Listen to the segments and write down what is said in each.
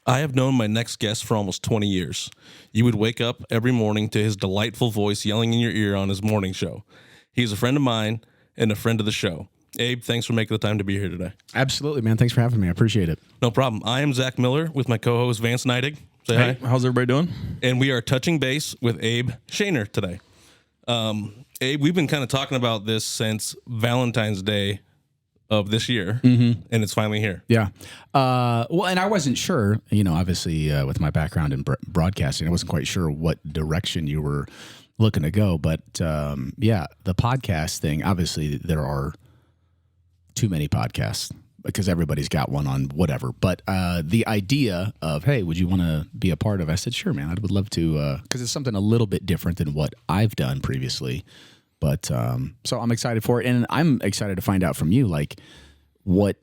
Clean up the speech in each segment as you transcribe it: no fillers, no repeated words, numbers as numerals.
I have known my next guest for almost 20 years. You would wake up every morning to his delightful voice yelling in your ear on his morning show. He's a friend of mine and a friend of the show. Abe, thanks for making the time to be here today. Absolutely, man. Thanks for having me. I appreciate it. No problem. I am Zach Miller with my co-host Vance Neidig. Say hi. How's everybody doing? And we are touching base with Abe Schoenherr today. Abe, we've been kind of talking about this since Valentine's Day of this year, and it's finally here. Yeah. Well, and I wasn't sure, obviously with my background in broadcasting, I wasn't quite sure what direction you were looking to go. But the podcast thing, obviously there are too many podcasts because everybody's got one on whatever. But the idea of, hey, would you want to be a part of? I said, sure, man. I would love to, because it's something a little bit different than what I've done previously. But so I'm excited for it, and I'm excited to find out from you, like what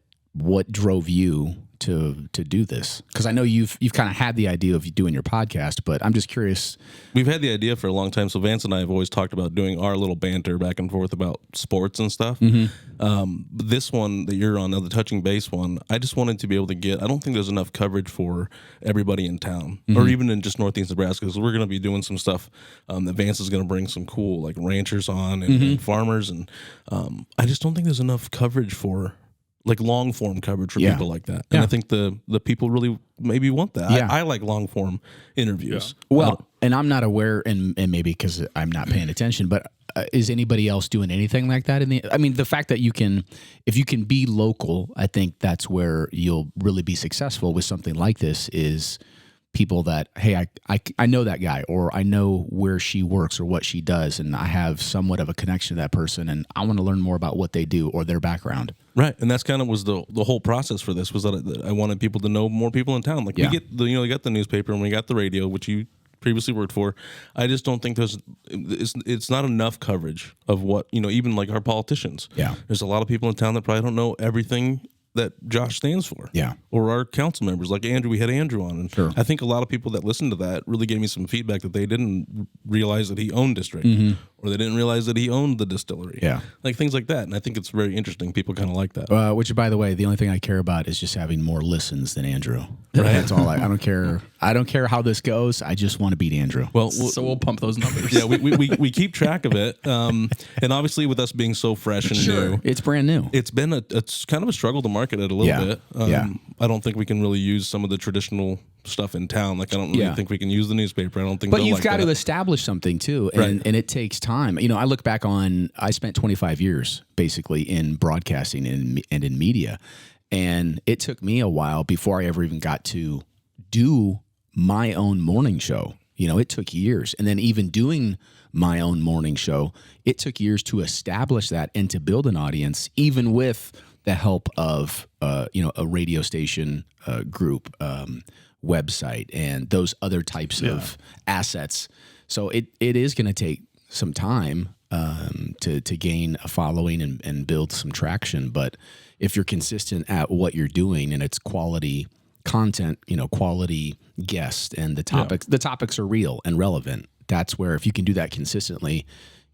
drove you to do this? Because I know you've kind of had the idea of doing your podcast, but I'm just curious. We've had the idea for a long time. So Vance and I have always talked about doing our little banter back and forth about sports and stuff. But this one that you're on, the touching base one, I just wanted to be able to get. I don't think there's enough coverage for everybody in town, or even in just Northeast Nebraska. Because we're going to be doing some stuff. That Vance is going to bring some cool like ranchers on and farmers, and I just don't think there's enough coverage for. Like long form coverage for people like that, and I think the people really maybe want that. I like long form interviews. Yeah. Well, and I'm not aware, and maybe because I'm not paying attention, but is anybody else doing anything like that? The fact that if you can be local, I think that's where you'll really be successful with something like this. Is people that, hey, I know that guy, or I know where she works or what she does, and I have somewhat of a connection to that person, and I want to learn more about what they do or their background. Right, and that's kind of was the whole process for this, was that I wanted people to know more people in town. Like we get we got the newspaper and we got the radio, which you previously worked for. I just don't think it's not enough coverage of what, even like our politicians. Yeah. There's a lot of people in town that probably don't know everything that Josh stands for. Yeah. Or our council members, like Andrew. We had Andrew on, and I think a lot of people that listened to that really gave me some feedback that they didn't realize that he owned District, or they didn't realize that he owned the distillery. Yeah. Like things like that. And I think it's very interesting. People kind of like that. Which, by the way, the only thing I care about is just having more listens than Andrew. Right. That's all. I don't care. I don't care how this goes. I just want to beat Andrew. Well, so we'll pump those numbers. Yeah, we keep track of it. And obviously with us being so fresh and new. It's brand new. It's been it's kind of a struggle to market it a little bit. I don't think we can really use some of the traditional stuff in town. Like I don't really think we can use the newspaper. I don't think. But you've got to establish something too, and it takes time. I look back on. I spent 25 years basically in broadcasting and in media, and it took me a while before I ever even got to do my own morning show. It took years, and then even doing my own morning show, it took years to establish that and to build an audience, even with the help of a radio station group, website, and those other types of assets. So it is going to take some time to gain a following and build some traction. But if you're consistent at what you're doing and it's quality content, quality guests, and the topics are real and relevant, that's where if you can do that consistently,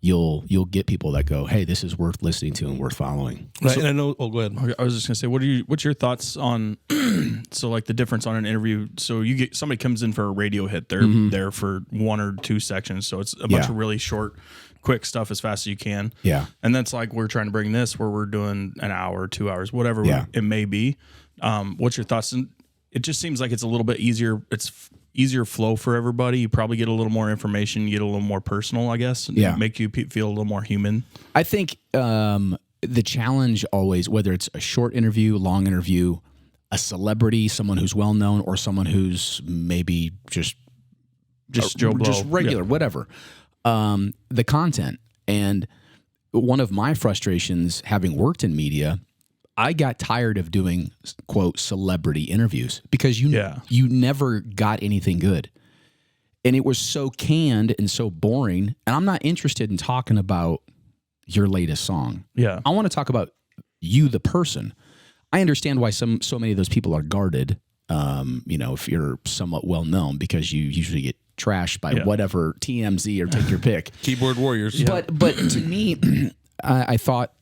you'll get people that go, hey, this is worth listening to and worth following. Right, and I know. Oh, go ahead. Okay, I was just gonna say, what's your thoughts on so like the difference on an interview? So you get somebody comes in for a radio hit, they're there for 1 or 2 sections, so it's a bunch of really short, quick stuff as fast as you can. Yeah, and that's like we're trying to bring this where we're doing an hour, 2 hours, whatever it may be. What's your thoughts? And it just seems like it's a little bit easier. It's easier flow for everybody. You probably get a little more information, you get a little more personal, I guess, and make you feel a little more human. I think the challenge always, whether it's a short interview, long interview, a celebrity, someone who's well known, or someone who's maybe just Joe Blow, just regular, whatever, the content. And one of my frustrations, having worked in media, I got tired of doing, quote, celebrity interviews because you never got anything good. And it was so canned and so boring. And I'm not interested in talking about your latest song. Yeah. I want to talk about you, the person. I understand why so many of those people are guarded, if you're somewhat well known, because you usually get trashed by whatever TMZ or take your pick. Keyboard warriors. Yeah. But to me, I thought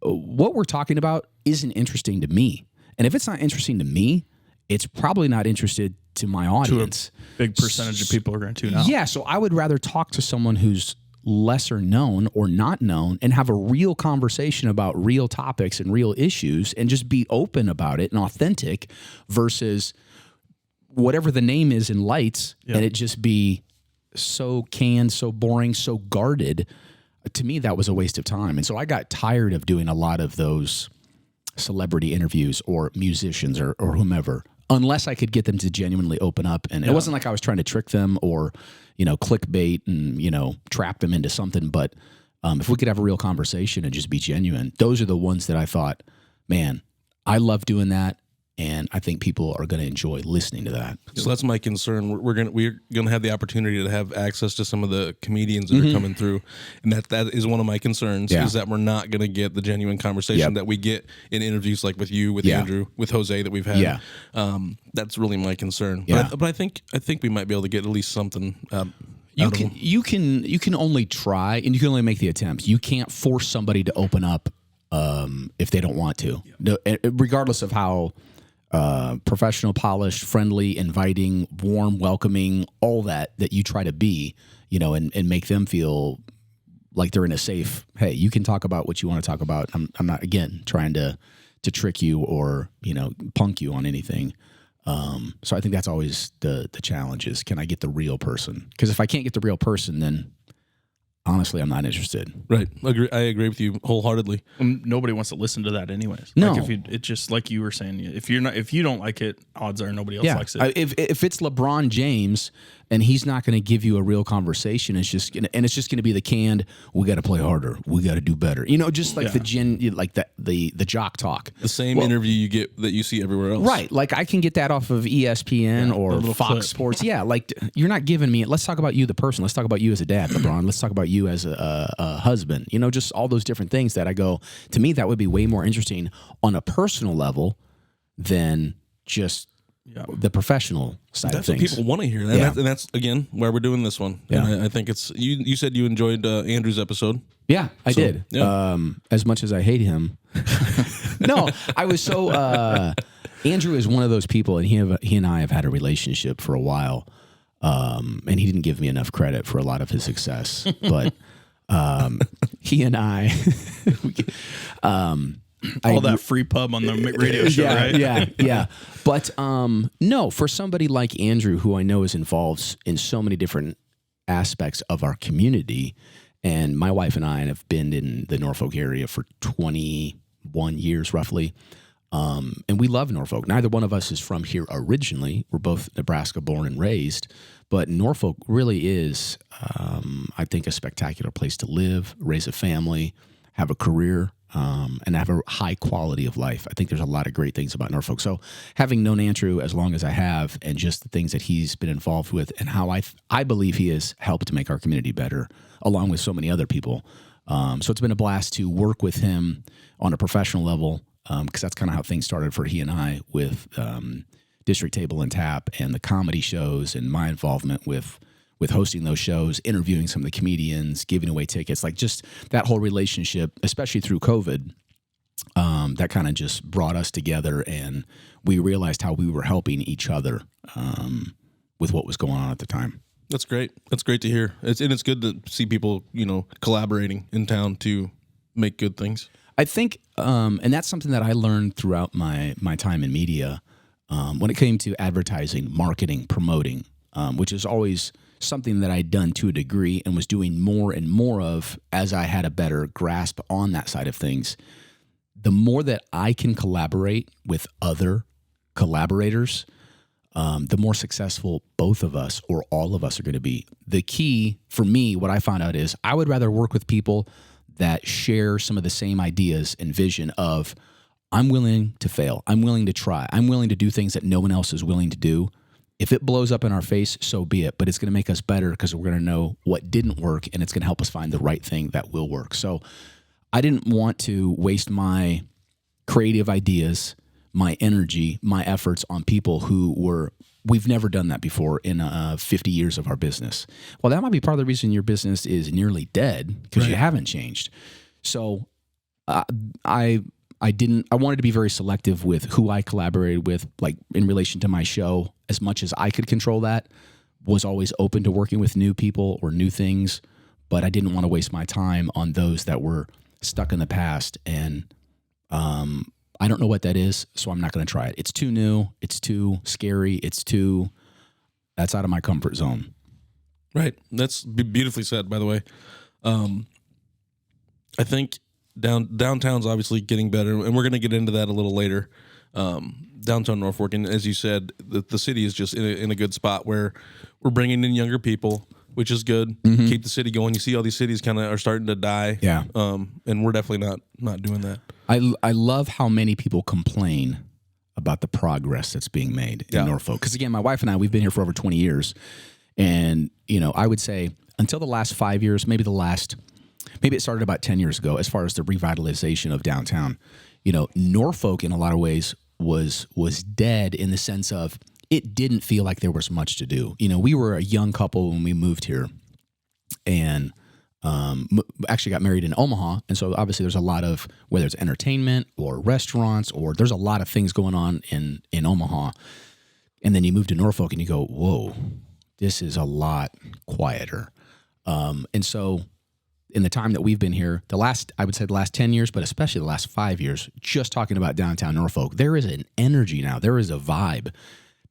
what we're talking about isn't interesting to me. And if it's not interesting to me, it's probably not interested to my audience. To a big percentage of people are going to tune out. Yeah, so I would rather talk to someone who's lesser known or not known and have a real conversation about real topics and real issues and just be open about it and authentic versus whatever the name is in lights and it just be so canned, so boring, so guarded. To me, that was a waste of time. And so I got tired of doing a lot of those celebrity interviews or musicians or whomever, unless I could get them to genuinely open up. And it wasn't like I was trying to trick them or, clickbait and, trap them into something. But if we could have a real conversation and just be genuine, those are the ones that I thought, man, I love doing that. And I think people are going to enjoy listening to that. So that's my concern. We're gonna have the opportunity to have access to some of the comedians that are coming through, and that is one of my concerns. Is that we're not going to get the genuine conversation that we get in interviews like with you, with Andrew, with Jose that we've had. That's really my concern. But I think we might be able to get at least something. You can only try, and you can only make the attempts. You can't force somebody to open up if they don't want to, regardless of how. Professional, polished, friendly, inviting, warm, welcoming, all that you try to be, and make them feel like they're in a safe, hey, you can talk about what you want to talk about. I'm not, again, trying to trick you or, punk you on anything. So I think that's always the challenge is, can I get the real person? Because if I can't get the real person, then honestly, I'm not interested. Right. I agree with you wholeheartedly. Nobody wants to listen to that anyways. No. Like it's just like you were saying, if you don't like it, odds are nobody else likes it. If it's LeBron James and he's not going to give you a real conversation, it's just going to be the canned, we got to play harder, we got to do better. Just like the jock talk. The same interview you get that you see everywhere else. Right. Like I can get that off of ESPN or Fox clip. Sports. Yeah, like you're not giving me, let's talk about you the person. Let's talk about you as a dad, LeBron. Let's talk about you as a husband. Just all those different things that I go, to me that would be way more interesting on a personal level than just the professional side of things. That's what people want to hear. And that's again why we're doing this one. Yeah. And I think it's you said you enjoyed Andrew's episode. Yeah, I did. Yeah. As much as I hate him. No, I was so Andrew is one of those people, and he and I have had a relationship for a while. And he didn't give me enough credit for a lot of his success, but he and I all that free pub on the radio show, right? Yeah. But no, for somebody like Andrew, who I know is involved in so many different aspects of our community, and my wife and I have been in the Norfolk area for 21 years roughly, and we love Norfolk. Neither one of us is from here originally. We're both Nebraska born and raised, but Norfolk really is, I think, a spectacular place to live, raise a family, have a career, and have a high quality of life. I think there's a lot of great things about Norfolk. So having known Andrew as long as I have, and just the things that he's been involved with and how I believe he has helped to make our community better, along with so many other people. So it's been a blast to work with him on a professional level, because that's kind of how things started for he and I with District Table and Tap and the comedy shows, and my involvement with hosting those shows, interviewing some of the comedians, giving away tickets, like just that whole relationship, especially through COVID, that kind of just brought us together, and we realized how we were helping each other with what was going on at the time. That's great. That's great to hear. It's good to see people, collaborating in town to make good things. I think, and that's something that I learned throughout my time in media, when it came to advertising, marketing, promoting, which is always something that I'd done to a degree and was doing more and more of as I had a better grasp on that side of things. The more that I can collaborate with other collaborators, the more successful both of us or all of us are going to be. The key for me, what I found out is I would rather work with people that share some of the same ideas and vision of, I'm willing to fail. I'm willing to try. I'm willing to do things that no one else is willing to do. If it blows up in our face, so be it. But it's going to make us better because we're going to know what didn't work, and it's going to help us find the right thing that will work. So I didn't want to waste my creative ideas, my energy, my efforts on people who we've never done that before in 50 years of our business. Well, that might be part of the reason your business is nearly dead, because you haven't changed. So I I wanted to be very selective with who I collaborated with, like in relation to my show, as much as I could control that. Was always open to working with new people or new things, but I didn't want to waste my time on those that were stuck in the past. And I don't know what that is, so I'm not going to try it. It's too new. It's too scary. That's out of my comfort zone. Right. That's beautifully said, by the way. I think downtown's obviously getting better, and we're going to get into that a little later. Downtown Norfolk, and as you said, the city is just in a good spot where we're bringing in younger people, which is good. Mm-hmm. Keep the city going. You see all these cities kind of are starting to die. Yeah. And we're definitely not doing that. I love how many people complain about the progress that's being made in Norfolk. Because again, my wife and I, we've been here for over 20 years. And, I would say until the last 5 years, maybe it started about 10 years ago as far as the revitalization of downtown. Norfolk in a lot of ways was dead in the sense of it didn't feel like there was much to do. We were a young couple when we moved here and actually got married in Omaha. And so obviously there's a lot of, whether it's entertainment or restaurants, or there's a lot of things going on in Omaha. And then you move to Norfolk and you go, whoa, this is a lot quieter. And so in the time that we've been here, I would say the last 10 years, but especially the last 5 years, just talking about downtown Norfolk, there is an energy now. There is a vibe.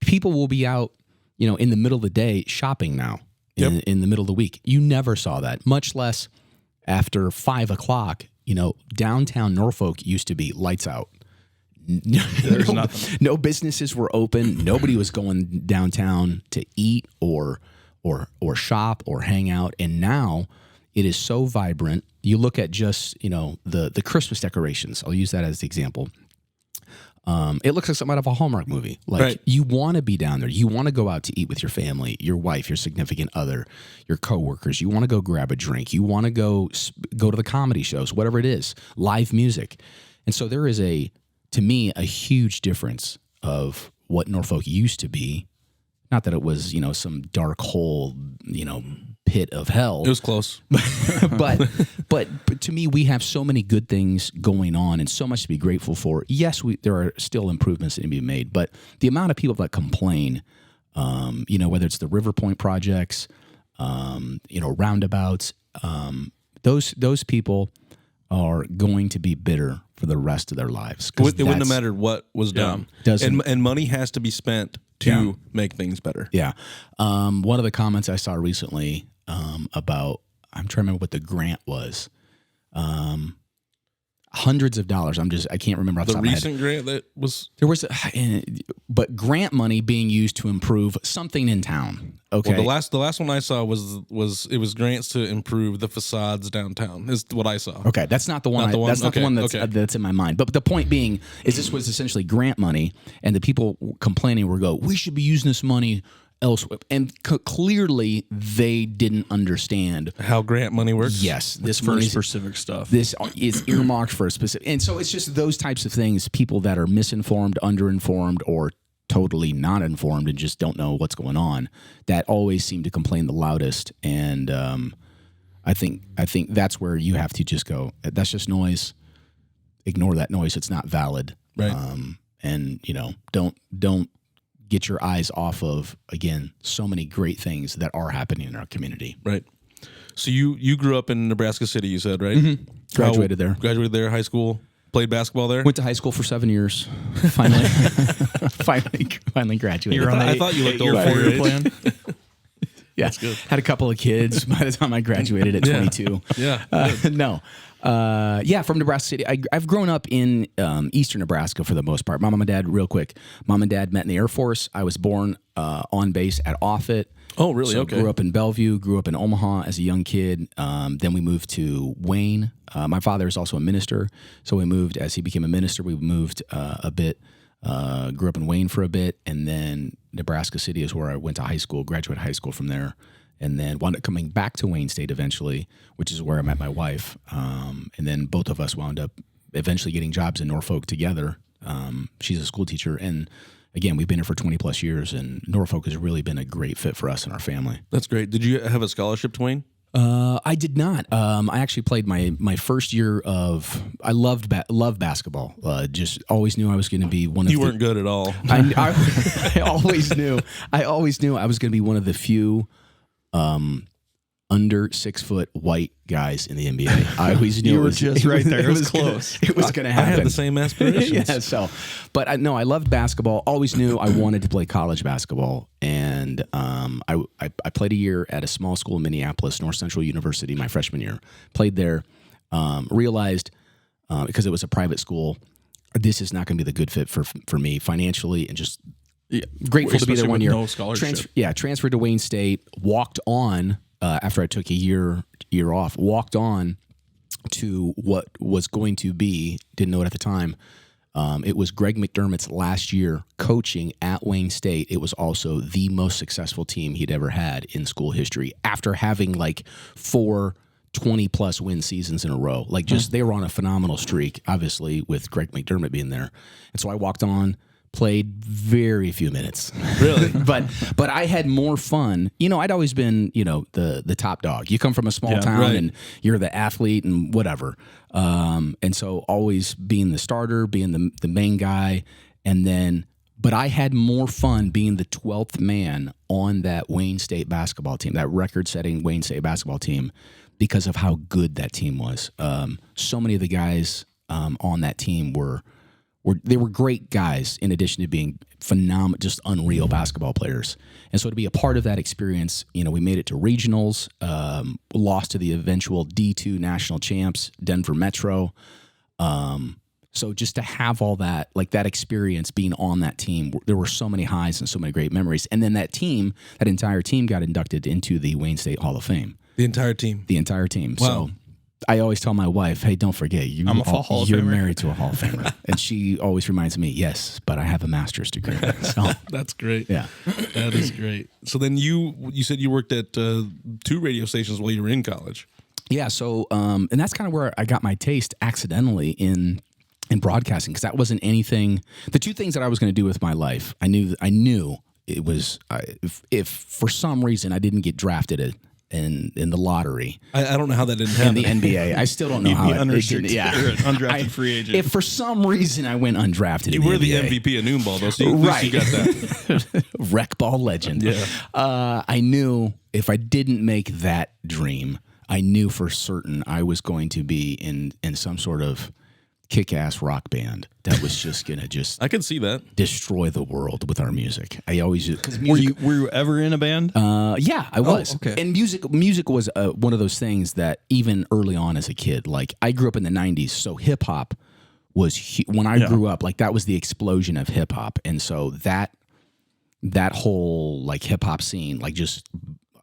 People will be out, in the middle of the day shopping now. In the middle of the week. You never saw that, much less after 5 o'clock. Downtown Norfolk used to be lights out. There's nothing. No businesses were open. Nobody was going downtown to eat or shop or hang out. And now it is so vibrant. You look at just, the Christmas decorations. I'll use that as the example. It looks like something out of a Hallmark movie. Like right. You want to be down there. You want to go out to eat with your family, your wife, your significant other, your coworkers. You want to go grab a drink. You want to go to the comedy shows, whatever it is, live music. And so there is to me, a huge difference of what Norfolk used to be. Not that it was, some dark hole, pit of hell. It was close. but to me, we have so many good things going on and so much to be grateful for. Yes, there are still improvements that need to be made, but the amount of people that complain, whether it's the River Point projects, roundabouts, those people are going to be bitter for the rest of their lives. It wouldn't have mattered what was done. And money has to be spent to make things better. Yeah. One of the comments I saw recently about, I'm trying to remember what the grant was. Hundreds of dollars. I can't remember off the top of my head. The recent grant that was... There was, but grant money being used to improve something in town. Okay. Well, the last one I saw was grants to improve the facades downtown. Is what I saw. Okay, that's not the one. That's not the one that's in my mind. But the point being is this was essentially grant money, and the people complaining were we should be using this money elsewhere, and clearly they didn't understand how grant money works. Yes, this for specific stuff. This is earmarked for a specific, and so it's just those types of things. People that are misinformed, underinformed, or totally not informed and just don't know what's going on, that always seem to complain the loudest. And I think that's where you have to just go, that's just noise. Ignore that noise. It's not valid. Right. And don't get your eyes off of, again, so many great things that are happening in our community. Right. So you grew up in Nebraska City, you said, right? Mm-hmm. Graduated there, high school. Played basketball there? Went to high school for 7 years. Finally graduated. I thought you looked old for your plan. Yeah. That's good. Had a couple of kids by the time I graduated at 22. Yeah. No. From Nebraska City. I've grown up in eastern Nebraska for the most part. Mom and dad, real quick. Mom and dad met in the Air Force. I was born on base at Offutt. Oh, really? So Okay. Grew up in Bellevue, grew up in Omaha as a young kid. Then we moved to Wayne. My father is also a minister. So we moved, as he became a minister, we moved a bit, grew up in Wayne for a bit. And then Nebraska City is where I went to high school, graduated high school from there. And then wound up coming back to Wayne State eventually, which is where I met my wife. And then both of us wound up eventually getting jobs in Norfolk together. She's a school teacher. And again, we've been here for 20 plus years, and Norfolk has really been a great fit for us and our family. That's great. Did you have a scholarship to Wayne? I did not. I actually played my first year of. I loved basketball. Just always knew I was going to be one of. You weren't good at all. I always knew. I was going to be one of the few under 6 foot white guys in the NBA. I always knew you were just right there. It was close. It was going to happen. I had the same aspirations. Yeah. So, but I loved basketball. Always knew I wanted to play college basketball, and I played a year at a small school in Minneapolis, North Central University, my freshman year. Played there. Realized because it was a private school, this is not going to be the good fit for me financially, and just grateful to be there 1 year. No scholarship. Transferred to Wayne State. Walked on. After I took a year off, walked on to what was going to be, didn't know it at the time, it was Greg McDermott's last year coaching at Wayne State. It was also the most successful team he'd ever had in school history after having like 4 20-plus win seasons in a row. Like just they were on a phenomenal streak, obviously, with Greg McDermott being there. And so I walked on. Played very few minutes, really, but I had more fun. I'd always been, the top dog. You come from a small town, right. and you're the athlete and whatever. And so always being the starter, being the main guy, but I had more fun being the 12th man on that Wayne State basketball team, that record-setting Wayne State basketball team, because of how good that team was. So many of the guys on that team were great guys, in addition to being phenomenal, just unreal basketball players. And so to be a part of that experience, we made it to regionals, lost to the eventual D2 national champs, Denver Metro. So just to have all that, like that experience being on that team, there were so many highs and so many great memories. And then that entire team got inducted into the Wayne State Hall of Fame. The entire team. Wow. So I always tell my wife, hey, don't forget, you're married to a Hall of Famer. And she always reminds me, yes, but I have a master's degree. So, that's great. Yeah. That is great. So then you said you worked at 2 radio stations while you were in college. Yeah. So, and that's kind of where I got my taste accidentally in broadcasting, because that wasn't anything. The 2 things that I was going to do with my life, I knew it was, if for some reason I didn't get drafted in the lottery. I don't know how that didn't happen. In the NBA. I still don't know how it didn't. Yeah. You're an undrafted free agent. If for some reason I went undrafted you in were the NBA, MVP of noon ball, though, so at least you got that. Rec ball legend. Yeah. I knew if I didn't make that dream, I knew for certain I was going to be in some sort of kick-ass rock band that was just gonna I can see that destroy the world with our music. I always because were you ever in a band? Yeah, I was. Okay. And music was one of those things that even early on as a kid, like I grew up in the '90s, so hip hop was when I grew up, like that was the explosion of hip hop, and so that whole like hip hop scene, like just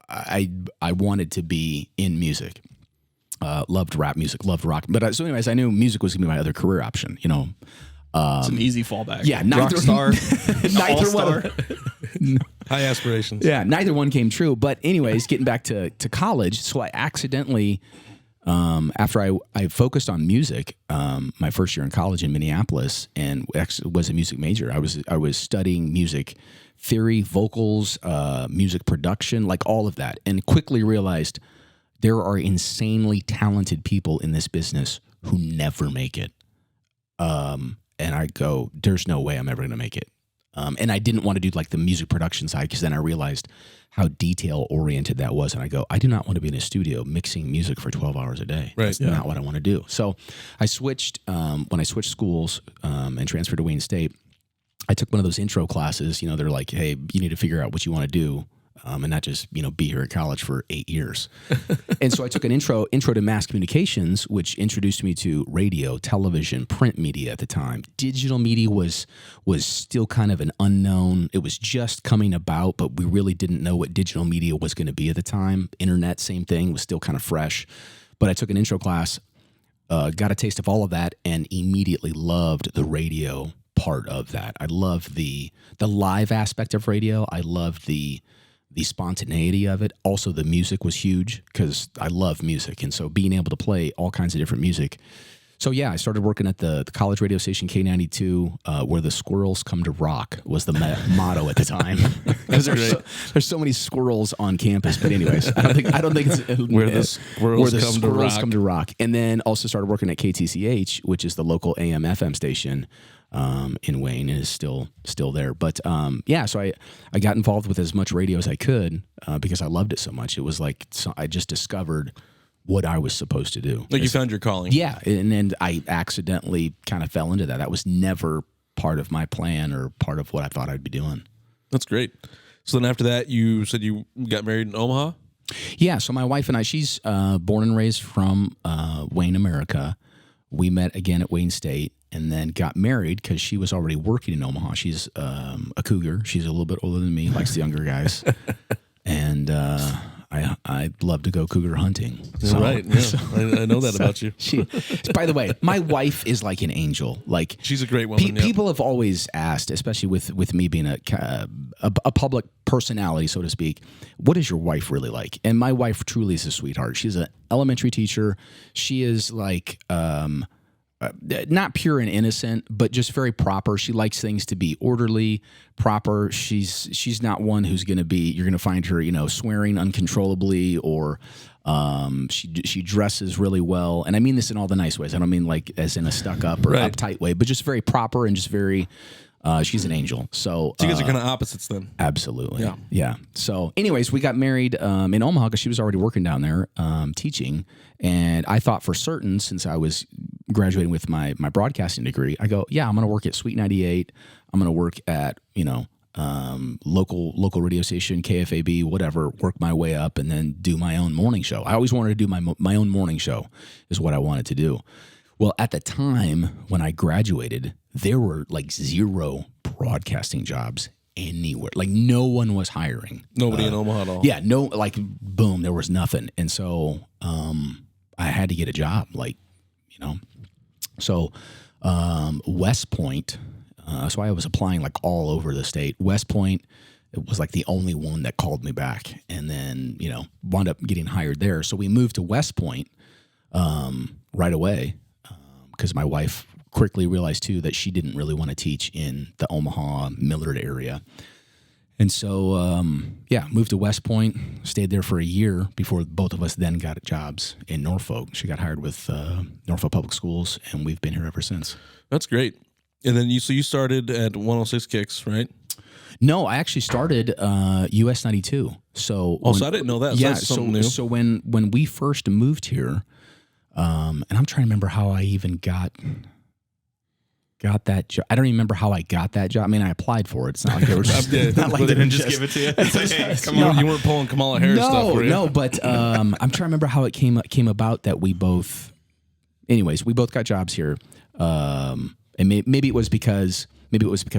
I wanted to be in music. Loved rap music, loved rock. But so anyways, I knew music was going to be my other career option, It's an easy fallback. Yeah, Rockstar, neither one. high aspirations. Yeah, neither one came true. But anyways, getting back to college, so I accidentally, after I focused on music, my first year in college in Minneapolis, and actually was a music major. I was studying music theory, vocals, music production, like all of that, and quickly realized there are insanely talented people in this business who never make it. And I go, there's no way I'm ever going to make it. And I didn't want to do like the music production side, because then I realized how detail oriented that was. And I go, I do not want to be in a studio mixing music for 12 hours a day. Right. That's not what I want to do. So I switched, when I switched schools and transferred to Wayne State, I took one of those intro classes. They're like, hey, you need to figure out what you want to do. And not just, be here at college for 8 years. And so I took an intro to mass communications, which introduced me to radio, television, print media at the time. Digital media was still kind of an unknown. It was just coming about, but we really didn't know what digital media was going to be at the time. Internet, same thing, was still kind of fresh. But I took an intro class, got a taste of all of that, and immediately loved the radio part of that. I loved the live aspect of radio. I loved the spontaneity of it. Also, the music was huge, because I love music. And so being able to play all kinds of different music So yeah, I started working at the college radio station K92, where the squirrels come to rock was the motto at the time. Because there's so many squirrels on campus. But anyways, I don't think it's where the squirrels come to rock. And then also started working at KTCH, which is the local AM/FM station in Wayne, and is still there. But so I got involved with as much radio as I could because I loved it so much. It was like I just discovered what I was supposed to do. Like you found your calling. Yeah, and then I accidentally kind of fell into that. That was never part of my plan or part of what I thought I'd be doing. That's great. So then after that, you said you got married in Omaha? Yeah, so my wife and I, she's born and raised from Wayne, America. We met again at Wayne State and then got married because she was already working in Omaha. She's a cougar. She's a little bit older than me, likes the younger guys. And I'd love to go cougar hunting. So, right. Yeah. I know that about you. By the way, my wife is like an angel. Like she's a great woman. People have always asked, especially with me being a public personality, so to speak, what is your wife really like? And my wife truly is a sweetheart. She's an elementary teacher. She is like not pure and innocent, but just very proper. She likes things to be orderly, proper. She's not one who's going to be, you're going to find her, swearing uncontrollably, or she dresses really well. And I mean this in all the nice ways. I don't mean like as in a stuck up or uptight way, but just very proper and just very, she's an angel. So you guys are kind of opposites then. Absolutely. Yeah. So anyways, we got married in Omaha because she was already working down there teaching. And I thought for certain, since I was graduating with my broadcasting degree, I go, yeah, I'm going to work at Sweet 98. I'm going to work at, local radio station, KFAB, whatever, work my way up and then do my own morning show. I always wanted to do my own morning show is what I wanted to do. Well, at the time when I graduated, there were like 0 broadcasting jobs anywhere. Like no one was hiring. Nobody in Omaha at all. Yeah, no, like boom, there was nothing. And so I had to get a job, So West Point, so I was applying like all over the state. West Point, it was like the only one that called me back, and then, wound up getting hired there. So we moved to West Point right away because my wife quickly realized too that she didn't really want to teach in the Omaha, Millard area. And so, moved to West Point, stayed there for a year before both of us then got jobs in Norfolk. She got hired with Norfolk Public Schools, and we've been here ever since. That's great. And then you started at 106 Kicks, right? No, I actually started US 92. So so I didn't know that. So yeah, that's something new. So when we first moved here, and I'm trying to remember how I even got that job. I don't even remember how I got that job. I mean, I applied for it. It's not like they were just, they didn't just give it to you. It's like, hey, come on. You weren't pulling Kamala Harris stuff, were you? No, but I'm trying to remember how it came about that we both got jobs here. And maybe it was because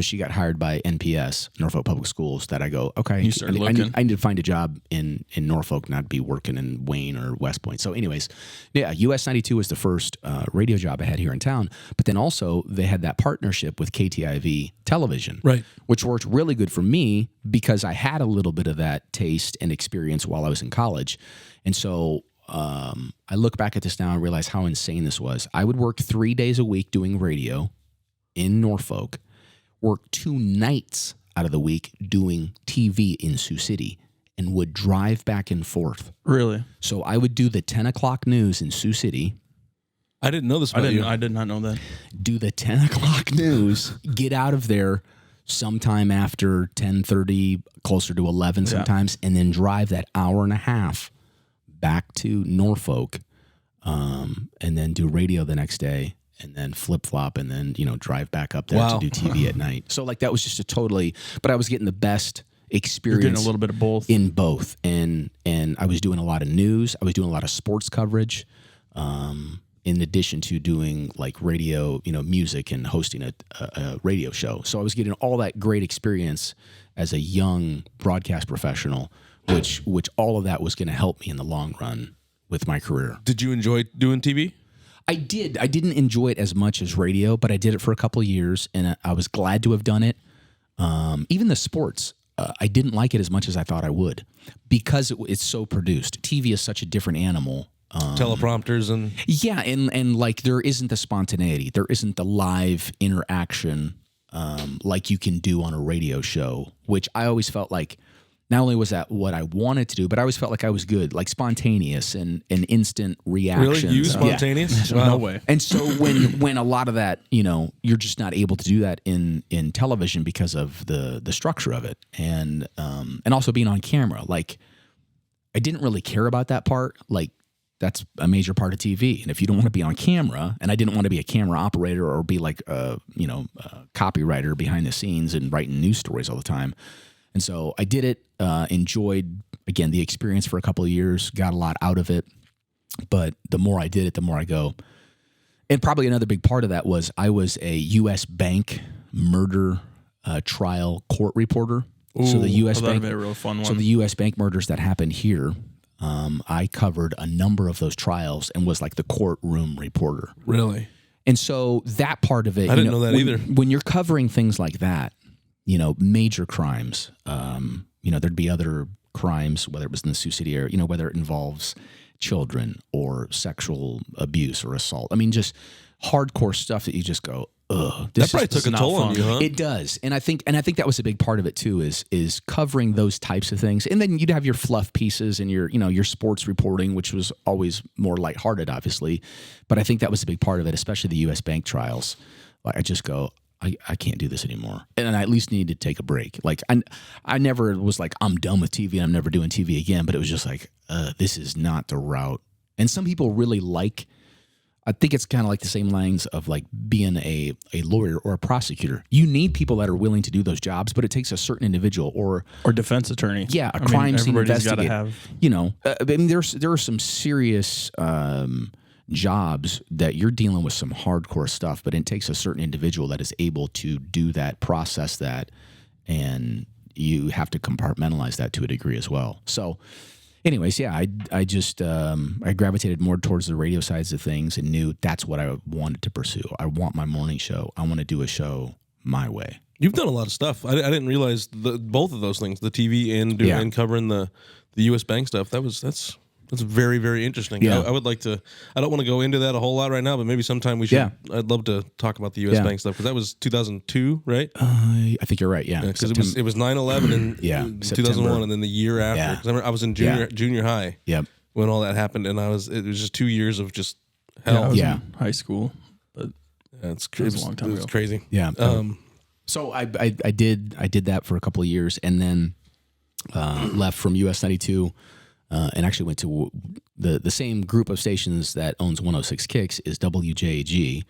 she got hired by NPS, Norfolk Public Schools, that I go, okay, you started looking. I need to find a job in Norfolk, not be working in Wayne or West Point. So anyways, yeah, US 92 was the first radio job I had here in town. But then also they had that partnership with KTIV television, right, which worked really good for me because I had a little bit of that taste and experience while I was in college. And so I look back at this now and realize how insane this was. I would work 3 days a week doing radio in Norfolk, work 2 nights out of the week doing TV in Sioux City, and would drive back and forth. Really? So I would do the 10 o'clock news in Sioux City. I didn't know this about you. I did not know that. Do the 10 o'clock news, get out of there sometime after 10:30, closer to 11 sometimes, and then drive that hour and a half back to Norfolk, and then do radio the next day. And then flip-flop and then, drive back up there to do TV at night. So, that was just but I was getting the best experience. You're getting a little bit of both. In both. And I was doing a lot of news. I was doing a lot of sports coverage, in addition to doing, radio, music and hosting a radio show. So I was getting all that great experience as a young broadcast professional, which all of that was going to help me in the long run with my career. Did you enjoy doing TV? I did. I didn't enjoy it as much as radio, but I did it for a couple of years, and I was glad to have done it. Even the sports, I didn't like it as much as I thought I would because it's so produced. TV is such a different animal teleprompters and and like there isn't the spontaneity, there isn't the live interaction like you can do on a radio show, which I always felt like not only was that what I wanted to do, but I always felt like I was good, like spontaneous and instant reactions. Really? You spontaneous? Wow. No way. And so when a lot of that, you're just not able to do that in television because of the structure of it, and also being on camera. Like, I didn't really care about that part. Like, that's a major part of TV. And if you don't want to be on camera, and I didn't want to be a camera operator or be like a copywriter behind the scenes and writing news stories all the time. And so I did it, enjoyed, again, the experience for a couple of years, got a lot out of it. But the more I did it, the more I go. And probably another big part of that was I was a U.S. bank murder trial court reporter. Ooh, so the U.S. that'd bank, be a real fun one. So the U.S. bank murders that happened here, I covered a number of those trials and was like the courtroom reporter. Really? And so that part of it, I didn't know that either. When you're covering things like that, major crimes, there'd be other crimes, whether it was in the Sioux City area, whether it involves children or sexual abuse or assault. I mean, just hardcore stuff that you just go, ugh. That probably took a toll on you, huh? It does. And I think that was a big part of it too, is covering those types of things. And then you'd have your fluff pieces and your sports reporting, which was always more lighthearted, obviously. But I think that was a big part of it, especially the U.S. bank trials. Like, I just go, I can't do this anymore. And I at least needed to take a break. Like, I never was like, I'm done with TV and I'm never doing TV again. But it was just like, this is not the route. And some people really like, I think it's kind of like the same lines of like being a lawyer or a prosecutor. You need people that are willing to do those jobs, but it takes a certain individual or defense attorney. Yeah, a crime scene investigator. Have... there are some serious jobs that you're dealing with some hardcore stuff, but it takes a certain individual that is able to do that, process that, and you have to compartmentalize that to a degree as well. So anyways, yeah, I just I gravitated more towards the radio sides of things and knew that's what I wanted to pursue. I want my morning show. I want to do a show my way. You've done a lot of stuff. I didn't realize both of those things, the TV and covering the U.S. bank stuff. That's very, very interesting. Yeah. I would like to. I don't want to go into that a whole lot right now, but maybe sometime we should. Yeah. I'd love to talk about the U.S. bank stuff because that was 2002, right? I think you're right. Yeah, because it was 9/11 in 2001, and then the year after. Because I was in junior high. Yep. When all that happened, and it was just 2 years of just hell. Yeah, I was in high school, but it was a long time ago. It's crazy. Yeah. So I did that for a couple of years, and then left from US 92. And actually went to the same group of stations that owns 106 Kicks is WJG,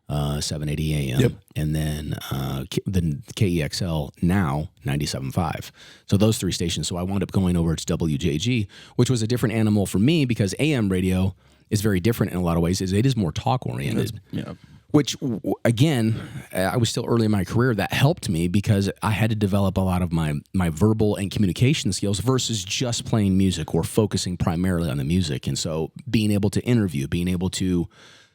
780 AM, yep. And then KEXL now 97.5. So those three stations. So I wound up going over to WJG, which was a different animal for me because AM radio is very different in a lot of ways. It is more talk oriented. Yeah. Which, again, I was still early in my career. That helped me because I had to develop a lot of my verbal and communication skills versus just playing music or focusing primarily on the music. And so being able to interview, being able to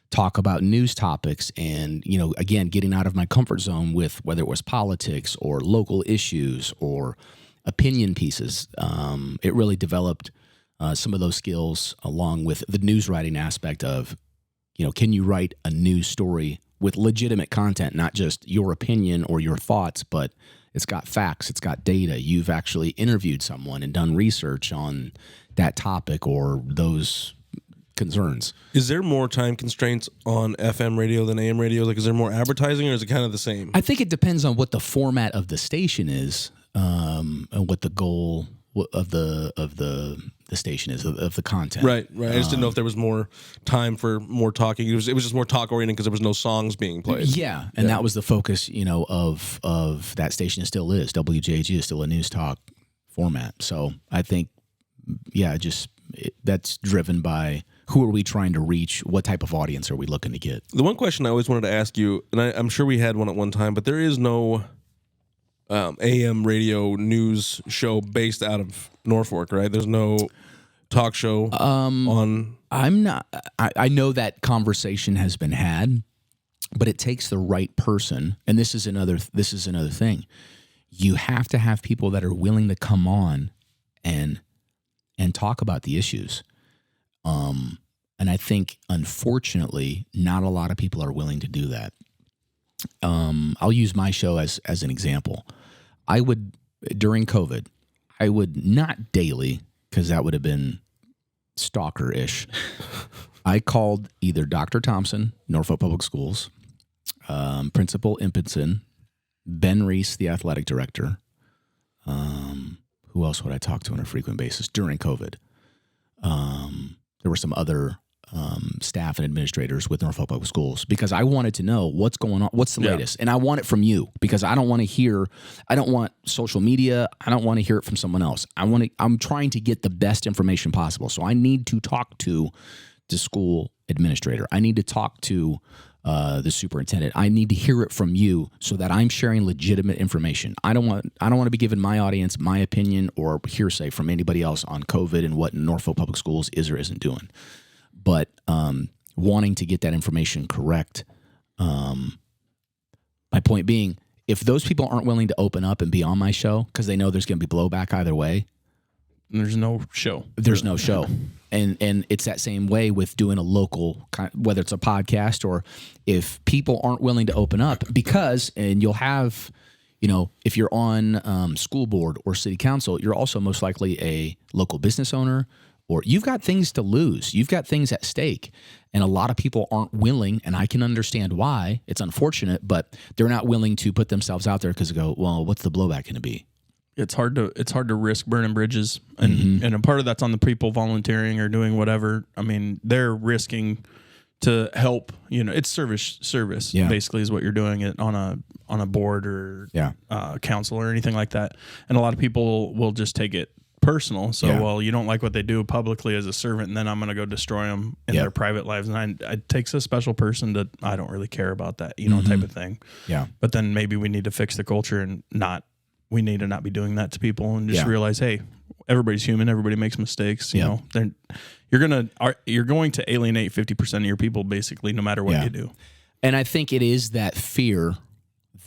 talk about news topics and, again, getting out of my comfort zone with whether it was politics or local issues or opinion pieces, it really developed some of those skills along with the news writing aspect of, can you write a news story with legitimate content, not just your opinion or your thoughts, but it's got facts, it's got data. You've actually interviewed someone and done research on that topic or those concerns. Is there more time constraints on FM radio than AM radio? Like, is there more advertising or is it kind of the same? I think it depends on what the format of the station is and what the goal of the station is of the content. Right. I just didn't know if there was more time for more talking. It was just more talk oriented because there was no songs being played. Yeah, and that was the focus, of that station. It still is. WJG is still a news talk format. So I think, that's driven by who are we trying to reach? What type of audience are we looking to get? The one question I always wanted to ask you, and I'm sure we had one at one time, but there is no AM radio news show based out of Norfolk, right? There's no talk show on. I'm not. I know that conversation has been had, but it takes the right person, and this is another thing. You have to have people that are willing to come on and talk about the issues. And I think, unfortunately, not a lot of people are willing to do that. I'll use my show as an example. I would, during COVID, I would not daily, because that would have been stalker-ish. I called either Dr. Thompson, Norfolk Public Schools, Principal Impinson, Ben Reese, the athletic director. Who else would I talk to on a frequent basis during COVID? There were some other staff and administrators with Norfolk Public Schools, because I wanted to know what's going on, what's the latest, and I want it from you, because I don't want social media, I don't want to hear it from someone else. I'm trying to get the best information possible, so I need to talk to the school administrator. I need to talk to the superintendent. I need to hear it from you so that I'm sharing legitimate information. I don't want to be giving my audience my opinion or hearsay from anybody else on COVID and what Norfolk Public Schools is or isn't doing. But wanting to get that information correct. My point being, if those people aren't willing to open up and be on my show because they know there's going to be blowback either way, there's no show. There's no show. And it's that same way with doing a local, whether it's a podcast, or if people aren't willing to open up, and you'll have, if you're on school board or city council, you're also most likely a local business owner, or you've got things to lose. You've got things at stake. And a lot of people aren't willing, and I can understand why. It's unfortunate, but they're not willing to put themselves out there because they go, well, what's the blowback going to be? It's hard to risk burning bridges, and a part of that's on the people volunteering or doing whatever. I mean, they're risking to help. It's service basically is what you're doing it on a board or council or anything like that. And a lot of people will just take it personal. So, well, you don't like what they do publicly as a servant, and then I'm going to go destroy them in their private lives. And it takes a special person to, I don't really care about that, type of thing. Yeah. But then maybe we need to fix the culture and we need to not be doing that to people, and just realize, hey, everybody's human. Everybody makes mistakes. You know, you're going to alienate 50% of your people basically, no matter what you do. And I think it is that fear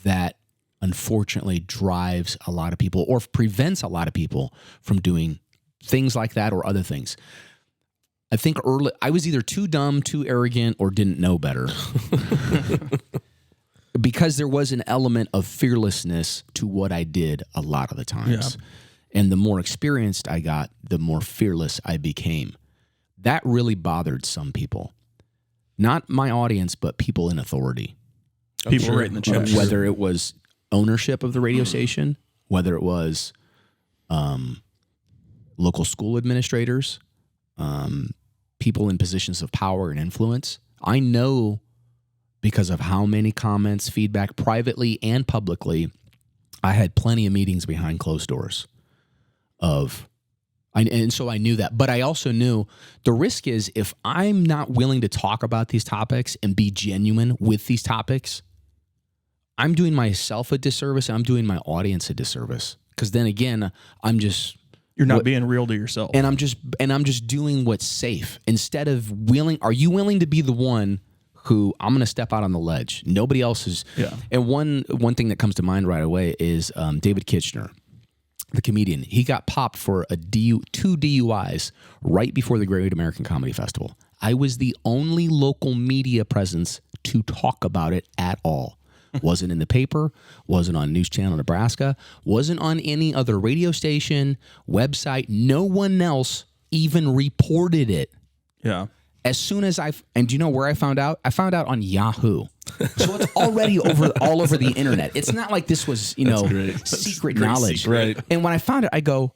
that unfortunately drives a lot of people, or prevents a lot of people from doing things like that or other things. I think early, I was either too dumb, too arrogant, or didn't know better. Because there was an element of fearlessness to what I did a lot of the times. Yeah. And the more experienced I got, the more fearless I became. That really bothered some people. Not my audience, but people in authority. People writing the checks. Whether it was ownership of the radio station, whether it was local school administrators, people in positions of power and influence. I know, because of how many comments, feedback, privately and publicly, I had plenty of meetings behind closed doors and so I knew that. But I also knew the risk is, if I'm not willing to talk about these topics and be genuine with these topics, I'm doing myself a disservice and I'm doing my audience a disservice. Because then again, you're not being real to yourself. And I'm just doing what's safe. Instead of are you willing to be the one who, I'm going to step out on the ledge? Nobody else is. Yeah. And one thing that comes to mind right away is David Kitchener, the comedian. He got popped for two DUIs right before the Great American Comedy Festival. I was the only local media presence to talk about it at all. Wasn't in the paper, wasn't on News Channel Nebraska, wasn't on any other radio station, website. No one else even reported it. Yeah. As soon as and do you know where I found out? I found out on Yahoo. So it's already all over the internet. It's not like this was, secret knowledge. Right. And when I found it, I go,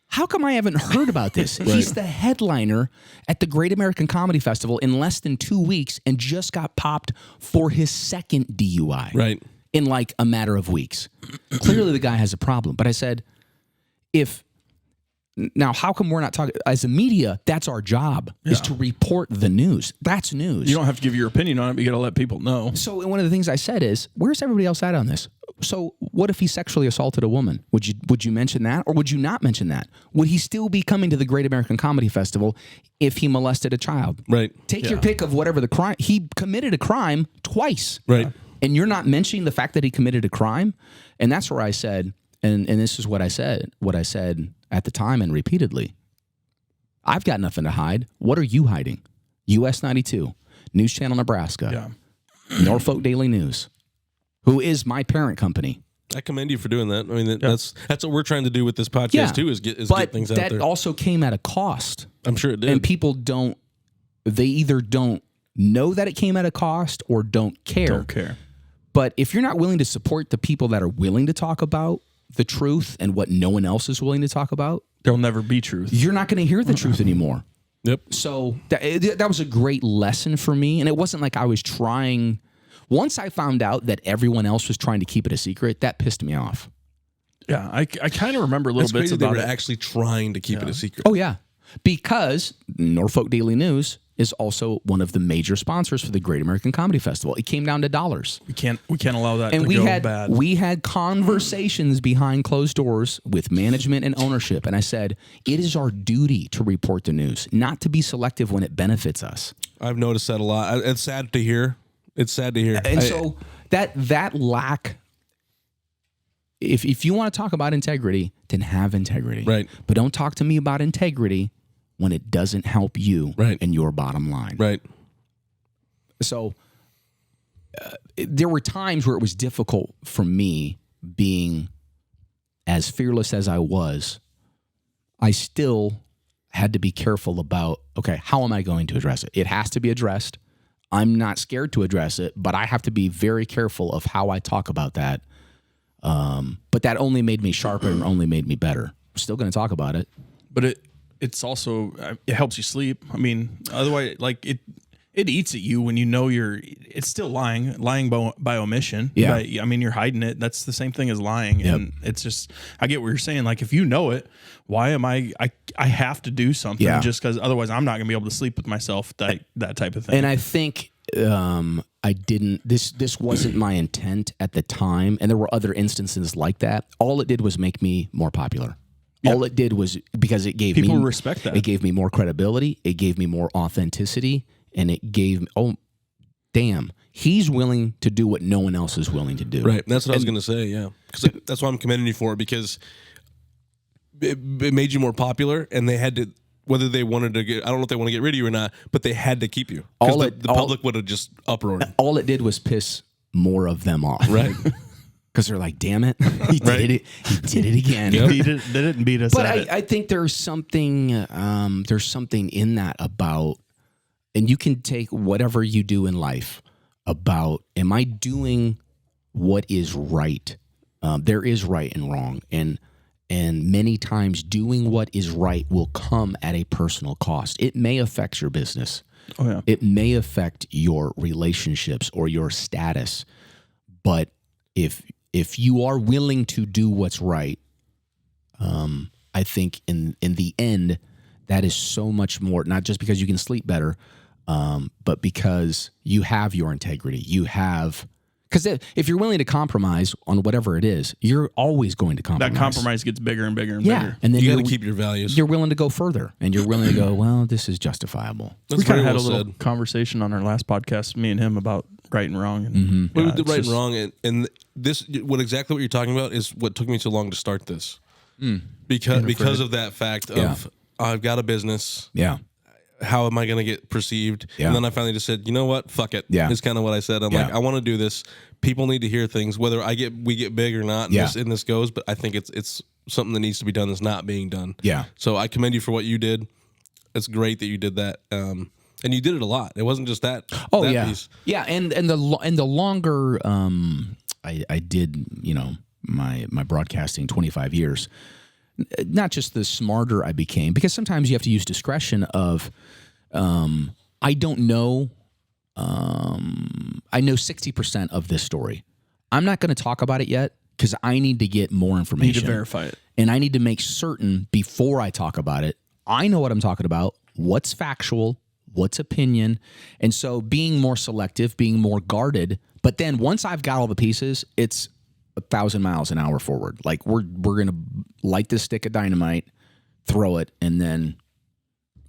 how come I haven't heard about this? Right. He's the headliner at the Great American Comedy Festival in less than 2 weeks and just got popped for his second DUI. Right. In like a matter of weeks. Clearly the guy has a problem. But I said, now, how come we're not talking as a media? That's our job, is to report the news. That's news. You don't have to give your opinion on it, but you got to let people know. So one of the things I said is, where's everybody else at on this? So what if he sexually assaulted a woman? Would you mention that, or would you not mention that? Would he still be coming to the Great American Comedy Festival if he molested a child? Right. Take your pick of whatever the crime. He committed a crime twice. Right. And you're not mentioning the fact that he committed a crime? And that's where I said, and this is what I said at the time and repeatedly. I've got nothing to hide. What are you hiding? US 92, News Channel Nebraska, Norfolk Daily News, who is my parent company. I commend you for doing that. I mean, that's what we're trying to do with this podcast too. Is get things out there. But that also came at a cost. I'm sure it did. And people don't. They either don't know that it came at a cost or don't care. Don't care. But if you're not willing to support the people that are willing to talk about the truth and what no one else is willing to talk about, there'll never be truth. You're not going to hear the truth anymore. Yep. So that was a great lesson for me, and it wasn't like I was trying. Once I found out that everyone else was trying to keep it a secret, that pissed me off. Yeah, I kind of remember little That's bits crazy about they were it. actually trying to keep it a secret. Oh, yeah. Because Norfolk Daily News is also one of the major sponsors for the Great American Comedy Festival. It came down to dollars. We can't allow that And to go bad. we had conversations behind closed doors with management and ownership. And I said, it is our duty to report the news, not to be selective when it benefits us. I've noticed that a lot. It's sad to hear. It's sad to hear. And so that lack, if you want to talk about integrity, then have integrity. Right. But don't talk to me about integrity when it doesn't help you and your bottom line. Right. So there were times where it was difficult for me, being as fearless as I was. I still had to be careful about, okay, how am I going to address it? It has to be addressed. I'm not scared to address it, but I have to be very careful of how I talk about that. But that only made me sharper and only made me better. I'm still going to talk about it. But it's also, it helps you sleep. I mean, otherwise, like it eats at you when you know it's still lying by omission. Yeah. I mean, you're hiding it. That's the same thing as lying. Yep. And it's just, I get what you're saying. Like, if you know it, why am I have to do something just because otherwise I'm not going to be able to sleep with myself, that type of thing. And I think I didn't, this wasn't my intent at the time. And there were other instances like that. All it did was make me more popular. Yep. All it did was, because it gave people respect that. It gave me more credibility. It gave me more authenticity. And it gave, damn, he's willing to do what no one else is willing to do. Right. That's what I was going to say, yeah. Because that's why I'm commending you for it, because it made you more popular, and they had to, whether they wanted to get, I don't know if they want to get rid of you or not, but they had to keep you. Because the public would have just uproared. All it did was piss more of them off. Right. Because they're like, damn it, he did it. He did it again. They didn't beat us But at it. I think there's something in that about, and you can take whatever you do in life about, am I doing what is right? There is right and wrong. And many times doing what is right will come at a personal cost. It may affect your business. Oh, yeah. It may affect your relationships or your status. But if you are willing to do what's right, I think in the end, that is so much more, not just because you can sleep better, but because you have your integrity. You have, because if you're willing to compromise on whatever it is, you're always going to compromise. That compromise gets bigger and bigger and bigger. And then You got to keep your values. You're willing to go further, and you're willing to go, well, this is justifiable. That's We kind of very had a well little said. conversation on our last podcast, me and him, about right and wrong. And Mm-hmm. We did right and wrong, and this, exactly what you're talking about is what took me so long to start this. Because of that fact of, I've got a business. Yeah. How am I going to get perceived? Yeah. And then I finally just said, you know what? Fuck it. Yeah. Is kind of what I said. I'm like, I want to do this. People need to hear things, whether we get big or not. And this goes, but I think it's something that needs to be done that's not being done. Yeah. So I commend you for what you did. It's great that you did that. And you did it a lot. It wasn't just that. Oh, that yeah. piece. Yeah. And the longer I did, my broadcasting 25 years, not just the smarter I became, because sometimes you have to use discretion of, I don't know. I know 60% of this story. I'm not going to talk about it yet because I need to get more information. need to verify it. And I need to make certain before I talk about it, I know what I'm talking about, what's factual, what's opinion. And so being more selective, being more guarded. But then once I've got all the pieces, it's 1,000 miles an hour forward. Like we're going to light this stick of dynamite, throw it, and then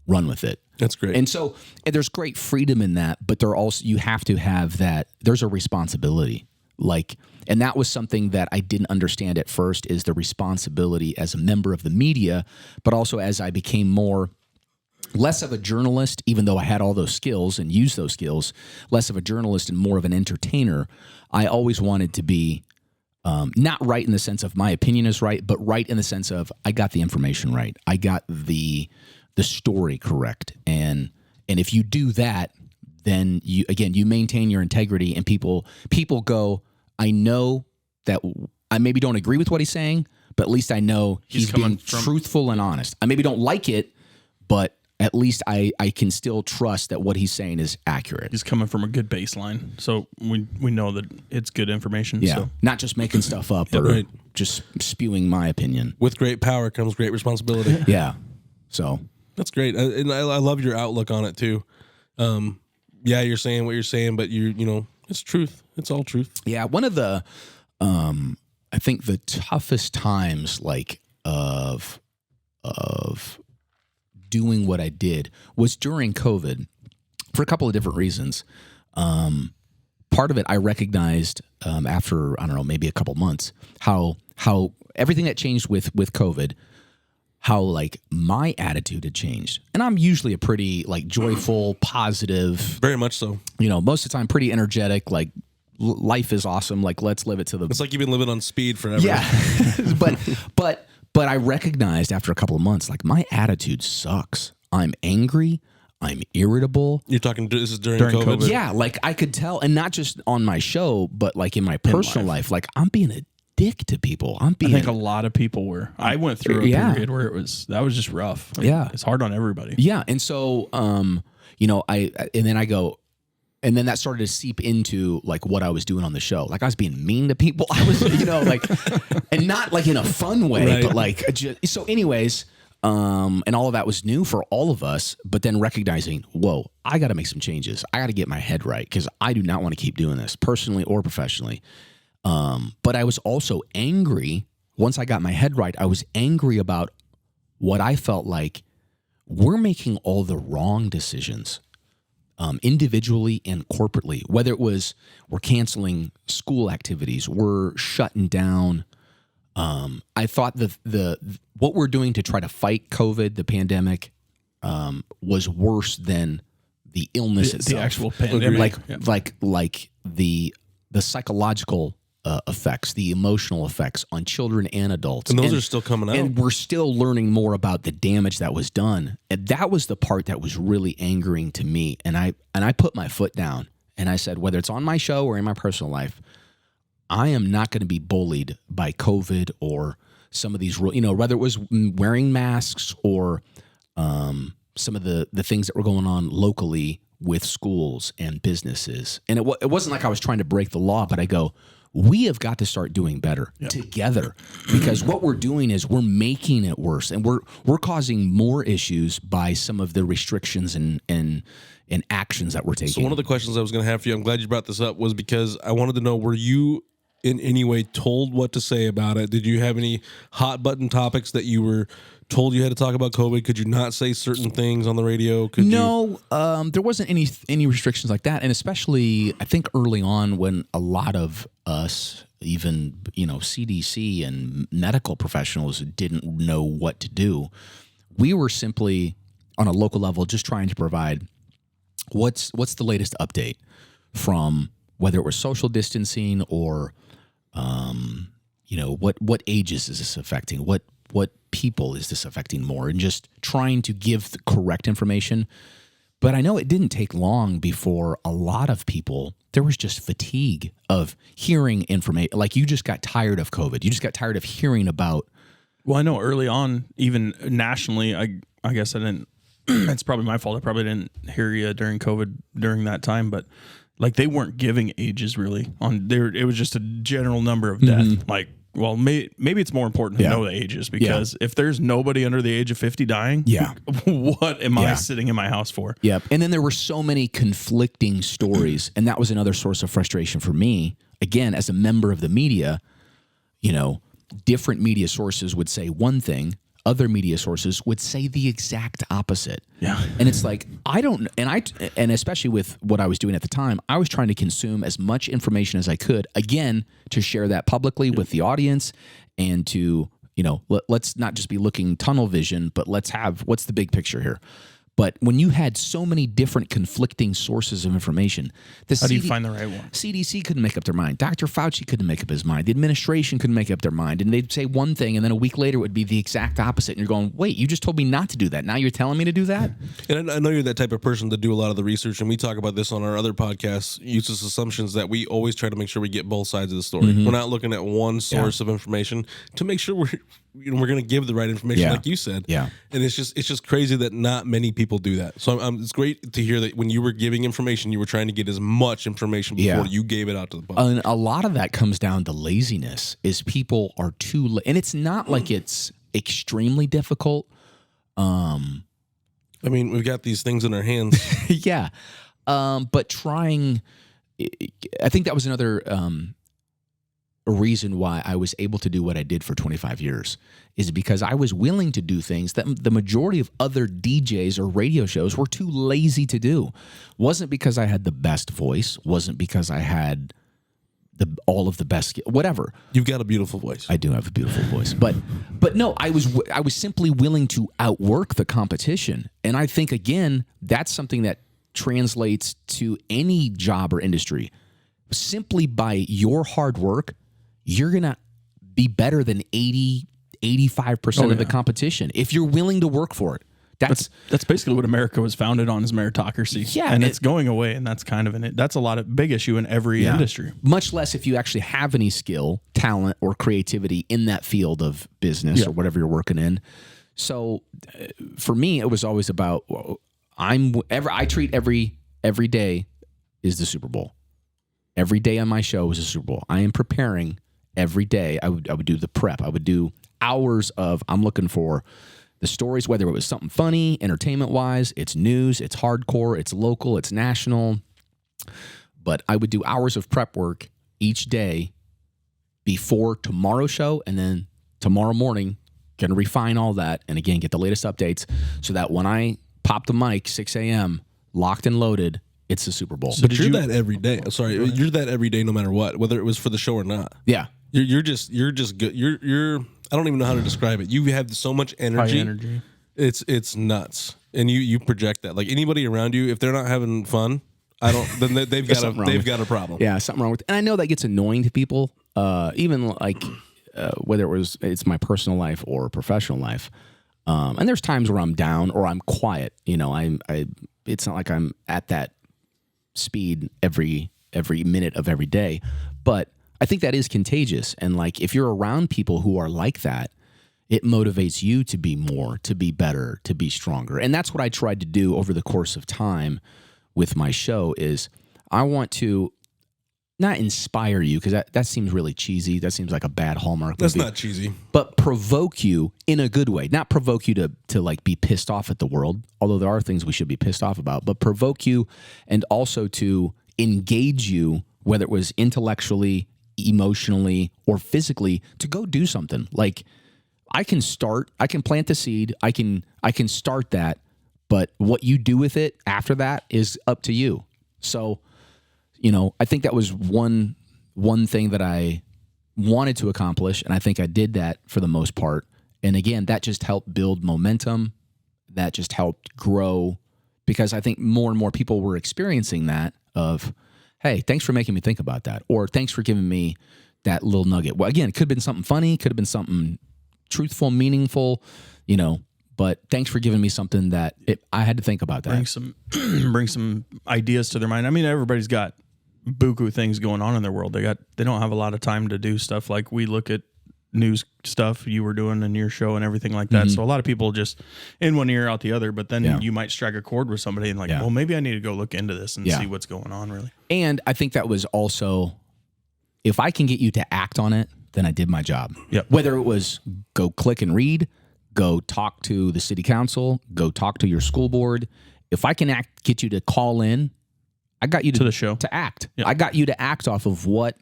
run with it. That's great. And so there's great freedom in that, but you have to have that. There's a responsibility. And that was something that I didn't understand at first, is the responsibility as a member of the media, but also as I became more less of a journalist, even though I had all those skills and used those skills, less of a journalist and more of an entertainer. I always wanted to be not right in the sense of my opinion is right, but right in the sense of I got the information right. I got the story correct. And if you do that, then you maintain your integrity, and people go, I know that I maybe don't agree with what he's saying, but at least I know he's being truthful and honest. I maybe don't like it, but at least I can still trust that what he's saying is accurate. He's coming from a good baseline, so we know that it's good information. Yeah, so. Not just making stuff up or just spewing my opinion. With great power comes great responsibility. Yeah, so that's great, and I love your outlook on it too. Yeah, you're saying what you're saying, but you know, it's truth. It's all truth. Yeah, one of the, I think the toughest times, like of doing what I did was during COVID, for a couple of different reasons. Part of it I recognized after, I don't know, maybe a couple months, how everything that changed with COVID, how like my attitude had changed. And I'm usually a pretty like joyful, positive. Very much so. You know, most of the time pretty energetic, like life is awesome. Like, let's live it to the... It's like you've been living on speed forever. Yeah. But I recognized after a couple of months, like my attitude sucks. I'm angry. I'm irritable. You're talking, this is during COVID? Yeah. Like I could tell, and not just on my show, but like in my personal life, like I'm being a dick to people. I think a lot of people were. I went through a period where that was just rough. Yeah. It's hard on everybody. Yeah. And so, you know, and then that started to seep into like what I was doing on the show. Like I was being mean to people. I was, you know, like, and not like in a fun way, but like, so anyways, and all of that was new for all of us, but then recognizing, whoa, I got to make some changes. I got to get my head right because I do not want to keep doing this personally or professionally. But I was also angry. Once I got my head right, I was angry about what I felt like we're making all the wrong decisions. Individually and corporately, whether it was we're canceling school activities, we're shutting down. I thought the what we're doing to try to fight COVID, the pandemic, was worse than the illness itself. The actual pandemic, like the psychological effects, the emotional effects on children and adults. And those are still coming out. And we're still learning more about the damage that was done. And that was the part that was really angering to me. And I put my foot down and I said, whether it's on my show or in my personal life, I am not going to be bullied by COVID or some of these, you know, whether it was wearing masks or some of the things that were going on locally with schools and businesses. And it wasn't like I was trying to break the law, but I go, we have got to start doing better together, because what we're doing is we're making it worse, and we're causing more issues by some of the restrictions and actions that we're taking. So one of the questions I was going to have for you, I'm glad you brought this up, was because I wanted to know, were you in any way told what to say about it? Did you have any hot button topics that you were told you had to talk about COVID? Could you not say certain things on the radio? There wasn't any restrictions like that. And especially, I think early on when a lot of us, even, you know, CDC and medical professionals didn't know what to do, we were simply on a local level just trying to provide what's the latest update from whether it was social distancing or, you know, what ages is this affecting? What people is this affecting more? And just trying to give the correct information. But I know it didn't take long before a lot of people, there was just fatigue of hearing information. Like you just got tired of COVID. You just got tired of hearing about. Well, I know early on, even nationally, I guess I didn't, it's probably my fault. I probably didn't hear you during COVID during that time, but like they weren't giving ages really on there. It was just a general number of death. Mm-hmm. Like, well, maybe it's more important to know the ages, because if there's nobody under the age of 50 dying, what am I sitting in my house for? Yep. And then there were so many conflicting stories, and that was another source of frustration for me. Again, as a member of the media, you know, different media sources would say one thing, other media sources would say the exact opposite. Yeah. And it's like, and especially with what I was doing at the time, I was trying to consume as much information as I could, again, to share that publicly with the audience, and to, you know, let's not just be looking tunnel vision, but let's have, what's the big picture here? But when you had so many different conflicting sources of information, how do you find the right one? CDC couldn't make up their mind. Dr. Fauci couldn't make up his mind. The administration couldn't make up their mind. And they'd say one thing, and then a week later it would be the exact opposite. And you're going, wait, you just told me not to do that. Now you're telling me to do that? And I know you're that type of person to do a lot of the research, and we talk about this on our other podcasts, Useless Assumptions, that we always try to make sure we get both sides of the story. We're not looking at one source of information to make sure we're going to give the right information, like you said. Yeah. And it's just crazy that not many people do that. So it's great to hear that when you were giving information, you were trying to get as much information before you gave it out to the public. And a lot of that comes down to laziness. Is people are too, and it's not like it's extremely difficult. I mean, we've got these things in our hands. Yeah. But trying, I think that was another reason why I was able to do what I did for 25 years is because I was willing to do things that the majority of other DJs or radio shows were too lazy to do. Wasn't because I had the best voice, wasn't because I had all of the best, whatever. You've got a beautiful voice. I do have a beautiful voice, but no, I was simply willing to outwork the competition. And I think, again, that's something that translates to any job or industry. Simply by your hard work, you're going to be better than 85% of the competition if you're willing to work for it. That's basically what America was founded on, is meritocracy. Yeah, and it's going away, and that's kind of that's a lot of big issue in every industry. Much less if you actually have any skill, talent, or creativity in that field of business or whatever you're working in. So for me, it was always about I treat every day is the Super Bowl. Every day on my show is a Super Bowl. I am preparing every day. I would do the prep. I would do hours of, I'm looking for the stories, whether it was something funny, entertainment-wise, it's news, it's hardcore, it's local, it's national. But I would do hours of prep work each day before tomorrow's show, and then tomorrow morning, going to refine all that, and again, get the latest updates so that when I pop the mic, 6 a.m., locked and loaded, it's the Super Bowl. But you're that every day. Sorry, you're that every day, no matter what, whether it was for the show or not. Yeah, you're just good. You're. I don't even know how to describe it. You have so much energy. High energy. It's nuts, and you project that. Like anybody around you, if they're not having fun, then they've got a problem. Yeah, something wrong with it. And I know that gets annoying to people, even like whether it's my personal life or professional life. And there's times where I'm down or I'm quiet. You know, it's not like I'm at that speed every minute of every day, but I think that is contagious. And like if you're around people who are like that, it motivates you to be more, to be better, to be stronger. And that's what I tried to do over the course of time with my show is I want to not inspire you, because that seems really cheesy. That seems like a bad Hallmark movie. That's not cheesy. But provoke you in a good way. Not provoke you to like be pissed off at the world, although there are things we should be pissed off about, but provoke you and also to engage you, whether it was intellectually, emotionally, or physically, to go do something. Like I can plant the seed, I can start that, but what you do with it after that is up to you. So, you know, I think that was one thing that I wanted to accomplish, and I think I did that for the most part. And again, that just helped build momentum. That just helped grow, because I think more and more people were experiencing that of, hey, thanks for making me think about that, or thanks for giving me that little nugget. Well, again, it could have been something funny, could have been something truthful, meaningful, you know, but thanks for giving me something that I had to think about that. Bring some ideas to their mind. I mean, everybody's got buku things going on in their world. They don't have a lot of time to do stuff like we look at news stuff you were doing in your show and everything like that. Mm-hmm. So a lot of people just in one ear out the other, but then you might strike a chord with somebody and well, maybe I need to go look into this and see what's going on really. And I think that was also, if I can get you to act on it, then I did my job. Yep. Whether it was go click and read, go talk to the city council, go talk to your school board. If I can get you to call in, I got you to the show to act. Yep. I got you to act off of what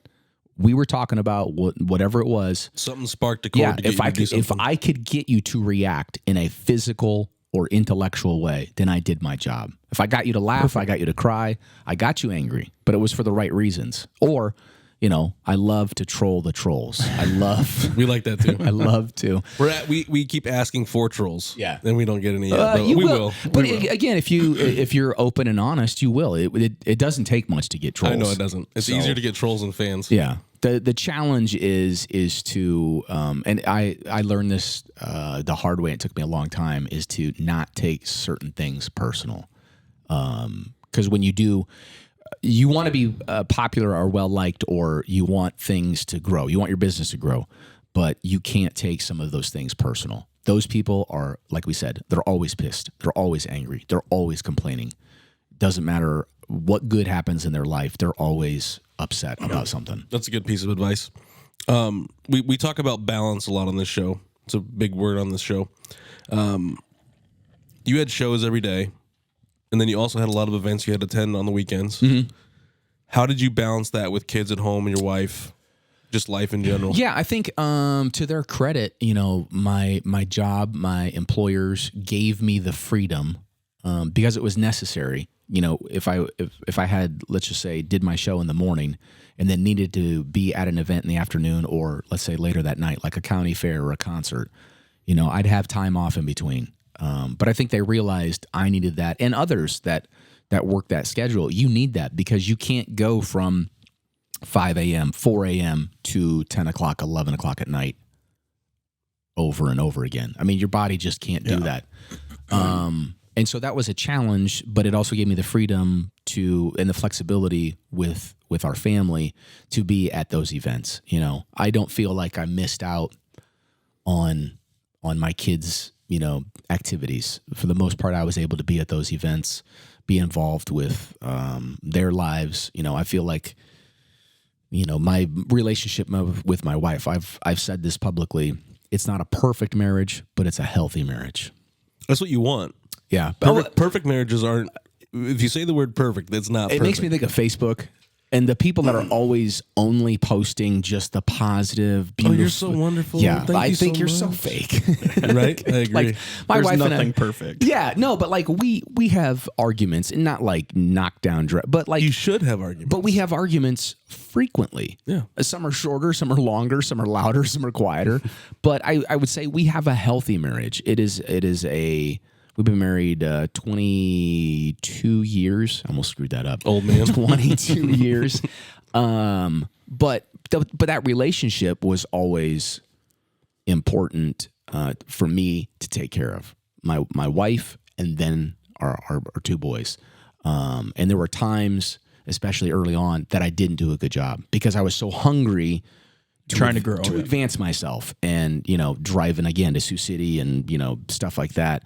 we were talking about, whatever it was. Something sparked a chord. Yeah, if I could get you to react in a physical or intellectual way, then I did my job. If I got you to laugh, I got you to cry, I got you angry, but it was for the right reasons. Or, I love to troll the trolls. I love. We like that too. I love to. We keep asking for trolls. Yeah. And we don't get any yet. But we will. But again, if you're open and honest, you will. It doesn't take much to get trolls. I know it doesn't. It's easier to get trolls than fans. Yeah. The challenge is to and I learned this the hard way. It took me a long time. Is to not take certain things personal. Because when you do, you want to be popular or well liked, or you want things to grow. You want your business to grow, but you can't take some of those things personal. Those people are, like we said, they're always pissed. They're always angry. They're always complaining. Doesn't matter what good happens in their life. They're always upset about something. That's a good piece of advice. We talk about balance a lot on this show. It's a big word on this show. You had shows every day, and then you also had a lot of events you had to attend on the weekends. Mm-hmm. How did you balance that with kids at home and your wife, just life in general? Yeah, I think to their credit, my job, my employers gave me the freedom because it was necessary. If I had, let's just say, did my show in the morning and then needed to be at an event in the afternoon, or let's say later that night, like a county fair or a concert, I'd have time off in between. But I think they realized I needed that, and others that work that schedule. You need that because you can't go from 5 a.m., 4 a.m. to 10 o'clock, 11 o'clock at night over and over again. I mean, your body just can't do that. And so that was a challenge, but it also gave me the freedom and the flexibility with our family to be at those events. I don't feel like I missed out on my kids' activities. For the most part, I was able to be at those events, be involved with their lives. I feel like, my relationship with my wife, I've said this publicly, it's not a perfect marriage, but it's a healthy marriage. That's what you want. Yeah. Perfect marriages aren't, if you say the word perfect, it's not perfect. It makes me think of Facebook. And the people that are always only posting just the positive, beautiful. Oh, you're so wonderful. Yeah, I think you're so fake. Right? I agree. Like my There's wife nothing and I, perfect. Yeah, no, but like we have arguments, and not like knockdown, but like you should have arguments. But we have arguments frequently. Yeah. Some are shorter, some are longer, some are louder, some are quieter. But I would say we have a healthy marriage. We've been married 22 years. I almost screwed that up. Old man. 22 years. But that relationship was always important for me to take care of. My wife and then our two boys. And there were times, especially early on, that I didn't do a good job because I was so hungry trying to grow, to advance myself, and driving again to Sioux City and stuff like that.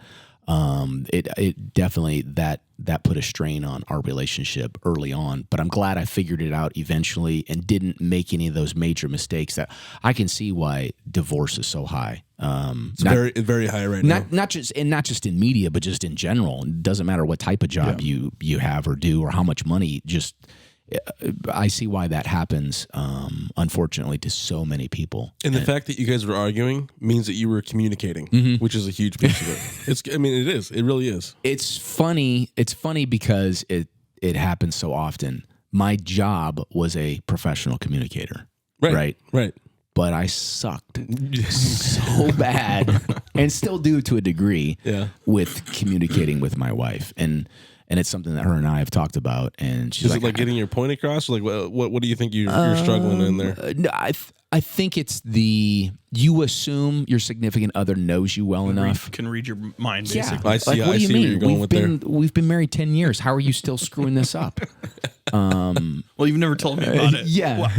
It definitely that put a strain on our relationship early on, but I'm glad I figured it out eventually and didn't make any of those major mistakes that I can see why divorce is so high. It's very, very high right now. Not just in media, but just in general. It doesn't matter what type of job you have or do or how much money. Just I see why that happens, unfortunately, to so many people. And the fact that you guys were arguing means that you were communicating, which is a huge piece of it. It is. It really is. It's funny. It's funny because it happens so often. My job was a professional communicator. Right. But I sucked so bad, and still do to a degree, with communicating with my wife. And it's something that her and I have talked about. And she's like getting your point across? Like, what do you think you're struggling in there? No, I think it's you assume your significant other knows you well enough. Can read your mind, basically. I see, what do you mean? Where you're going with there. We've been married 10 years. How are you still screwing this up? Well, you've never told me about it. Yeah. Well,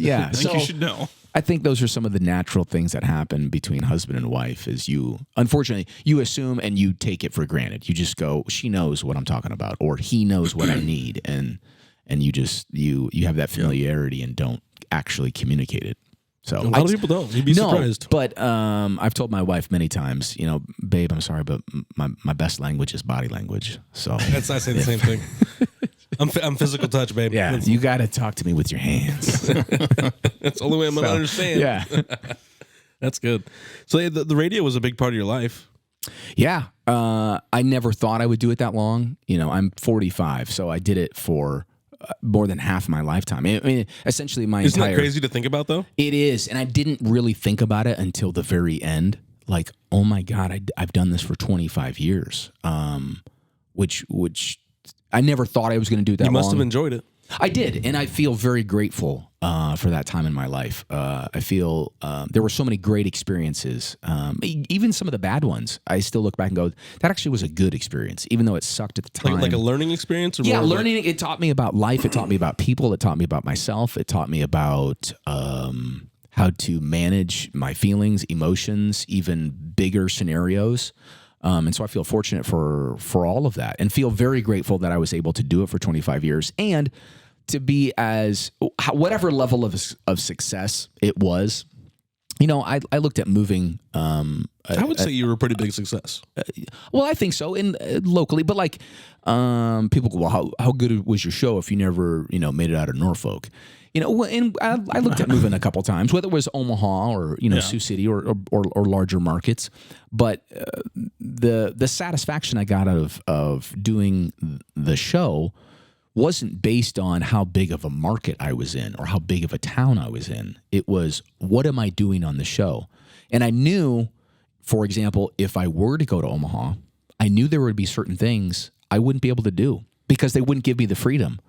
yeah. I think you should know. I think those are some of the natural things that happen between husband and wife is unfortunately, you assume and you take it for granted. You just go, she knows what I'm talking about, or he knows what I need. And you have that familiarity and don't actually communicate it. So a lot of people don't. You'd be surprised. But I've told my wife many times, babe, I'm sorry, but my best language is body language. So I say the same thing. I'm physical touch, babe. Yeah, you got to talk to me with your hands. That's the only way I'm going to understand. Yeah. That's good. So the radio was a big part of your life. Yeah. I never thought I would do it that long. I'm 45, so I did it for more than half my lifetime. I mean, essentially my Isn't entire. that crazy to think about, though? It is, and I didn't really think about it until the very end. Like, oh my God, I've done this for 25 years, which I never thought I was going to do that. You must long. have enjoyed it. I did, and I feel very grateful for that time in my life. I feel there were so many great experiences, even some of the bad ones. I still look back and go, that actually was a good experience, even though it sucked at the time. Like a learning experience? Or Yeah, more learning. It taught me about life. It taught me about people. It taught me about myself. It taught me about how to manage my feelings, emotions, even bigger scenarios. And so I feel fortunate for all of that, and feel very grateful that I was able to do it for 25 years and to be as whatever level of success it was. You know, I looked at moving. I would say you were a pretty big success. Well, I think so, in locally, but like people go, well, how good was your show if you never made it out of Norfolk? You know, and I looked at moving a couple times, whether it was Omaha or Sioux City or larger markets. But the satisfaction I got out of doing the show wasn't based on how big of a market I was in or how big of a town I was in. It was, what am I doing on the show? And I knew, for example, if I were to go to Omaha, I knew there would be certain things I wouldn't be able to do because they wouldn't give me the freedom.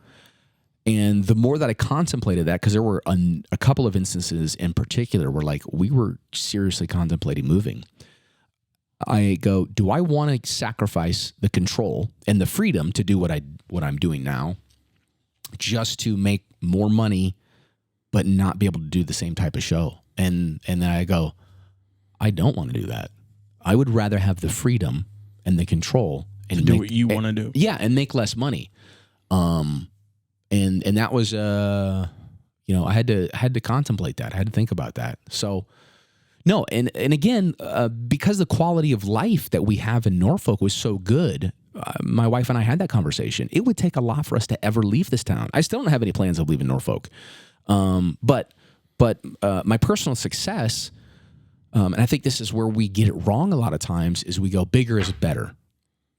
And the more that I contemplated that, because there were a couple of instances in particular where like we were seriously contemplating moving, I go, do I want to sacrifice the control and the freedom to do what I'm doing now just to make more money but not be able to do the same type of show? And then I go, I don't want to do that. I would rather have the freedom and the control and do what you want to do. Yeah, and make less money. And that was I had to contemplate that. I had to think about that. So no, and again, because the quality of life that we have in Norfolk was so good, my wife and I had that conversation. It would take a lot for us to ever leave this town. I still don't have any plans of leaving Norfolk. But my personal success, and I think this is where we get it wrong a lot of times, is we go bigger is better.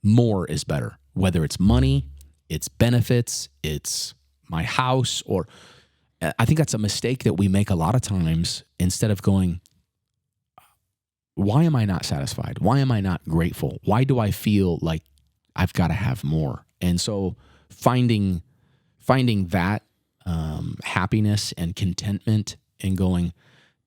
More is better. Whether it's money, it's benefits, it's my house, or I think that's a mistake that we make a lot of times. Instead of going, why am I not satisfied? Why am I not grateful? Why do I feel like I've got to have more? And so finding that happiness and contentment and going,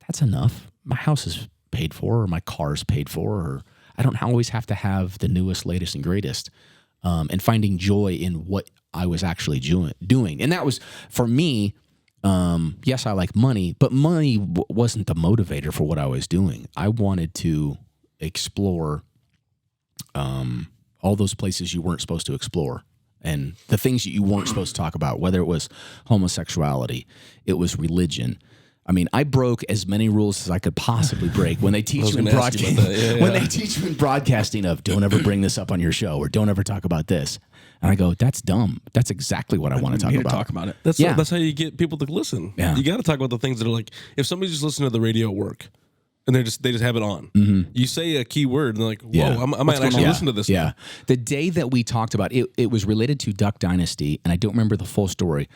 that's enough. My house is paid for, or my car's paid for, or I don't always have to have the newest, latest, and greatest. And finding joy in what I was actually doing. And that was, for me, yes, I like money, but money wasn't the motivator for what I was doing. I wanted to explore all those places you weren't supposed to explore, and the things that you weren't supposed to talk about, whether it was homosexuality, it was religion. I mean, I broke as many rules as I could possibly break when they teach you in broadcasting. When they teach you in broadcasting of don't ever bring this up on your show or don't ever talk about this, and I go, that's dumb. That's exactly what I want to talk about. Talk about it. That's how you get people to listen. Yeah. You got to talk about the things that are like, if somebody's just listening to the radio at work and they just have it on, you say a key word and they're like, whoa, I might actually listen to this. Yeah. The day that we talked about it, it was related to Duck Dynasty, and I don't remember the full story,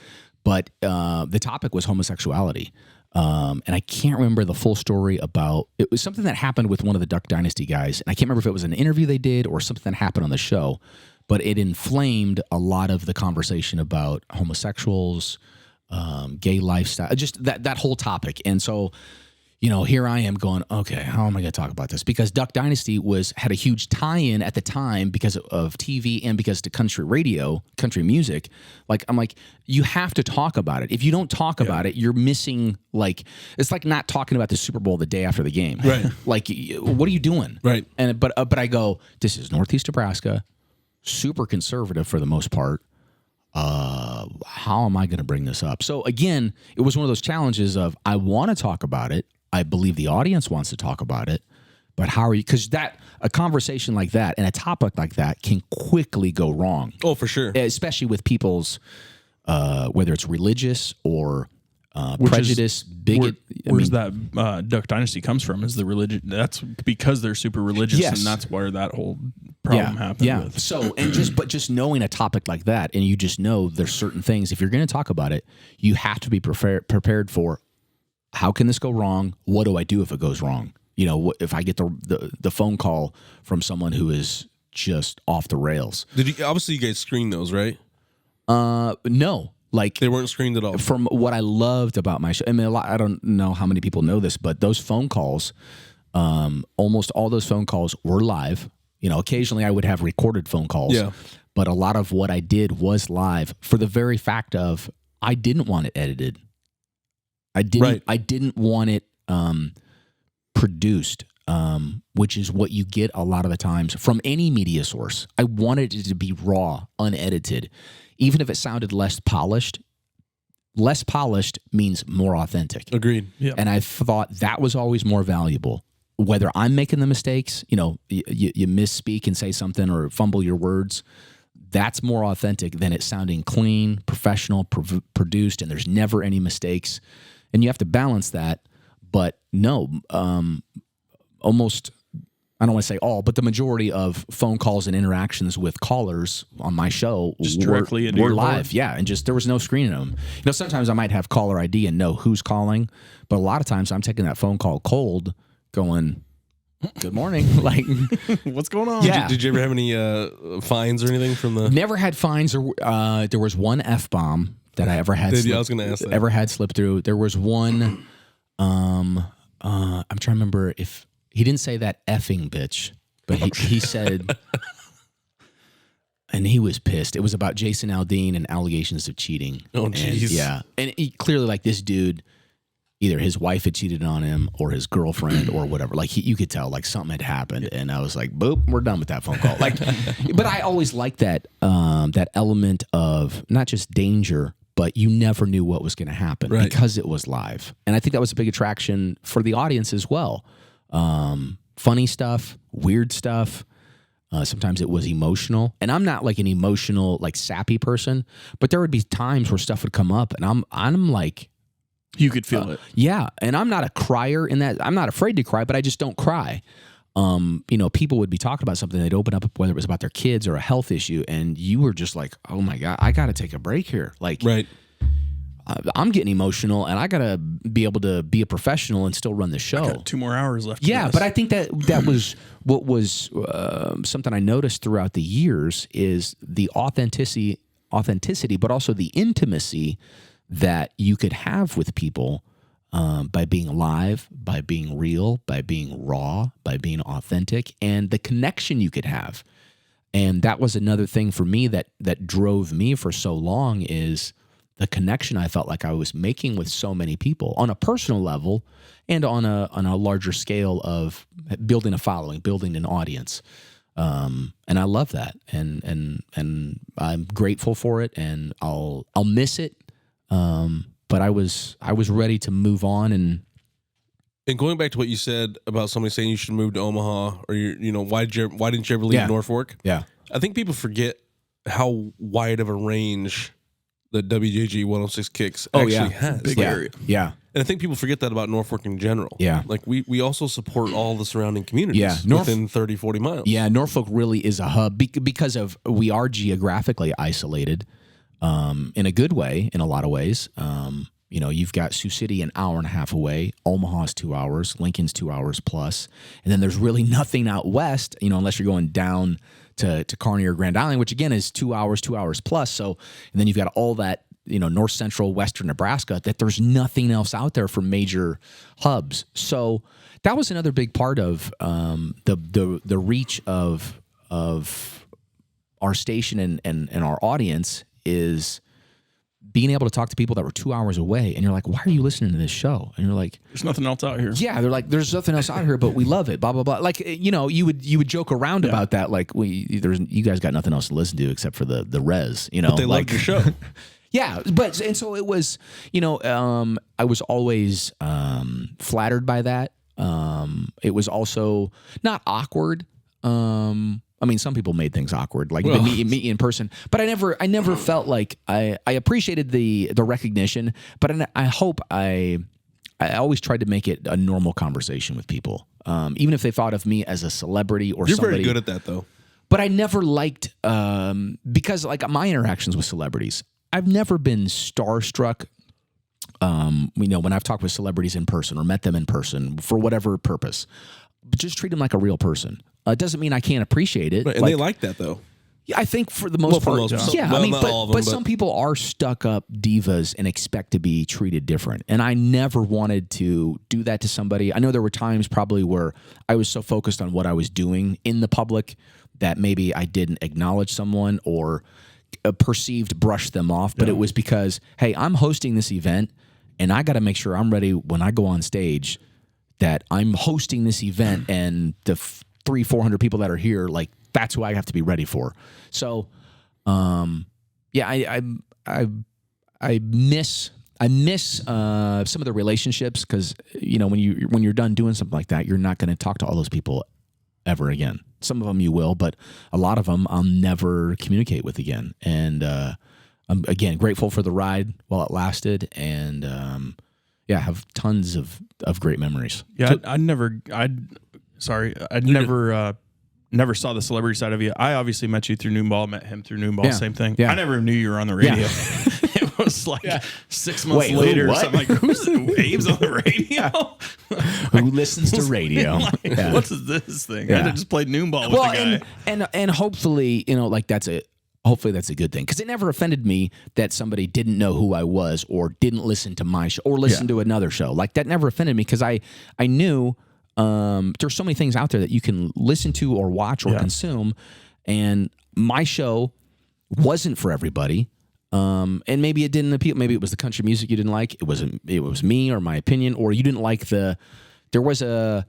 but the topic was homosexuality. And I can't remember the full story about, it was something that happened with one of the Duck Dynasty guys. And I can't remember if it was an interview they did or something that happened on the show, but it inflamed a lot of the conversation about homosexuals, gay lifestyle, just that whole topic. And so, here I am going, okay, how am I going to talk about this? Because Duck Dynasty had a huge tie-in at the time because of TV and because to country radio, country music. Like, I'm like, you have to talk about it. If you don't talk about it, you're missing, like, it's like not talking about the Super Bowl the day after the game. Right. Like, what are you doing? Right. But I go, this is Northeast Nebraska, super conservative for the most part. How am I going to bring this up? So again, it was one of those challenges of, I want to talk about it. I believe the audience wants to talk about it, but how are you? Because a conversation like that and a topic like that can quickly go wrong. Oh, for sure. Especially with people's, whether it's religious or prejudice, bigot. Where's that Duck Dynasty comes from? Is the religion? That's because they're super religious, Yes. and that's where that whole problem happened. Yeah. With. So just knowing a topic like that, and you just know there's certain things. If you're going to talk about it, you have to be prepared for how can this go wrong? What do I do if it goes wrong? If I get the phone call from someone who is just off the rails. Obviously you guys screened those, right? No. Like, they weren't screened at all. From what I loved about my show, I mean, I don't know how many people know this, but those phone calls, almost all those phone calls were live. Occasionally I would have recorded phone calls, but a lot of what I did was live for the very fact of I didn't want it edited. I didn't want it produced, which is what you get a lot of the times from any media source. I wanted it to be raw, unedited. Even if it sounded less polished means more authentic. Agreed. Yeah. And I thought that was always more valuable. Whether I'm making the mistakes, you misspeak and say something or fumble your words, that's more authentic than it sounding clean, professional, produced, and there's never any mistakes. And you have to balance that. But no, almost, I don't want to say all, but the majority of phone calls and interactions with callers on my show just directly into were your live. board. Yeah, and just there was no screening them. Sometimes I might have caller ID and know who's calling, but a lot of times I'm taking that phone call cold, going, "Good morning." Like, what's going on? Yeah. Did you ever have any fines or anything from the? Never had fines, or there was one F-bomb that I ever had. I was going to ask that. Ever had slip through. There was one. I'm trying to remember if he didn't say that effing bitch, but he said, and he was pissed. It was about Jason Aldean and allegations of cheating. Oh, jeez. Yeah, and he clearly, like, this dude, either his wife had cheated on him or his girlfriend or whatever. Like, you could tell, like, something had happened, and I was like, boop, we're done with that phone call. Like, but I always liked that that element of not just danger, but you never knew what was going to happen because it was live. And I think that was a big attraction for the audience as well. Funny stuff, weird stuff. Sometimes it was emotional. And I'm not like an emotional, like, sappy person, but there would be times where stuff would come up and I'm like, you could feel it. Yeah. And I'm not a crier in that. I'm not afraid to cry, but I just don't cry. People would be talking about something, they'd open up, whether it was about their kids or a health issue, and you were just like, oh my God, I got to take a break here. Like, I'm getting emotional, and I got to be able to be a professional and still run the show. I got 2 more hours left. Yeah, but I think that was what was something I noticed throughout the years is the authenticity, but also the intimacy that you could have with people. By being live, by being real, by being raw, by being authentic, and the connection you could have. And that was another thing for me that drove me for so long is the connection I felt like I was making with so many people on a personal level and on a larger scale of building a following, building an audience. And I love that. And I'm grateful for it, and I'll miss it. But I was ready to move on, and going back to what you said about somebody saying you should move to Omaha, or why didn't you ever leave Norfolk? Yeah, I think people forget how wide of a range that WJG 106 Kicks actually has. Big area. Yeah. And I think people forget that about Norfolk in general. Yeah. Like we also support all the surrounding communities within 30, 40 miles. Yeah, Norfolk really is a hub because we are geographically isolated. In a good way, in a lot of ways. You've got Sioux City an hour and a half away, Omaha's 2 hours, Lincoln's 2 hours plus, and then there's really nothing out west, unless you're going down to Kearney or Grand Island, which again is 2 hours plus. So, and then you've got all that, north central western Nebraska, that there's nothing else out there for major hubs. So that was another big part of the reach of our station and our audience is being able to talk to people that were 2 hours away, and you're like, why are you listening to this show? And you're like, there's nothing else out here. Yeah, they're like, there's nothing else out here, but we love it, blah blah blah. Like, you would joke around about that, like, you guys got nothing else to listen to except for the res, But they loved your show. Yeah, and so it was, I was always I mean, some people made things awkward, like meet you in person. But I never felt like I appreciated the recognition. But I hope I always tried to make it a normal conversation with people, even if they thought of me as a celebrity or somebody. You're very good at that, though. But I never liked because like my interactions with celebrities, I've never been starstruck. When I've talked with celebrities in person or met them in person for whatever purpose, but just treat them like a real person. It doesn't mean I can't appreciate it. Right, and they like that, though. I think for the most part, yeah. Well, I mean, not all of them, but some people are stuck up divas and expect to be treated different. And I never wanted to do that to somebody. I know there were times probably where I was so focused on what I was doing in the public that maybe I didn't acknowledge someone or perceived brush them off. But it was because, hey, I'm hosting this event and I got to make sure I'm ready when I go on stage that I'm hosting this event and the 300-400 people that are here, like, that's who I have to be ready for. So, I miss some of the relationships because when you're done doing something like that, you're not going to talk to all those people ever again. Some of them you will, but a lot of them I'll never communicate with again. And I'm again grateful for the ride while it lasted, and have tons of great memories. Yeah, I never never saw the celebrity side of you. I obviously met you through Noomball, met him through Noomball, same thing. Yeah. I never knew you were on the radio. It was like 6 months later or something. Like, who's Abe's on the radio? Who listens to radio? What's this thing? I just played Noomball with the guy. And hopefully, hopefully that's a good thing, because it never offended me that somebody didn't know who I was or didn't listen to my show or listen to another show. Like, that never offended me because I knew there's so many things out there that you can listen to or watch or consume, and my show wasn't for everybody. And maybe it didn't appeal. Maybe it was the country music you didn't like. It was me or my opinion, or you didn't like there was a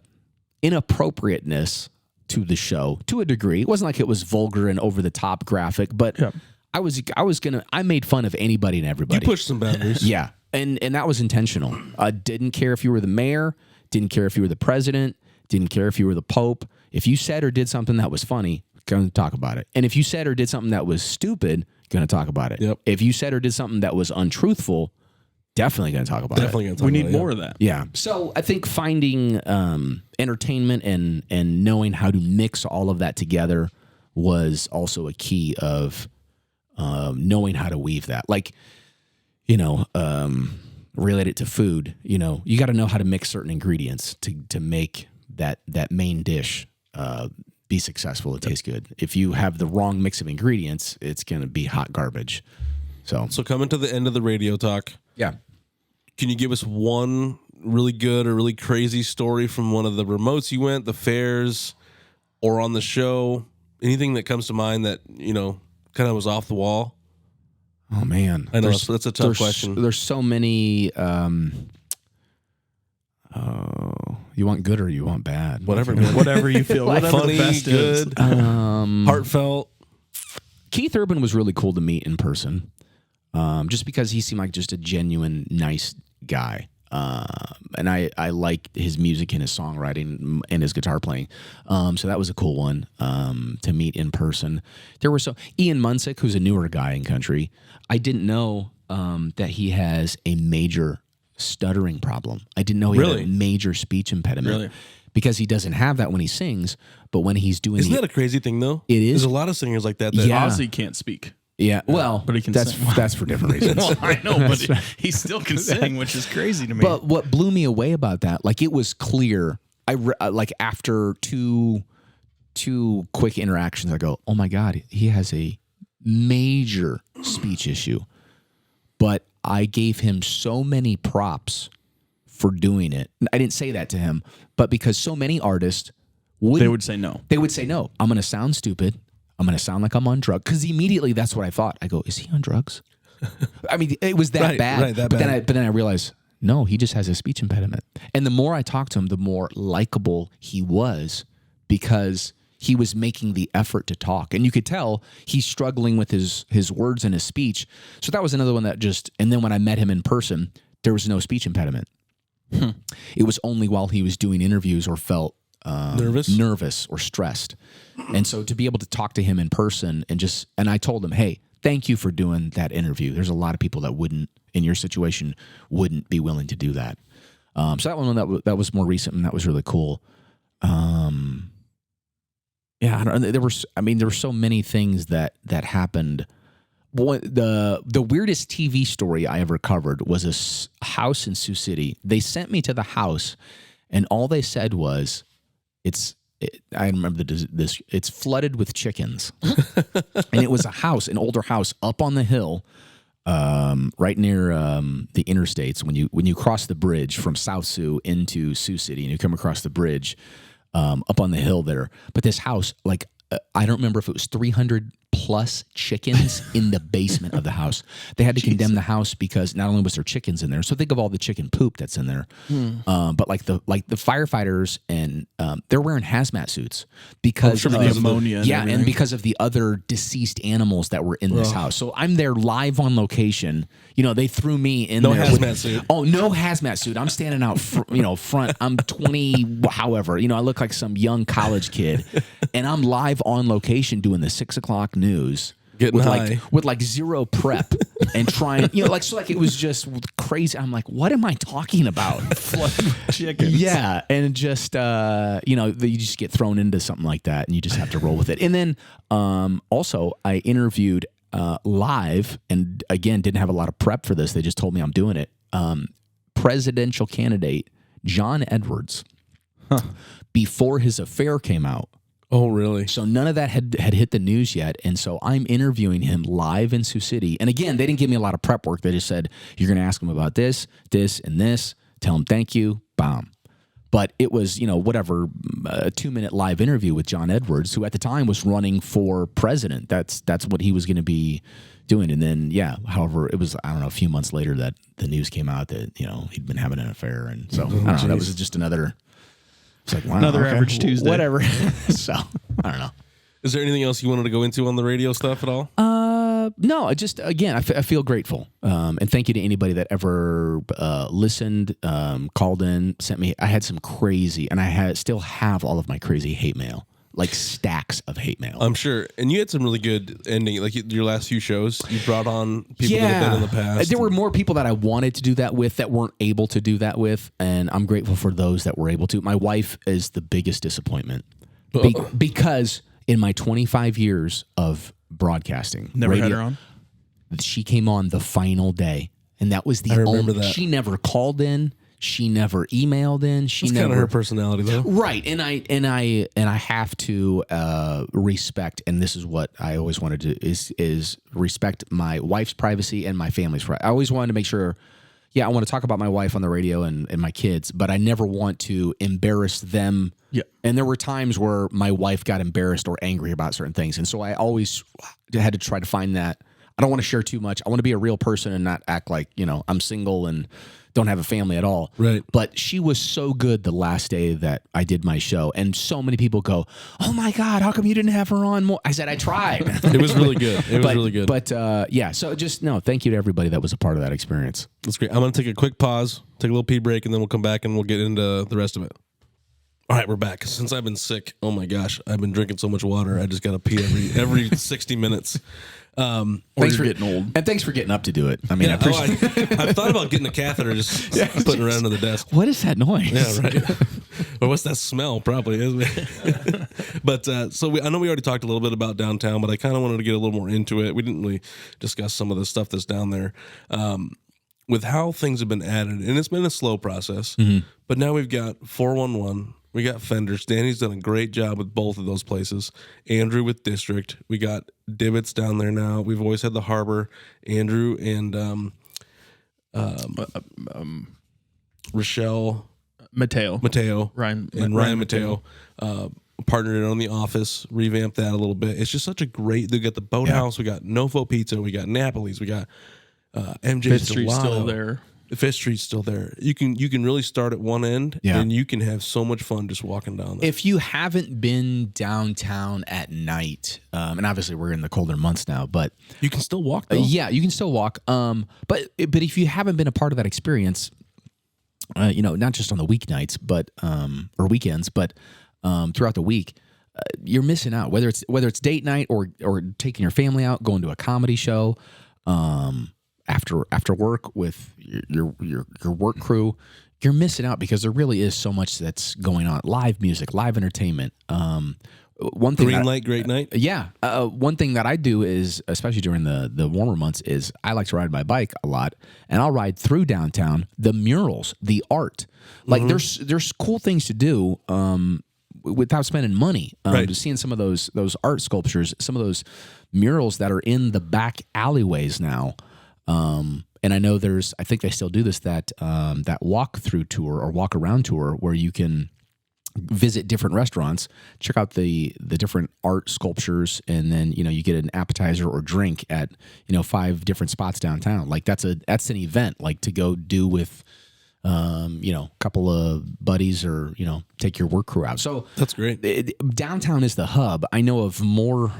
inappropriateness to the show to a degree. It wasn't like it was vulgar and over the top graphic, but I made fun of anybody and everybody. You pushed some boundaries. Yeah. And that was intentional. I didn't care if you were the mayor, didn't care if you were the president, didn't care if you were the Pope. If you said or did something that was funny, going to talk about it. And if you said or did something that was stupid, going to talk about it. Yep. If you said or did something that was untruthful, definitely going to talk about it. We need more of that. Yeah. So I think finding entertainment and knowing how to mix all of that together was also a key of knowing how to weave that. Like, relate it to food. You got to know how to mix certain ingredients to make that main dish be successful. It tastes good. If you have the wrong mix of ingredients, it's going to be hot garbage. So coming to the end of the radio talk. Yeah. Can you give us one really good or really crazy story from one of the remotes you went, the fairs, or on the show? Anything that comes to mind that, kind of was off the wall? Oh, man. I know that's a tough question. There's so many. You want good or you want bad? Whatever you feel. Whatever funny, the best good, is. Heartfelt. Keith Urban was really cool to meet in person, just because he seemed like just a genuine, nice guy. And I liked his music and his songwriting and his guitar playing. So that was a cool one to meet in person. There were Ian Munsick, who's a newer guy in country. I didn't know that he has a major stuttering problem. I didn't know he had a major speech impediment. Really? Because he doesn't have that when he sings, but when he's doing Isn't that a crazy thing, though? It is. There's a lot of singers like that. Ozzy can't speak. Yeah, well, but he can that's sing. That's for different reasons. Well, I know, but he still can sing, which is crazy to me. But what blew me away about that, like, it was clear. Like, after two quick interactions, I go, "Oh my God, he has a major speech issue." But I gave him so many props for doing it. I didn't say that to him, but because so many artists they would say no. They would say no. I'm going to sound stupid. I'm going to sound like I'm on drugs. Because immediately that's what I thought. I go, is he on drugs? I mean, it was that bad. Right, but then I realized, no, he just has a speech impediment. And the more I talked to him, the more likable he was, because he was making the effort to talk. And you could tell he's struggling with his words and his speech. So that was another one that and then when I met him in person, there was no speech impediment. It was only while he was doing interviews or felt nervous or stressed. And so to be able to talk to him in person and I told him, hey, thank you for doing that interview. There's a lot of people that in your situation, wouldn't be willing to do that. So that one that was more recent, and that was really cool. Yeah, there were so many things that happened. The weirdest TV story I ever covered was a house in Sioux City. They sent me to the house, and all they said was, I remember this. It's flooded with chickens, and it was a house, an older house up on the hill, right near the interstates. When you cross the bridge from South Sioux into Sioux City, and you come across the bridge, up on the hill there. But this house, like, I don't remember if it was 300 plus chickens in the basement of the house. They had to condemn the house because not only was there chickens in there, so think of all the chicken poop that's in there, but like the firefighters and they're wearing hazmat suits because of the ammonia. And because of the other deceased animals that were in this house. So I'm there live on location. You know, they threw me in there. No hazmat suit. Oh, no hazmat suit. I'm standing out, front. I'm 20, however. You know, I look like some young college kid, and I'm live on location doing the 6 o'clock news. Getting high. With zero prep and trying, it was just crazy. I'm like, what am I talking about? Chickens. Yeah. And just, you just get thrown into something like that and you just have to roll with it. And then also I interviewed live, and again, didn't have a lot of prep for this. They just told me I'm doing it. Presidential candidate John Edwards, before his affair came out. Oh, really? So none of that had hit the news yet. And so I'm interviewing him live in Sioux City. And again, they didn't give me a lot of prep work. They just said, you're going to ask him about this, and this, tell him thank you, bam. But it was, a 2-minute live interview with John Edwards, who at the time was running for president. That's what he was going to be doing. And then, however, it was, I don't know, a few months later that the news came out that, he'd been having an affair. And so, I don't know, that was just another... It's like, wow, another average Tuesday. Whatever. So, I don't know. Is there anything else you wanted to go into on the radio stuff at all? No, I just, again, I feel grateful. And thank you to anybody that ever listened, called in, sent me. I had some crazy, and I still have all of my crazy hate mail. Like stacks of hate mail. I'm sure. And you had some really good ending, like your last few shows. You brought on people that have been in the past. There were more people that I wanted to do that with that weren't able to do that with, and I'm grateful for those that were able to. My wife is the biggest disappointment because in my 25 years of broadcasting, never radio, had her on. She came on the final day, and that was the only. That. She never called in. She never emailed in. That's kind of her personality, though, right? And I have to respect, and this is what I always wanted to is respect my wife's privacy and my family's privacy. I always wanted to make sure. Yeah, I want to talk about my wife on the radio and my kids, but I never want to embarrass them. Yeah. And there were times where my wife got embarrassed or angry about certain things, and so I always had to try to find that. I don't want to share too much. I want to be a real person and not act like I'm single and don't have a family at all. Right. But she was so good the last day that I did my show. And so many people go, oh my God, how come you didn't have her on more? I said, I tried. It was really good. It was really good. But so just thank you to everybody that was a part of that experience. That's great. I'm going to take a quick pause, take a little pee break, and then we'll come back and we'll get into the rest of it. All right, we're back. Since I've been sick, oh my gosh, I've been drinking so much water. I just got to pee every 60 minutes. Thanks for getting old, and thanks for getting up to do it. I mean, I appreciate. I thought about getting a catheter, just putting it around to the desk. What is that noise? Yeah, right. Or what's that smell? Probably, isn't it? But I know we already talked a little bit about downtown, but I kind of wanted to get a little more into it. We didn't really discuss some of the stuff that's down there. With how things have been added, and it's been a slow process. Mm-hmm. But now we've got 411. We got Fenders. Danny's done a great job with both of those places. Andrew with District. We got Divots down there now. We've always had the Harbor. Andrew and Rochelle Mateo. Ryan Mateo partnered on The Office, revamped that a little bit. It's just such a great. They got the Boathouse. We got Norfolk Pizza. We got Napoli's. We got MJ's Fifth Street's Gelato. still there. Fifth Street's still there. You can really start at one end, and you can have so much fun just walking down there. If you haven't been downtown at night, and obviously we're in the colder months now, but you can still walk. Though. You can still walk. But if you haven't been a part of that experience, not just on the weeknights, but or weekends, but throughout the week, you're missing out. Whether it's date night or taking your family out, going to a comedy show, after work with your work crew, you're missing out because there really is so much that's going on. Live music, live entertainment. One thing Green light, great night. Yeah. One thing that I do is, especially during the warmer months, is I like to ride my bike a lot, and I'll ride through downtown. The murals, the art, like there's cool things to do without spending money. Just seeing some of those art sculptures, some of those murals that are in the back alleyways now. And I know I think they still do this, that walk through tour or walk around tour where you can visit different restaurants, check out the different art sculptures, and then you get an appetizer or drink at 5 different spots downtown. Like that's an event like to go do with a couple of buddies, or take your work crew out. So that's great. Downtown is the hub. I know of more.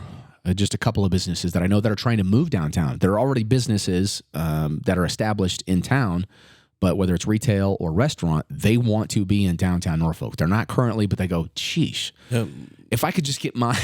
Just a couple of businesses that I know that are trying to move downtown. There are already businesses that are established in town, but whether it's retail or restaurant, they want to be in downtown Norfolk. They're not currently, but they go, sheesh, if I could just get my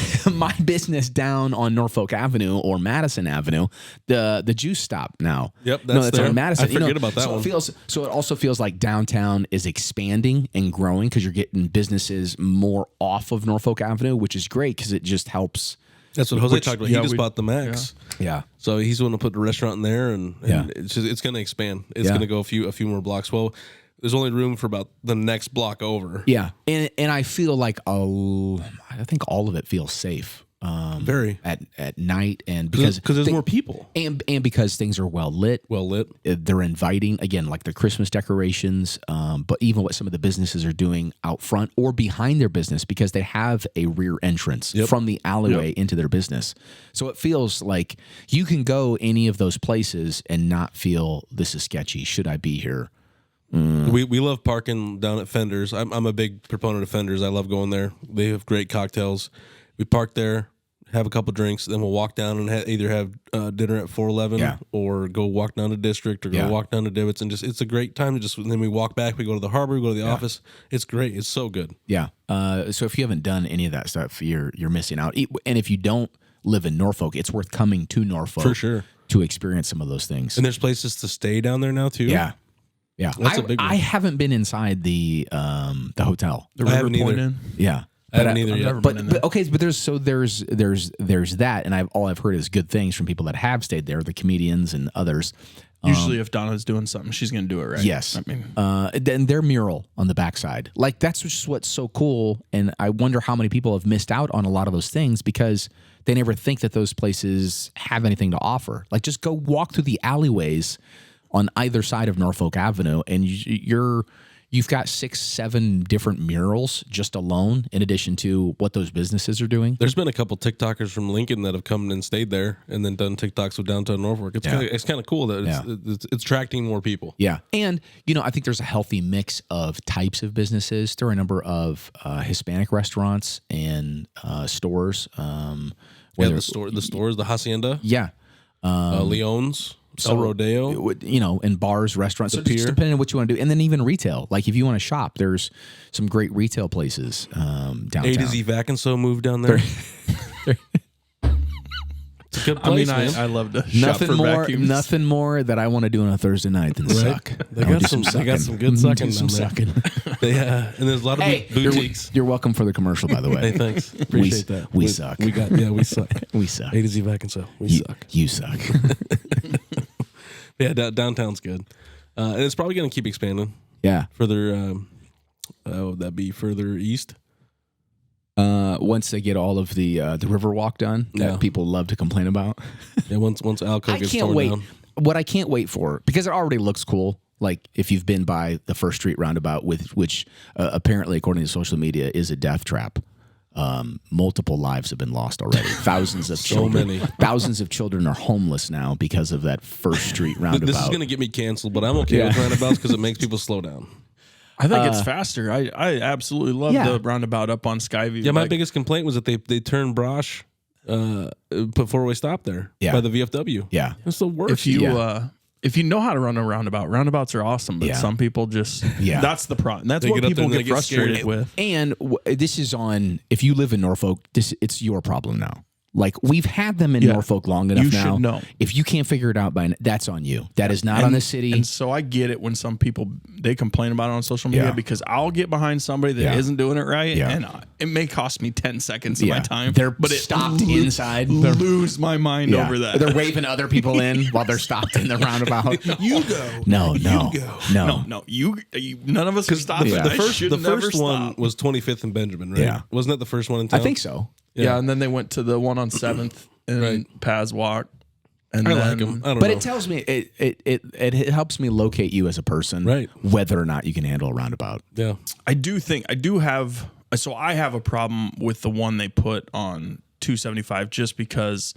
business down on Norfolk Avenue or Madison Avenue, the juice stop now. Yep, that's on Madison. I forget about that one. So it also feels like downtown is expanding and growing because you're getting businesses more off of Norfolk Avenue, which is great because it just helps. That's what Jose talked about. He just bought the Max. Yeah. So he's going to put the restaurant in there, and it's going to expand. It's going to go a few more blocks. Well, there's only room for about the next block over. Yeah, and I feel like I think all of it feels safe. Very at night, and because there's more people, and because things are well lit. They're inviting, again, like the Christmas decorations, but even what some of the businesses are doing out front or behind their business, because they have a rear entrance from the alleyway into their business. So it feels like you can go any of those places and not feel this is sketchy. Should I be here? We love parking down at Fender's. I'm a big proponent of Fender's. I love going there. They have great cocktails. We park there, have a couple drinks, then we'll walk down and either have dinner at 411 or go walk down to District or go walk down to Divots, and it's a great time to and then we walk back, we go to the harbor, we go to the office. It's great. It's so good. Yeah. So if you haven't done any of that stuff, you're missing out. And if you don't live in Norfolk, it's worth coming to Norfolk for sure to experience some of those things. And there's places to stay down there now too. Yeah. Yeah. That's a big one. I haven't been inside the hotel. The River Point Inn. Yeah. I haven't either yet. But there's that, and all I've heard is good things from people that have stayed there, the comedians and others. Usually, if Donna's doing something, she's going to do it right. Yes. I mean, and their mural on the backside, like that's just what's so cool. And I wonder how many people have missed out on a lot of those things because they never think that those places have anything to offer. Like just go walk through the alleyways on either side of Norfolk Avenue, and you've got 6-7 different murals just alone, in addition to what those businesses are doing. There's been a couple TikTokers from Lincoln that have come and stayed there and then done TikToks with downtown Norfolk. It's kind of cool that it's attracting more people. Yeah. And, I think there's a healthy mix of types of businesses. There are a number of Hispanic restaurants and stores. The stores, the Hacienda. Yeah. Leon's. El Rodeo, and bars, restaurants. So just depending on what you want to do, and then even retail. Like if you want to shop, there's some great retail places downtown. A to Z Vac and So moved down there. It's a good place. I mean, I love to shop for vacuums. Nothing more that I want to do on a Thursday night than suck. They got some good sucking. And there's a lot of boutiques. You're welcome for the commercial, by the way. Hey, thanks. Appreciate that. We suck. We suck. We suck. A to Z Vac and So. We suck. You suck. Yeah, downtown's good, and it's probably going to keep expanding. Yeah, further. Would that be further east? Once they get all of the Riverwalk done, that people love to complain about. Yeah, once Alco gets torn down. What I can't wait for, because it already looks cool. Like if you've been by the First Street roundabout, which apparently, according to social media, is a death trap. Multiple lives have been lost already. Thousands of children. Thousands of children are homeless now because of that First Street roundabout. This is going to get me canceled, but I'm okay with roundabouts because it makes people slow down. I think it's faster. I absolutely love the roundabout up on Skyview. Yeah, my biggest complaint was that they turned Brosh, put four-way stop there by the VFW. Yeah, it's the worst. if you know how to run a roundabout, roundabouts are awesome, but some people just that's the problem. That's what people get frustrated with. And this is on, if you live in Norfolk, it's your problem now. Like, we've had them in Norfolk long enough now. You should know. If you can't figure it out that's on you. That is not on the city. And so I get it when some people, they complain about it on social media because I'll get behind somebody that isn't doing it right, and it may cost me 10 seconds of my time. But it stopped inside. Lose my mind over that. They're waving other people in while they're stopped in the roundabout. You go. No. You none of us can stop it. The first one was 25th and Benjamin, right? Yeah. Wasn't that the first one in town? I think so. Yeah, and then they went to the one on 7th and Paz Walk. And I then, like them. I don't but know. it tells me it helps me locate you as a person, right? Whether or not you can handle a roundabout. Yeah, I have a problem with the one they put on 275 just because.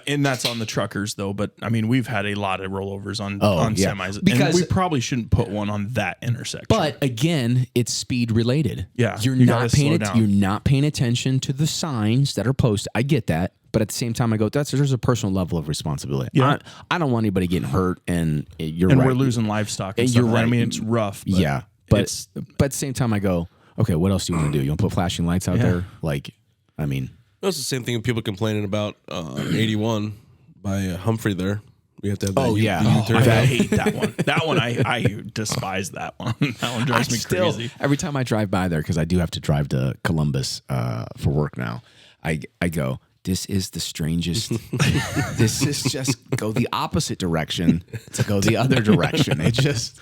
And that's on the truckers, though. But I mean, we've had a lot of rollovers on semis, because we probably shouldn't put one on that intersection. But again, it's speed related. Yeah, you're not paying attention to the signs that are posted. I get that, but at the same time, I go, there's a personal level of responsibility. Yeah, I don't want anybody getting hurt, and we're losing livestock. And you're right. I mean, it's rough. But at the same time, I go, okay, what else do you want to do? You want to put flashing lights out there? Like, I mean. That's the same thing with people complaining about 81 by Humphrey there. We have to have that. I hate that one. That one, I despise that one. That one drives me crazy. Every time I drive by there, because I do have to drive to Columbus for work now, I go, this is the strangest. This is just go the opposite direction to go the other direction. It just...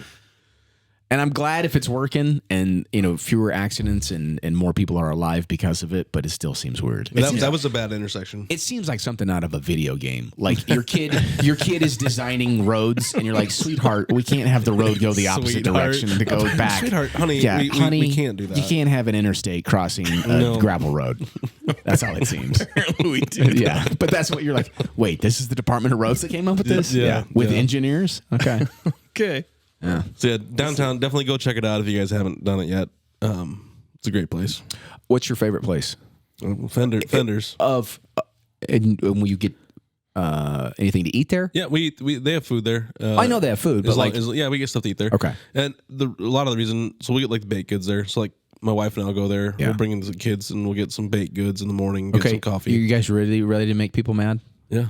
And I'm glad if it's working and, fewer accidents and more people are alive because of it, but it still seems weird. That was a bad intersection. It seems like something out of a video game. Like your kid is designing roads and you're like, sweetheart, we can't have the road go the opposite direction to go back. Sweetheart, honey, we can't do that. You can't have an interstate crossing a gravel road. That's how it seems. Apparently we do. Yeah, but that's what you're like, wait, this is the Department of Roads that came up with this? Yeah. With engineers? Okay. Okay. Yeah. So downtown, definitely go check it out if you guys haven't done it yet. It's a great place. What's your favorite place? Fenders. And will you get anything to eat there? Yeah, they have food there. I know they have food, but we get stuff to eat there. Okay. And a lot of the reason, so we get like the baked goods there. So like my wife and I'll go there. Yeah. We'll bring in the kids and we'll get some baked goods in the morning. Get some coffee. You guys ready to make people mad? Yeah.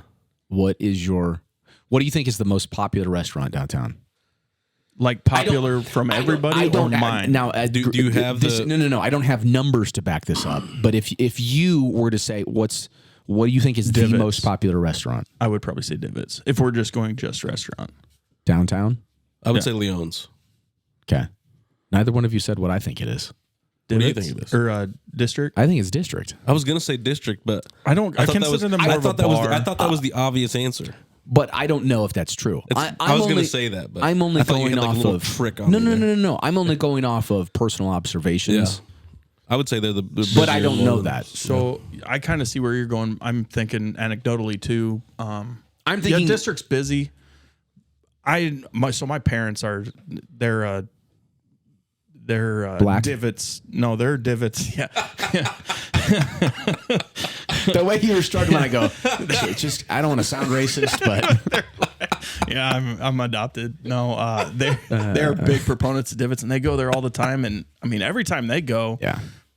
What do you think is the most popular restaurant downtown? Like popular from everybody or mine? Now, do you have this? No. I don't have numbers to back this up. But if you were to say what do you think is the most popular restaurant? I would probably say Divots. If we're just going just restaurant downtown, I would say Leon's. Okay. Neither one of you said what I think it is. What do you think it is? Or District? I think it's District. I was gonna say District, but I consider them more of a bar. I thought that was the obvious answer. But I don't know if that's true. I was going to say that, but I'm only going off of trick on No. I'm only going off of personal observations. Yeah. I would say they're the but I don't know that. So I kind of see where you're going. I'm thinking anecdotally too. I'm thinking District's busy. My parents they're Black? Divots. No, they're Divots. Yeah. The way you were struggling, I go, I don't want to sound racist, but yeah, I'm adopted. No, they're big proponents of Divots, and they go there all the time. And I mean, every time they go,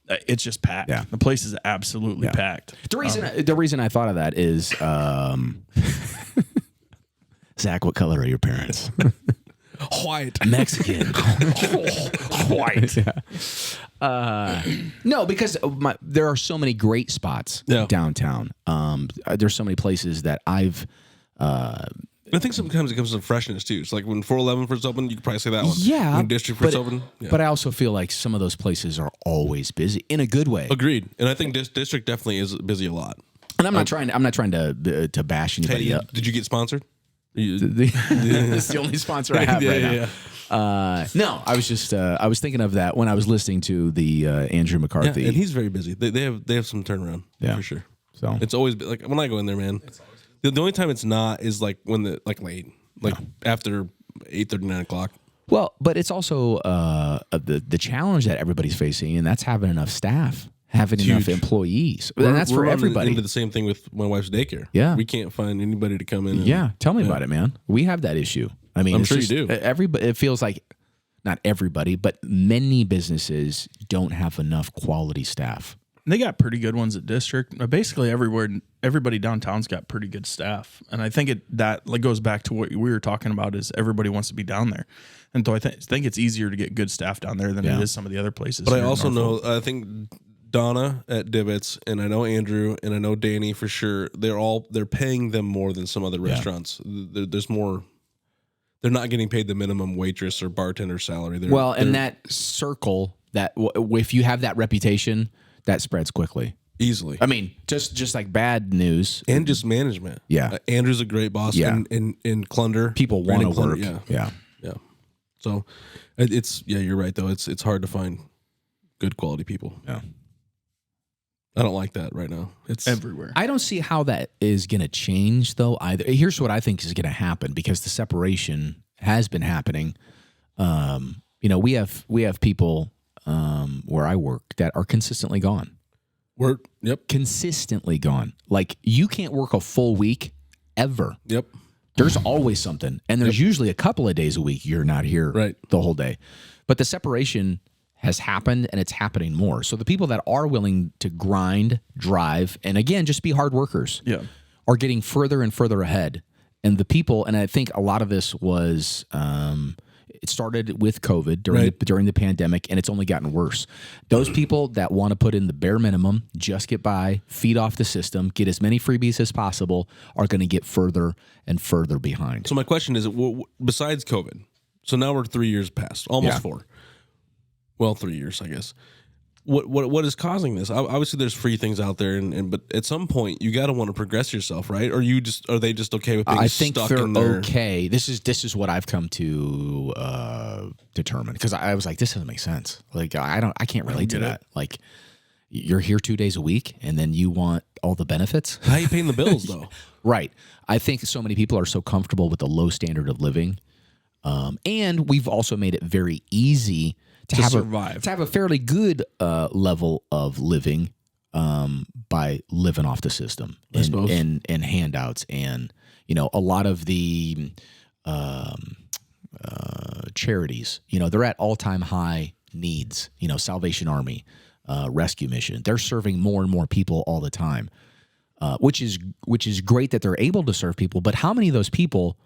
it's just packed. Yeah. The place is absolutely packed. The reason I thought of that is, Zach, what color are your parents? White. Mexican. White. Yeah. No, because there are so many great spots downtown. There's so many places that I've... I think sometimes it comes to freshness, too. It's like when 411 first opened, you could probably say that one. Yeah. When District first opened. Yeah. But I also feel like some of those places are always busy, in a good way. Agreed. And I think District definitely is busy a lot. And I'm not trying to bash anybody up. Did you get sponsored? That's the only sponsor I have right now. No, I was just I was thinking of that when I was listening to the Andrew McCarthy. Yeah, and he's very busy. They have some turnaround for sure. So it's always like when I go in there, man. The only time it's not is like when late, after 8:30, 9 o'clock. Well, but it's also the challenge that everybody's facing, and that's having enough staff. having enough employees. And that's for everybody. Into the same thing with my wife's daycare. Yeah. We can't find anybody to come in. Tell me about it, man. We have that issue. I mean, I'm sure you do. Everybody, it feels like, not everybody, but many businesses don't have enough quality staff. They got pretty good ones at District. Basically, everybody downtown's got pretty good staff, and I think that goes back to what we were talking about. Is everybody wants to be down there, and so I think it's easier to get good staff down there than it is some of the other places. But I also know, I think Donna at Divots, and I know Andrew, and I know Danny for sure. They're paying them more than some other restaurants. There's more. They're not getting paid the minimum waitress or bartender salary. And that circle, that if you have that reputation, that spreads quickly. Easily. I mean, just like bad news. And just management. Yeah. Andrew's a great boss. Yeah. And Clunder. People want to work. Yeah. So you're right though. It's hard to find good quality people. Yeah. I don't like that right now. It's everywhere. I don't see how that is going to change though either. Here's what I think is going to happen, because the separation has been happening. We have people where I work that are consistently gone. Consistently gone. Like, you can't work a full week ever. Yep. There's always something. And there's usually a couple of days a week you're not here the whole day. But the separation has happened, and it's happening more. So the people that are willing to grind, drive, and again, just be hard workers are getting further and further ahead. And the people, and I think a lot of this was... it started with COVID during the pandemic, and it's only gotten worse. Those people that want to put in the bare minimum, just get by, feed off the system, get as many freebies as possible, are going to get further and further behind. So my question is, besides COVID, so now we're 3 years past, almost 4. Well, 3 years, I guess. What is causing this? Obviously, there's free things out there, but at some point you got to want to progress yourself, right? Or are they just okay with being stuck in there? Okay. This is what I've come to determine, because I was like, this doesn't make sense. Like, I can't relate to that. Like, you're here 2 days a week, and then you want all the benefits. How are you paying the bills though? Right. I think so many people are so comfortable with the low standard of living, and we've also made it very easy to survive, to have a fairly good level of living by living off the system and handouts, and a lot of the charities, they're at all-time high needs. Salvation Army, Rescue Mission, they're serving more and more people all the time, which is great that they're able to serve people. But how many of those people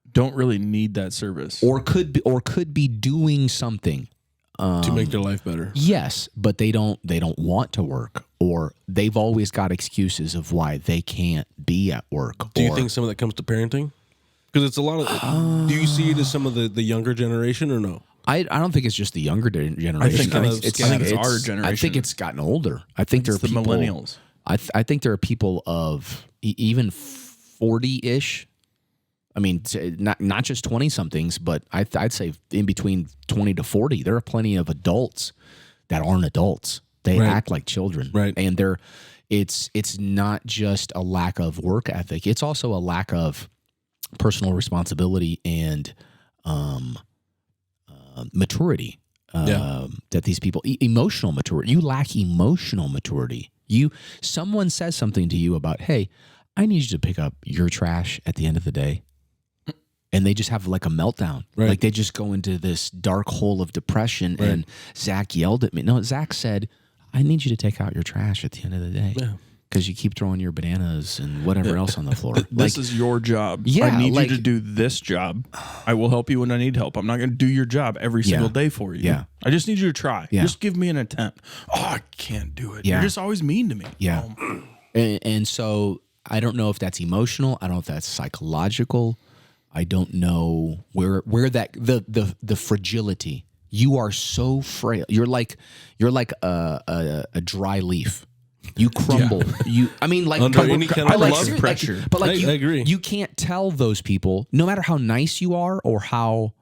don't really need that service, or could be doing something to make their life better? Yes, but they don't want to work, or they've always got excuses of why they can't be at work. Do you think some of that comes to parenting? Because it's a lot of. Do you see it as some of the younger generation, or no? I don't think it's just the younger generation. I think it's our generation. I think it's gotten older. I think there are people, millennials. I think there are people of even 40-ish. I mean, not just 20-somethings, but I'd say in between 20 to 40, there are plenty of adults that aren't adults. They act like children, and it's not just a lack of work ethic; it's also a lack of personal responsibility and maturity. That these people, emotional maturity, you lack emotional maturity. Someone says something to you about, hey, I need you to pick up your trash at the end of the day. And they just have like a meltdown. Right. Like they just go into this dark hole of depression. Right. And Zach yelled at me. No, Zach said, I need you to take out your trash at the end of the day. Because you keep throwing your bananas and whatever else on the floor. This is your job. Yeah, I need you to do this job. I will help you when I need help. I'm not going to do your job every single day for you. Yeah. I just need you to try. Yeah. Just give me an attempt. Oh, I can't do it. Yeah. You're just always mean to me. Yeah. And so I don't know if that's emotional. I don't know if that's psychological. I don't know where that the fragility. You are so frail. You're like a dry leaf. You crumble. Yeah. I mean, like under any kind of love pressure. But I agree. You can't tell those people, no matter how nice you are or how.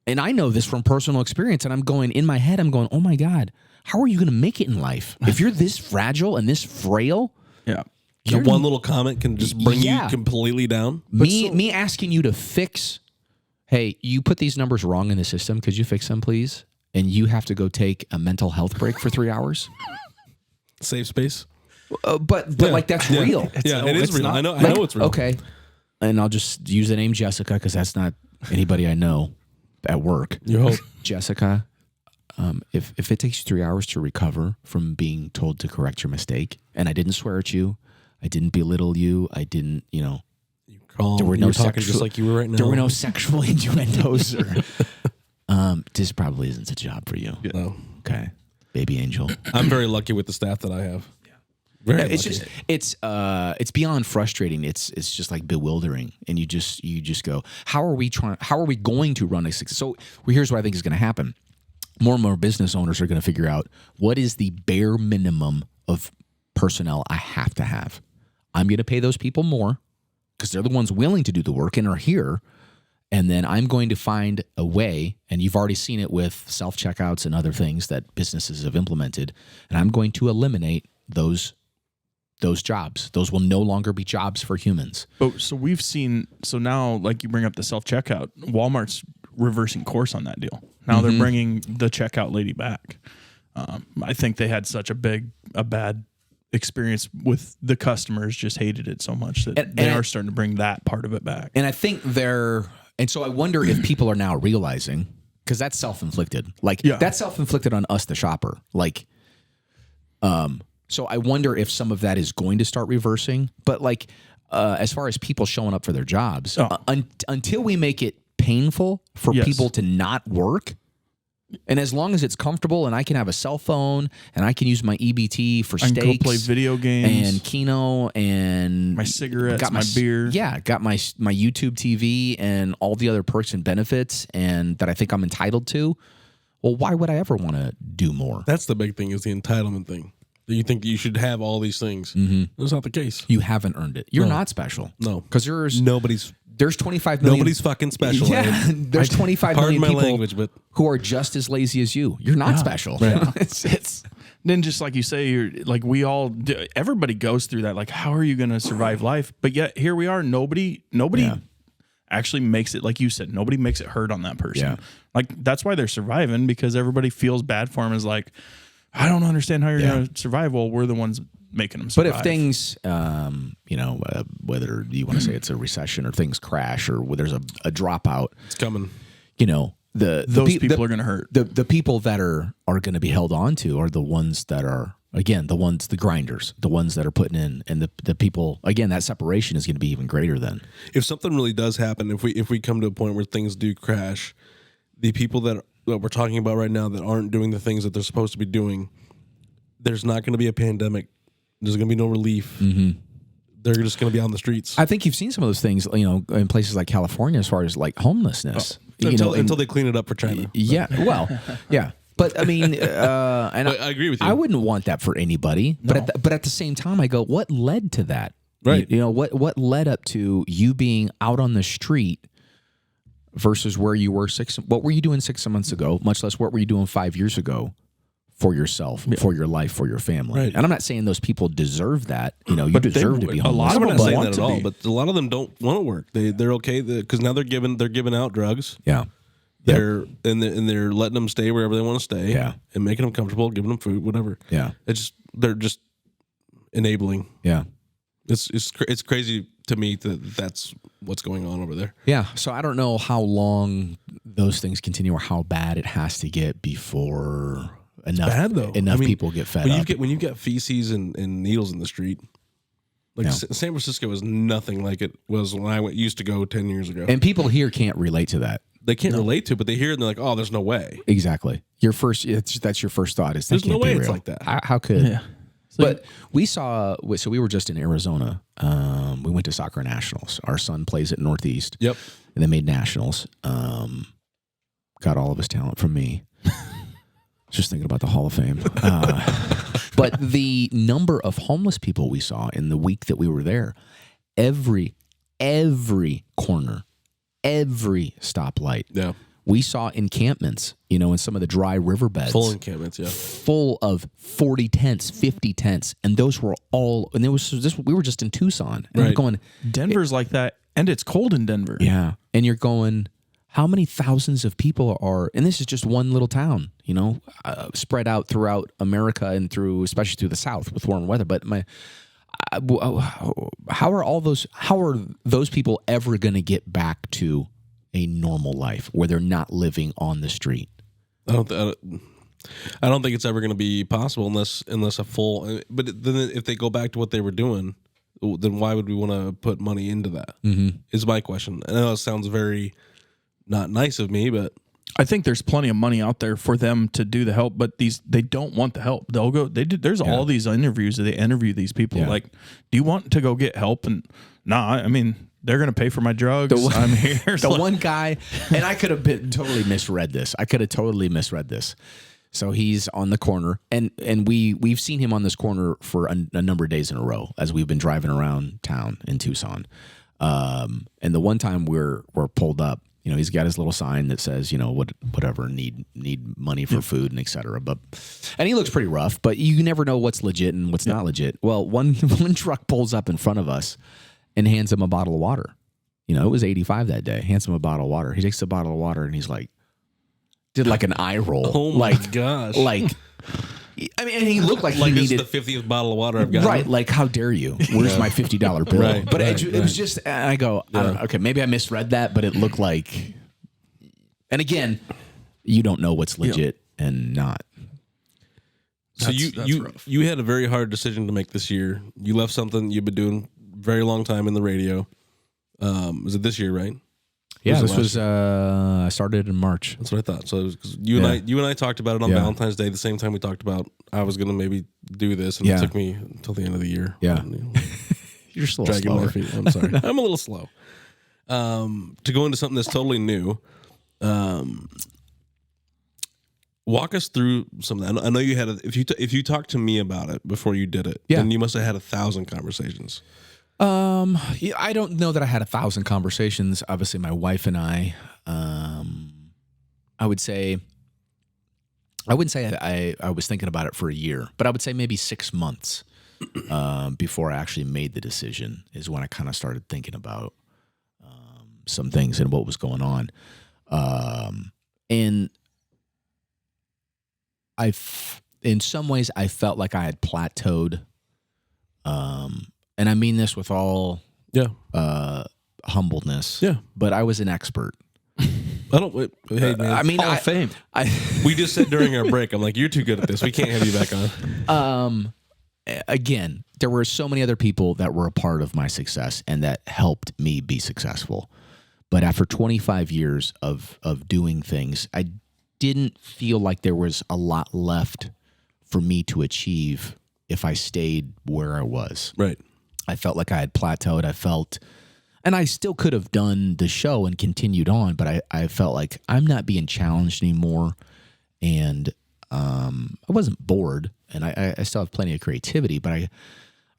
And I know this from personal experience. And I'm going in my head. I'm going, oh my God, how are you going to make it in life if you're this fragile and this frail? Yeah. One little comment can just bring you completely down. Me asking you to fix, hey, you put these numbers wrong in the system. Could you fix them, please? And you have to go take a mental health break for 3 hours. Safe space. But like that's real. It is real. I know it's real. Okay. And I'll just use the name Jessica because that's not anybody I know at work. You hope. Jessica, if it takes you 3 hours to recover from being told to correct your mistake, and I didn't swear at you, I didn't belittle you, I didn't, there were no talking just like you were right now. There were no sexual innuendos. This probably isn't the job for you. Yeah. No. Okay, baby angel. I'm very lucky with the staff that I have. Very lucky. It's beyond frustrating. It's just like bewildering, and you just go, how are we going to run a success? So here's what I think is going to happen. More and more business owners are going to figure out what is the bare minimum of personnel I have to have. I'm going to pay those people more because they're the ones willing to do the work and are here. And then I'm going to find a way, and you've already seen it with self-checkouts and other things that businesses have implemented, and I'm going to eliminate those jobs. Those will no longer be jobs for humans. So we've seen, now like you bring up the self-checkout, Walmart's reversing course on that deal. Now they're bringing the checkout lady back. I think they had such a bad experience with the customers, just hated it so much that they are starting to bring that part of it back. And I think so I wonder if people are now realizing, because that's self-inflicted. That's self-inflicted on us, the shopper. So I wonder if some of that is going to start reversing. But as far as people showing up for their jobs, until we make it painful for people to not work, and as long as it's comfortable and I can have a cell phone and I can use my EBT for steaks, I can go play video games and Keno and my cigarettes, got my beer. Yeah, got my YouTube TV and all the other perks and benefits and that I think I'm entitled to. Well, why would I ever want to do more? That's the big thing, is the entitlement thing. You think you should have all these things. Mm-hmm. That's not the case. You haven't earned it. You're not special. No. Because there's 25 million. Nobody's fucking special. Yeah, there's 25 million people language, who are just as lazy as you. You're not special. Right. It's then just like you say, everybody goes through that. Like, how are you going to survive life? But yet here we are. Nobody actually makes it, like you said, nobody makes it hurt on that person. Yeah. Like, that's why they're surviving, because everybody feels bad for them. Is like, I don't understand how you're going to survive. Well, we're the ones making them survive. But if things, whether you want to say it's a recession or things crash or there's a dropout, it's coming. Those people are going to hurt. The people that are going to be held on to are the ones that are, again, the grinders, the ones that are putting in, and the people, again, that separation is going to be even greater then. If something really does happen, if we come to a point where things do crash, the people that we're talking about right now that aren't doing the things that they're supposed to be doing, there's not going to be a pandemic. There's going to be no relief. Mm-hmm. They're just going to be on the streets. I think you've seen some of those things, in places like California, as far as like homelessness. Until they clean it up for China. Yeah. Well, yeah. But I mean, and I agree with you. I wouldn't want that for anybody. No. But at the same time, I go, what led to that? Right. What led up to you being out on the street versus where you were what were you doing 6 months ago, much less what were you doing 5 years ago for yourself, for your life, for your family. Right. And I'm not saying those people deserve that. You deserve to be homeless. A lot of them don't saying that at all, but a lot of them don't want to work. They're okay because now they're giving out drugs. Yeah. They're letting them stay wherever they want to stay. Yeah. And making them comfortable, giving them food, whatever. Yeah. They're just enabling. Yeah. It's crazy to me that that's what's going on over there. Yeah. So I don't know how long those things continue or how bad it has to get before enough people get fed up. When you get feces and needles in the street, San Francisco is nothing like it was when I used to go 10 years ago. And people here can't relate to that. They can't relate to it, but they hear it and they're like, "Oh, there's no way." Exactly. That's your first thought. There's no way it's like that. How could? Yeah. But we were just in Arizona. We went to soccer nationals. Our son plays at Northeast. Yep. And they made nationals. Got all of his talent from me. Just thinking about the Hall of Fame. But the number of homeless people we saw in the week that we were there, every corner, every stoplight. Yeah. We saw encampments, in some of the dry riverbeds. Full encampments, yeah. Full of 40 tents, 50 tents. And those were all, and we were just in Tucson. And we're going, Denver's like that, and it's cold in Denver. Yeah. And you're going, how many thousands of people are, and this is just one little town, spread out throughout America and especially through the South with warm weather. But how are those people ever going to get back to a normal life where they're not living on the street? I don't think it's ever going to be possible unless a full. But then if they go back to what they were doing, then why would we want to put money into that? Is my question. I know it sounds very not nice of me, but I think there's plenty of money out there for them to do the help, but they don't want the help. They'll go. There's all these interviews that they interview these people. Yeah. Like, do you want to go get help? And I mean, they're going to pay for my drugs. I'm here. The one guy, and I could have totally misread this. So he's on the corner, and we've seen him on this corner for a number of days in a row as we've been driving around town in Tucson. And the one time we're pulled up, he's got his little sign that says, whatever, need money for food and et cetera. And he looks pretty rough, but you never know what's legit and what's not legit. Well, one truck pulls up in front of us and hands him a bottle of water. It was 85 that day. Hands him a bottle of water. He takes the bottle of water and he's like, did like an eye roll. Oh my gosh. Like, I mean, and he looked like he needed the 50th bottle of water I've got. Right, like, how dare you? Where's my $50 bill? Right, but it was just, and I go, I don't know, okay, maybe I misread that, but it looked like, and again, you don't know what's legit and not. So you had a very hard decision to make this year. You left something you've been doing a very long time in the radio. Was it this year, right? Yeah, this was I started in March. That's what I thought. So it was 'cause you and I talked about it on Valentine's Day, the same time we talked about I was going to maybe do this, and it took me until the end of the year. Yeah, and, you're still dragging slower. my feet. I'm sorry, I'm a little slow. To go into something that's totally new, walk us through something. I know you had if you talked to me about it before you did it, then you must have had 1,000 conversations. Yeah, I don't know that I had 1,000 conversations. Obviously, my wife and I wouldn't say I was thinking about it for a year, but I would say maybe 6 months before I actually made the decision is when I kind of started thinking about some things and what was going on. And in some ways, I felt like I had plateaued. And I mean this with all humbleness. Yeah. But I was an expert. Hey, man. I mean, Hall of Fame. We just said during our break, I'm like, you're too good at this. We can't have you back on. Again, there were so many other people that were a part of my success and that helped me be successful. But after 25 years of doing things, I didn't feel like there was a lot left for me to achieve if I stayed where I was. Right. I felt like I had plateaued. And I still could have done the show and continued on, but I felt like I'm not being challenged anymore. And I wasn't bored, and I still have plenty of creativity, but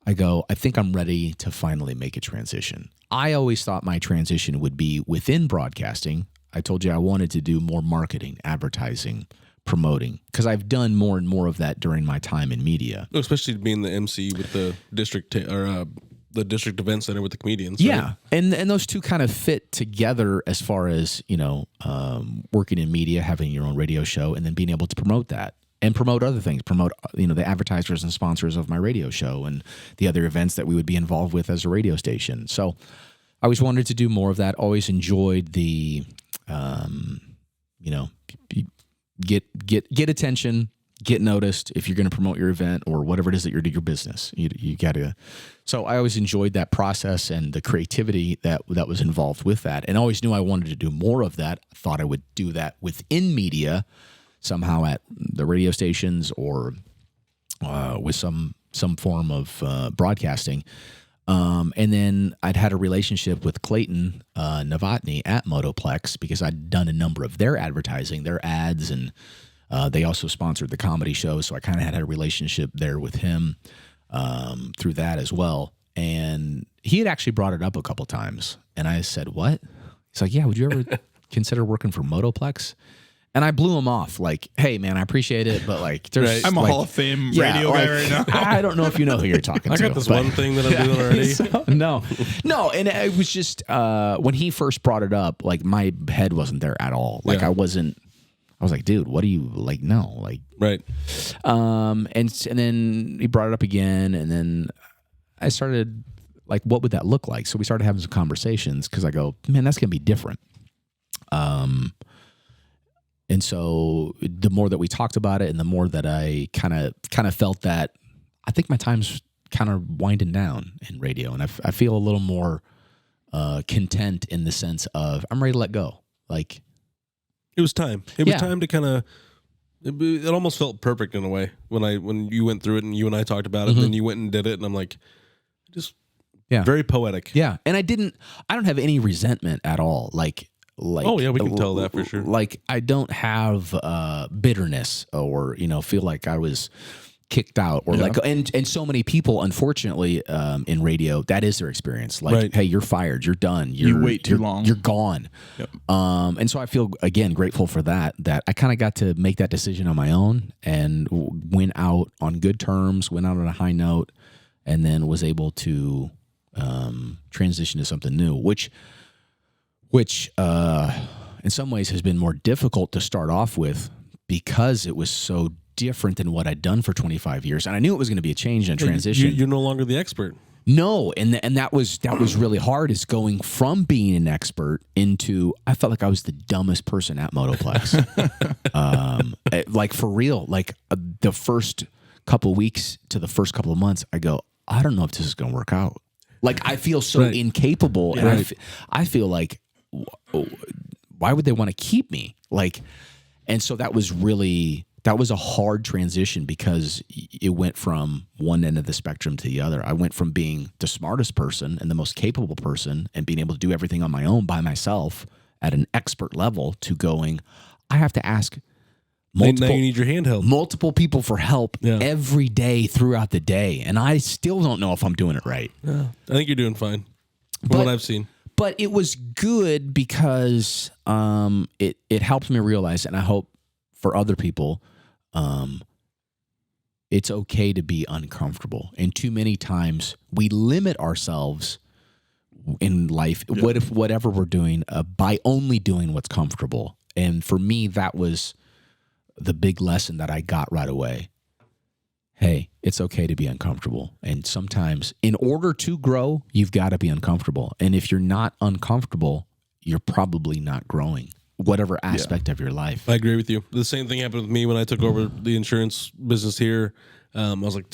I think I'm ready to finally make a transition. I always thought my transition would be within broadcasting. I told you I wanted to do more marketing, advertising, promoting, because I've done more and more of that during my time in media. Especially being the MC with the district the district event center with the comedians. Yeah, right? and those two kind of fit together as far as working in media, having your own radio show, and then being able to promote that and promote other things, promote the advertisers and sponsors of my radio show and the other events that we would be involved with as a radio station. So I always wanted to do more of that. Always enjoyed the get attention, get noticed if you're going to promote your event or whatever it is that you're doing your business. You got to. So I always enjoyed that process and the creativity that was involved with that, and always knew I wanted to do more of that. I thought I would do that within media somehow at the radio stations or with some form of broadcasting. And then I'd had a relationship with Clayton Novotny at Motoplex because I'd done a number of their advertising, their ads, and they also sponsored the comedy show. So I kind of had a relationship there with him through that as well. And he had actually brought it up a couple times. And I said, what? He's like, yeah, would you ever consider working for Motoplex? And I blew him off like, hey, man, I appreciate it, but like, there's I'm a like, Hall of Fame radio guy right now. I don't know if you know who you're talking to. I got this one thing that I'm doing already. No, and it was just when he first brought it up, like my head wasn't there at all. Like I was like, dude, what do you like? No, like right. And then he brought it up again, and then I started like, what would that look like? So we started having some conversations because I go, man, that's gonna be different. And so the more that we talked about it, and the more that I kind of felt that I think my time's kind of winding down in radio, and I feel a little more content in the sense of I'm ready to let go. Like it was time. It was time to kind of. It almost felt perfect in a way when you went through it and you and I talked about it, and then you went and did it, and I'm like, just very poetic. Yeah, and I don't have any resentment at all. Like. Oh yeah, we can tell that for sure. Like I don't have bitterness or feel like I was kicked out or like and so many people unfortunately in radio that is their experience. Like hey, you're fired, you're done, you wait too long, you're gone. Yep. And so I feel again grateful for that I kind of got to make that decision on my own and went out on good terms, went out on a high note, and then was able to transition to something new, which in some ways has been more difficult to start off with because it was so different than what I'd done for 25 years. And I knew it was going to be a change and a transition. You're no longer the expert. No, and that was really hard, is going from being an expert into, I felt like I was the dumbest person at Motoplex. Like for real, like the first couple weeks to the first couple of months, I go, I don't know if this is going to work out. Like I feel so incapable, and I feel like, why would they want to keep me? Like, and so that was a hard transition because it went from one end of the spectrum to the other. I went from being the smartest person and the most capable person and being able to do everything on my own by myself at an expert level to going, I have to ask now you need your handheld. Multiple people for help every day throughout the day. And I still don't know if I'm doing it right. Yeah. I think you're doing fine from what I've seen. But it was good because it helped me realize, and I hope for other people, it's okay to be uncomfortable. And too many times we limit ourselves in life, whatever we're doing, by only doing what's comfortable. And for me, that was the big lesson that I got right away. Hey, it's okay to be uncomfortable. And sometimes in order to grow, you've got to be uncomfortable. And if you're not uncomfortable, you're probably not growing, whatever aspect of your life. I agree with you. The same thing happened with me when I took over the insurance business here. I was like,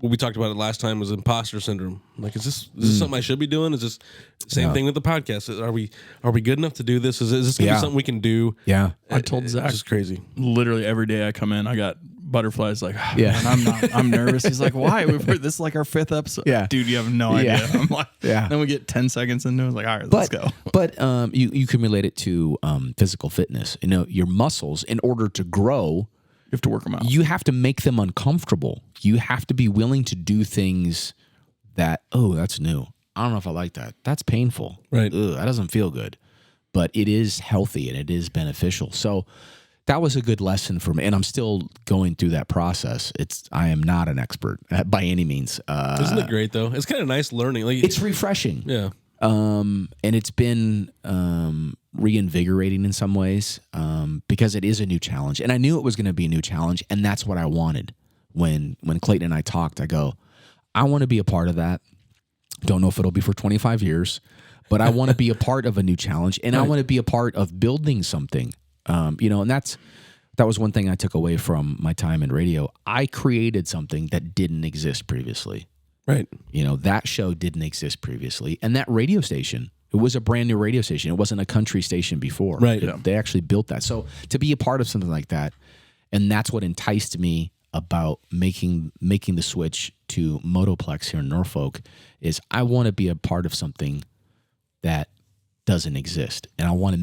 what we talked about it last time was imposter syndrome. Like, is this something I should be doing? Is this same thing with the podcast? Are we good enough to do this? Is this going to be something we can do? Yeah. I told Zach, it's just crazy. Literally every day I come in, I got butterflies. Like, man, I'm nervous. He's like, why? This is like our 5th episode. Yeah. Dude, you have no idea. I'm like, Then we get 10 seconds into it. I was like, all right, let's go. But you can relate it to physical fitness. Your muscles, in order to grow, you have to work them out. You have to make them uncomfortable. You have to be willing to do things that, that's new. I don't know if I like that. That's painful. Right. That doesn't feel good. But it is healthy and it is beneficial. So that was a good lesson for me. And I'm still going through that process. I am not an expert by any means. Isn't it great, though? It's kind of nice learning. Like, it's refreshing. Yeah. And it's been reinvigorating in some ways because it is a new challenge. And I knew it was going to be a new challenge, and that's what I wanted. When Clayton and I talked, I go, I want to be a part of that. Don't know if it'll be for 25 years, but I want to be a part of a new challenge, and I want to be a part of building something. And that was one thing I took away from my time in radio. I created something that didn't exist previously. Right. That show didn't exist previously. And that radio station, it was a brand new radio station. It wasn't a country station before. Right. They actually built that. So to be a part of something like that, and that's what enticed me about making the switch to Motoplex here in Norfolk, is I want to be a part of something that doesn't exist. And I want to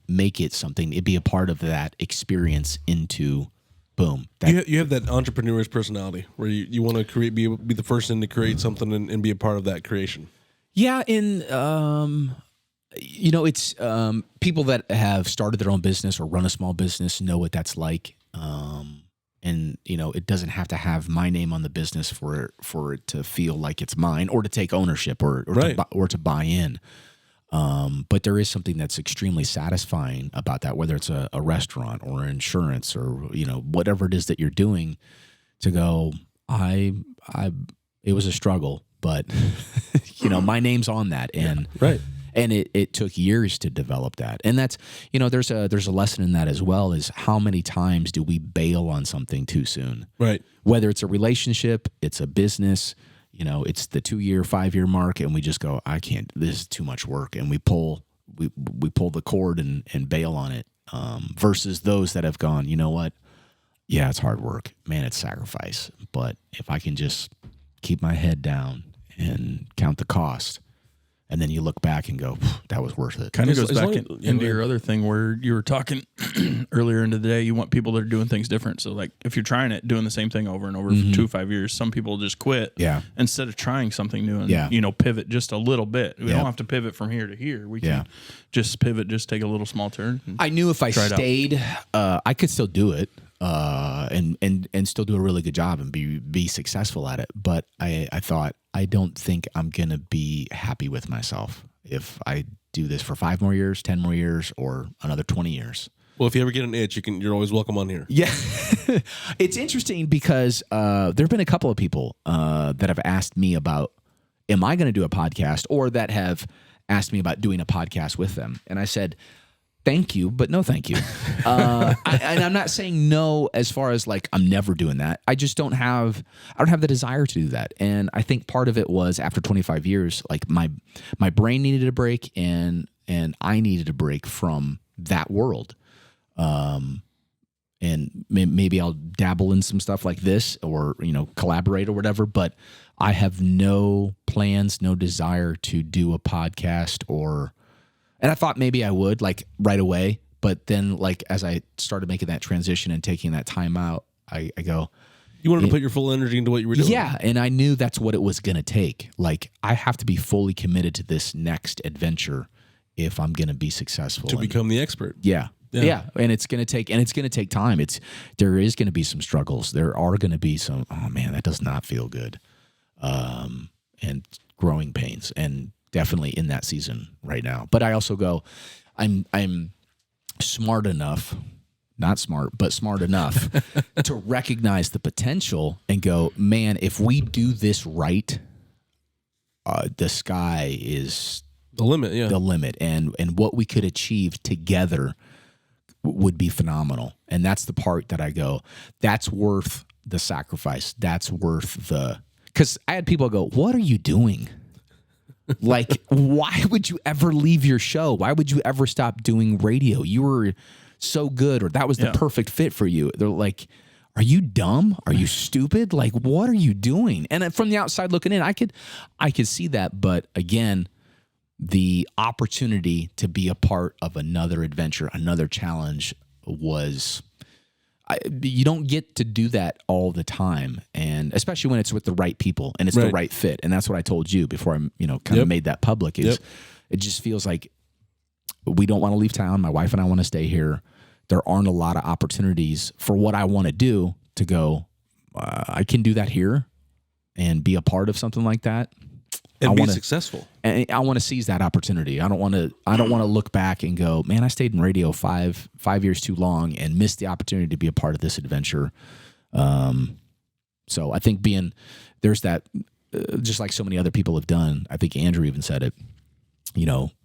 make it something, it'd be a part of that experience into boom. You have that entrepreneur's personality where you want to be the first thing to create something and be a part of that creation. Yeah, It's people that have started their own business or run a small business know what that's like. And it doesn't have to have my name on the business for it to feel like it's mine or to take ownership or to buy in. But there is something that's extremely satisfying about that, whether it's a restaurant or insurance or whatever it is that you're doing. To go, it was a struggle, but my name's on that, and and it took years to develop that, and that's there's a lesson in that as well. Is how many times do we bail on something too soon? Right. Whether it's a relationship, it's a business. It's the 2-year, 5-year mark, and we just go, I can't. This is too much work, and we pull the cord and bail on it. Versus those that have gone, you know what? Yeah, it's hard work, man. It's sacrifice, but if I can just keep my head down and count the cost, and then you look back and go, that was worth it. Kind of goes back into your other thing where you were talking earlier into the day. You want people that are doing things different. So, like, if you're trying it, doing the same thing over and over for 2 or 5 years, some people just quit. Yeah. Instead of trying something new and pivot just a little bit. We don't have to pivot from here to here. We can just pivot, just take a little small turn. I knew if I stayed, I could still do it. And still do a really good job and be successful at it. But I thought, I don't think I'm going to be happy with myself if I do this for 5 more years, 10 more years, or another 20 years. Well, if you ever get an itch, you're always welcome on here. Yeah. It's interesting because there have been a couple of people that have asked me about, am I going to do a podcast, or that have asked me about doing a podcast with them. And I said, thank you, but no thank you. And I'm not saying no as far as like I'm never doing that. I just don't have the desire to do that. And I think part of it was after 25 years, like my brain needed a break and I needed a break from that world. And maybe I'll dabble in some stuff like this or, collaborate or whatever, but I have no plans, no desire to do a podcast and I thought maybe I would, like, right away. But then, like, as I started making that transition and taking that time out, I go... You wanted to put your full energy into what you were doing. Yeah, and I knew that's what it was going to take. Like, I have to be fully committed to this next adventure if I'm going to be successful. To become the expert. Yeah. And it's going to take time. There is going to be some struggles. There are going to be some, oh, man, that does not feel good. And growing pains. And definitely in that season right now. But I also go, I'm smart enough, not smart, but smart enough to recognize the potential and go, man, if we do this right, the sky is the limit. Yeah, the limit, and what we could achieve together would be phenomenal. And that's the part that I go, that's worth the sacrifice. That's worth because I had people go, what are you doing? Like, why would you ever leave your show? Why would you ever stop doing radio? You were so good, or that was the perfect fit for you. They're like, are you dumb? Are you stupid? Like, what are you doing? And from the outside looking in, I could see that. But again, the opportunity to be a part of another adventure, another challenge was... you don't get to do that all the time, and especially when it's with the right people and it's the right fit. And that's what I told you before I, kind of made that public. Is it just feels like we don't want to leave town. My wife and I want to stay here. There aren't a lot of opportunities for what I want to do to go. I can do that here and be a part of something like that. And be successful. And I want to seize that opportunity. I don't want to look back and go, man, I stayed in radio five years too long and missed the opportunity to be a part of this adventure. So I think there's that, just like so many other people have done. I think Andrew even said it,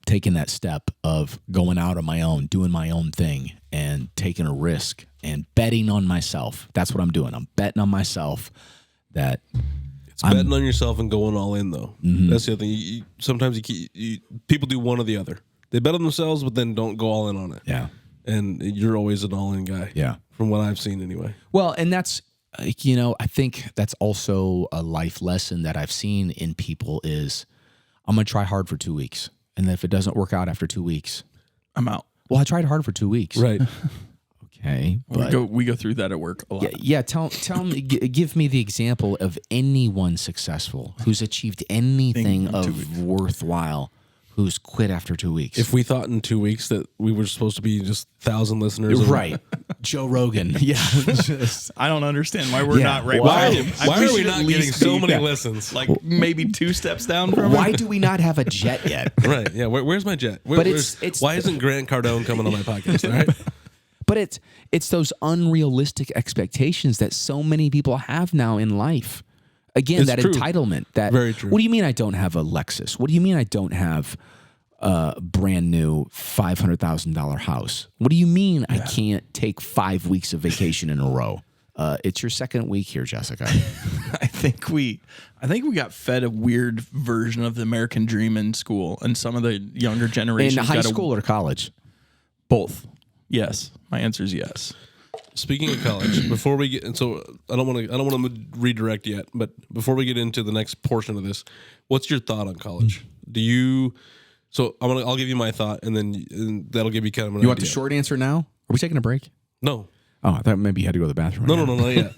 taking that step of going out on my own, doing my own thing and taking a risk and betting on myself. That's what I'm doing. I'm betting on myself that... It's betting on yourself and going all in, though. Mm-hmm. That's the other thing. Sometimes people do one or the other. They bet on themselves, but then don't go all in on it. Yeah. And you're always an all-in guy. Yeah. From what I've seen, anyway. Well, and that's, I think that's also a life lesson that I've seen in people is I'm going to try hard for 2 weeks. And then if it doesn't work out after 2 weeks, I'm out. Well, I tried hard for 2 weeks. Right. Okay, but we go through that at work a lot. Yeah. Tell me, give me the example of anyone successful who's achieved anything of worthwhile, who's quit after 2 weeks. If we thought in 2 weeks that we were supposed to be just 1,000 listeners, right? Joe Rogan. Yeah. I don't understand why we're not right. Why we are we should not at getting least so be, many listens? Like maybe 2 steps down from Why it? do we not have a jet yet? Right. Yeah. Where's my jet? But it's why isn't Grant Cardone coming on my podcast? All right. But it's those unrealistic expectations that so many people have now in life. Again, It's that true. entitlement. That Very true. What do you mean I don't have a Lexus? What do you mean I don't have a brand new $500,000 house? What do you mean I can't take 5 weeks of vacation in a row? It's your second week here, Jessica. I think we got fed a weird version of the American dream in school, and some of the younger In generations high got school or college? both. Yes, my answer is yes. Speaking of college, before we get, and so I don't want to redirect yet, but before we get into the next portion of this, what's your thought on college? Do you? So I'll give you my thought, and then that'll give you kind of an You idea. want the short answer now? Are we taking a break? No, Oh, I thought maybe you had to go to the bathroom. no, not yet.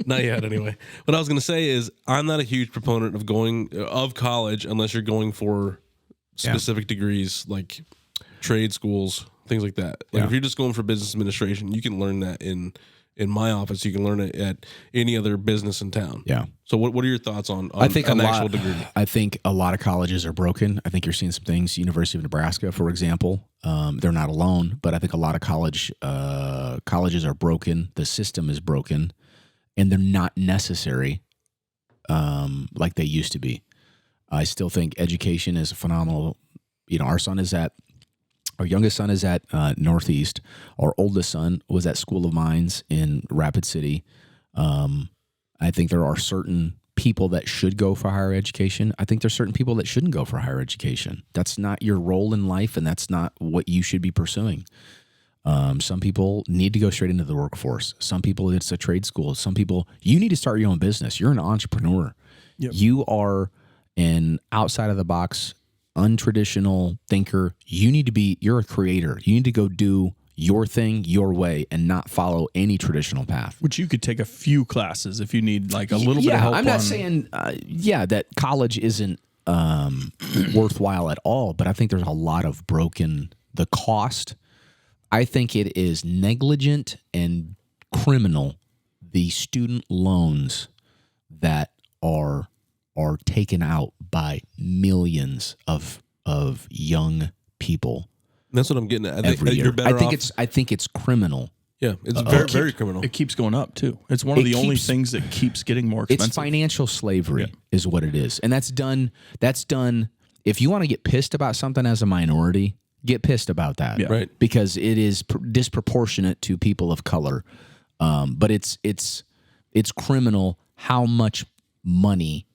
Not yet, anyway. What I was going to say is I'm not a huge proponent of college unless you're going for specific degrees like trade schools, things like that. Like if you're just going for business administration, you can learn that in my office. You can learn it at any other business in town. Yeah. So what are your thoughts on I think an a actual lot, degree? I think a lot of colleges are broken. I think you're seeing some things. University of Nebraska, for example, they're not alone, but I think a lot of colleges are broken. The system is broken, and they're not necessary like they used to be. I still think education is phenomenal. You know, our youngest son is at Northeast. Our oldest son was at School of Mines in Rapid City. I think there are certain people that should go for higher education. I think there's certain people that shouldn't go for higher education. That's not your role in life, and that's not what you should be pursuing. Some people need to go straight into the workforce. Some people, it's a trade school. Some people, you need to start your own business. You're an entrepreneur. Yep. You are an outside of the box, untraditional thinker. You're a creator. You need to go do your thing your way and not follow any traditional path. Which you could take a few classes if you need like a little bit of help. I'm not saying, that college isn't worthwhile at all, but I think there's a lot of the cost. I think it is negligent and criminal, the student loans that are taken out by millions of young people. That's what I'm getting at. Every year. You're better off. I think it's criminal. Yeah, it's very criminal. It keeps going up too. It's one of the only things that keeps getting more expensive. It's financial slavery is what it is. And that's done. If you want to get pissed about something as a minority, get pissed about that. Yeah. Right. Because it is disproportionate to people of color. But it's criminal how much money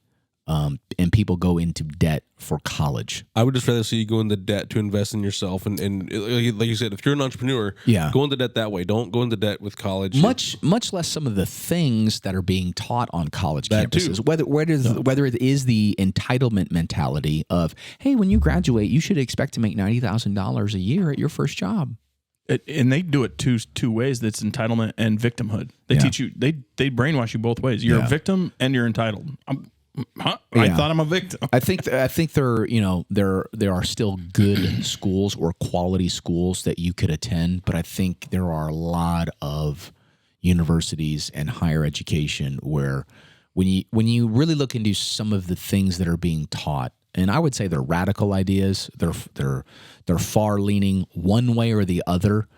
and people go into debt for college. I would just rather see you go into debt to invest in yourself, and like you said, if you're an entrepreneur, go into debt that way. Don't go into debt with college. Much less some of the things that are being taught on college That campuses. too. Whether it is the entitlement mentality of, hey, when you graduate, you should expect to make $90,000 a year at your first job. And they do it two ways. That's entitlement and victimhood. They teach you. They brainwash you both ways. You're a victim and you're entitled. I thought I'm a victim. I think there are still good schools or quality schools that you could attend, but I think there are a lot of universities and higher education where when you really look into some of the things that are being taught, and I would say they're radical ideas, they're far leaning one way or the other,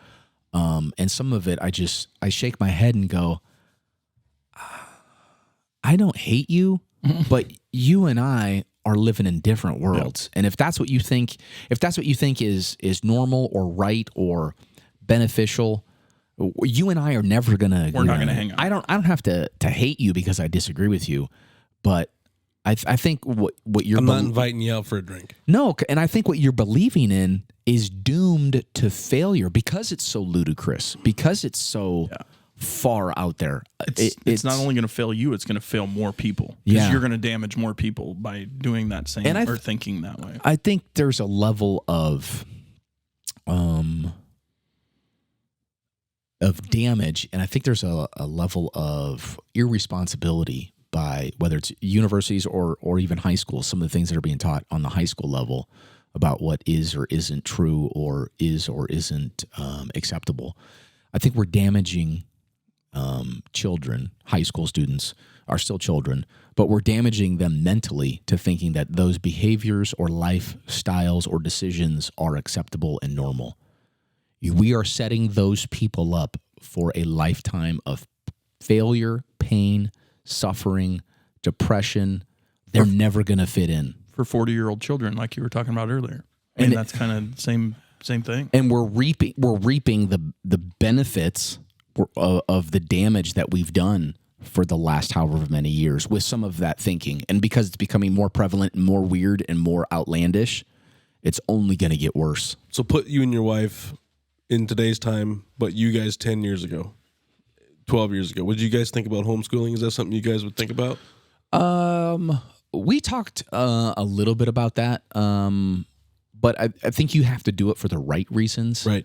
and some of it I shake my head and go, I don't hate you. But you and I are living in different worlds. And if that's what you think is normal or right or beneficial, you and I are never gonna. We're not gonna hang out. I don't have to hate you because I disagree with you, but I think what you're. I'm not inviting you out for a drink. No, and I think what you're believing in is doomed to failure because it's so ludicrous, because it's so. Far out there. It's not only going to fail you, it's going to fail more people. Because you're going to damage more people by doing that same or thinking that way. I think there's a level of damage, and I think there's a level of irresponsibility by whether it's universities or even high schools, some of the things that are being taught on the high school level. about what is or isn't true or isn't acceptable. I think we're damaging children. High school students are still children, but we're damaging them mentally to thinking that those behaviors or lifestyles or decisions are acceptable and normal. We are setting those people up for a lifetime of failure, pain, suffering, depression. They're never going to fit in. For 40-year-old children, like you were talking about earlier. And that's kind of same thing. And we're reaping the benefits of the damage that we've done for the last however many years with some of that thinking. And because it's becoming more prevalent and more weird and more outlandish, it's only going to get worse. So put you and your wife in today's time, but you guys 10 years ago, 12 years ago. What did you guys think about homeschooling? Is that something you guys would think about? We talked a little bit about that, but I think you have to do it for the right reasons. Right.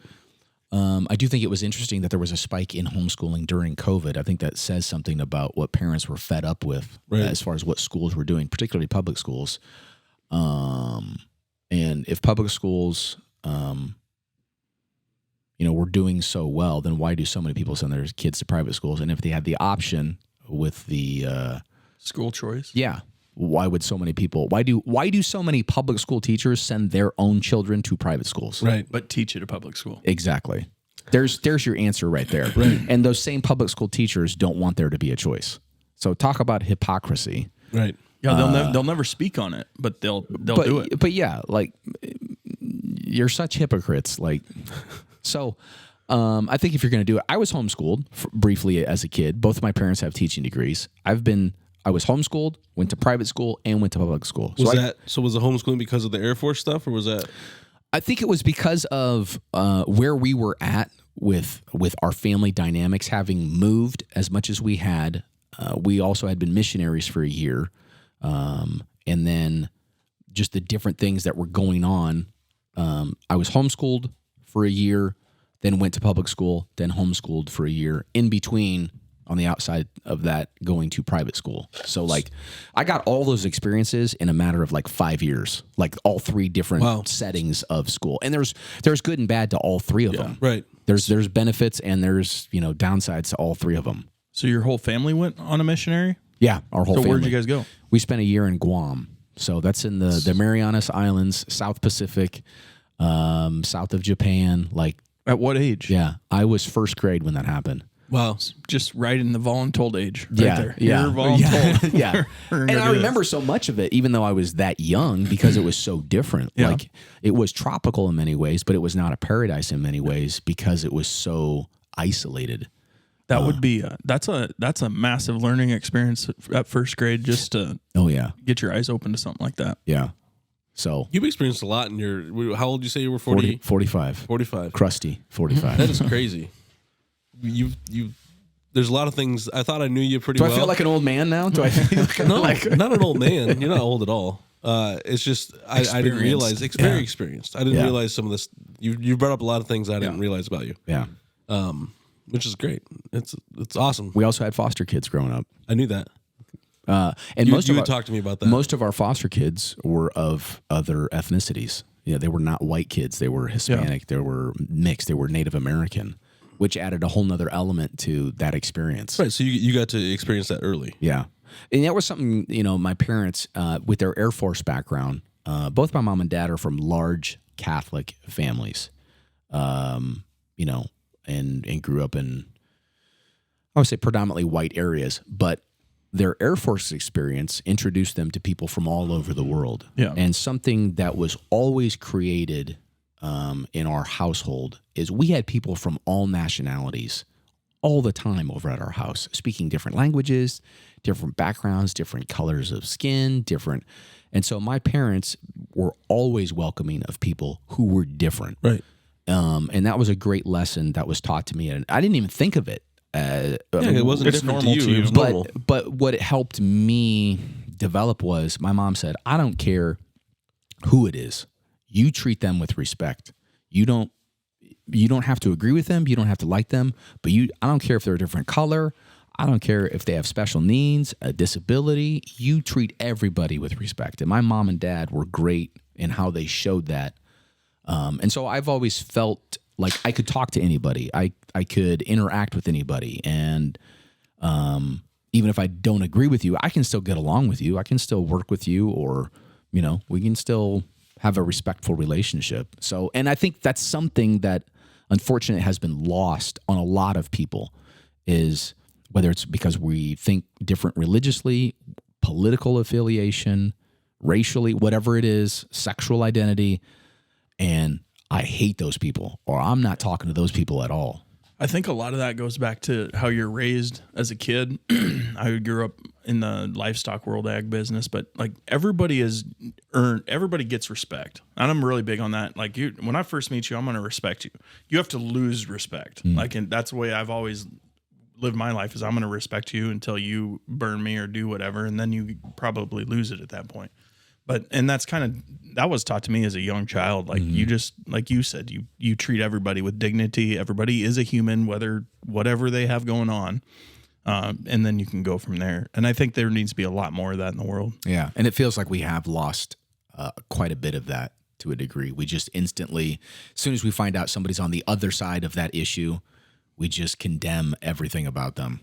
I do think it was interesting that there was a spike in homeschooling during COVID. I think that says something about what parents were fed up with as far as what schools were doing, particularly public schools. And if public schools, were doing so well, then why do so many people send their kids to private schools? And if they had the option with the school choice, yeah. Why would so many people? Why do so many public school teachers send their own children to private schools? Right, but teach at a public school. Exactly. There's your answer right there. Right. And those same public school teachers don't want there to be a choice. So talk about hypocrisy. Right. Yeah, they'll never speak on it, but they'll do it. But yeah, like you're such hypocrites. Like so. I think if you're going to do it, I was homeschooled briefly as a kid. Both of my parents have teaching degrees. I was homeschooled, went to private school, and went to public school. Was the homeschooling because of the Air Force stuff, or was that? I think it was because of where we were at with our family dynamics, having moved as much as we had. We also had been missionaries for a year, and then just the different things that were going on. I was homeschooled for a year, then went to public school, then homeschooled for a year. In between, on the outside of that, going to private school. So like I got all those experiences in a matter of like 5 years, like all three different settings of school. And there's good and bad to all three of them. Right. There's benefits and there's, downsides to all three of them. So your whole family went on a missionary? Yeah, our whole family. So where'd you guys go? We spent a year in Guam. So that's in the Marianas Islands, South Pacific, south of Japan. Like at what age? Yeah, I was first grade when that happened. Wow. Just right in the voluntold age. Right there. Yeah. You're voluntold. Yeah. And I remember so much of it, even though I was that young, because it was so different. Yeah. Like it was tropical in many ways, but it was not a paradise in many ways because it was so isolated. That would be that's a massive learning experience at first grade, just to get your eyes open to something like that. Yeah. So you've experienced a lot in your. How old did you say you were? 45. 45. Crusty 45. That is crazy. You. There's a lot of things. I thought I knew you pretty well. Do I feel like an old man now? Do I feel no, not an old man. You're not old at all. It's just I didn't realize. Very experienced. I didn't realize some of this. You brought up a lot of things I didn't realize about you. Yeah. Which is great. It's awesome. We also had foster kids growing up. I knew that. And you would talk to me about that. Most of our foster kids were of other ethnicities. Yeah, they were not white kids. They were Hispanic. They were mixed. They were Native American, which added a whole nother element to that experience. Right. So you got to experience that early. Yeah. And that was something, my parents, with their Air Force background, both my mom and dad are from large Catholic families, and grew up in, I would say, predominantly white areas, but their Air Force experience introduced them to people from all over the world. Yeah. And something that was always created in our household is we had people from all nationalities all the time over at our house, speaking different languages, different backgrounds, different colors of skin, different. And so my parents were always welcoming of people who were different. Right. And that was a great lesson that was taught to me. And I didn't even think of it. It wasn't different to you. It was normal. But what it helped me develop was my mom said, I don't care who it is. You treat them with respect. You don't have to agree with them. You don't have to like them. But I don't care if they're a different color. I don't care if they have special needs, a disability. You treat everybody with respect. And my mom and dad were great and how they showed that. And so I've always felt like I could talk to anybody. I could interact with anybody. And even if I don't agree with you, I can still get along with you. I can still work with you, or, we can still have a respectful relationship. So, and I think that's something that unfortunately has been lost on a lot of people, is whether it's because we think different religiously, political affiliation, racially, whatever it is, sexual identity. And I hate those people, or I'm not talking to those people at all. I think a lot of that goes back to how you're raised as a kid. I grew up in the livestock world, ag business, but like everybody gets respect. And I'm really big on that. Like when I first meet you, I'm going to respect you. You have to lose respect. And that's the way I've always lived my life, is I'm going to respect you until you burn me or do whatever. And then you probably lose it at that point. And that's that was taught to me as a young child. Like you just, like you said, you treat everybody with dignity. Everybody is a human, whatever they have going on. And then you can go from there. And I think there needs to be a lot more of that in the world. Yeah. And it feels like we have lost quite a bit of that to a degree. We just instantly, as soon as we find out somebody's on the other side of that issue, we just condemn everything about them.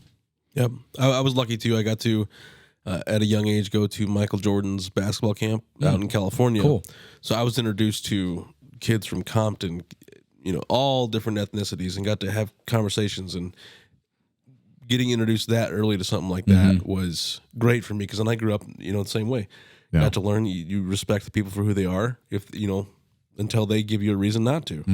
Yep. I was lucky too. I got to, at a young age, go to Michael Jordan's basketball camp out in California. Cool. So I was introduced to kids from Compton, all different ethnicities, and got to have conversations. And getting introduced that early to something like that was great for me, because then I grew up, the same way. Yeah. Got to learn you respect the people for who they are, until they give you a reason not to.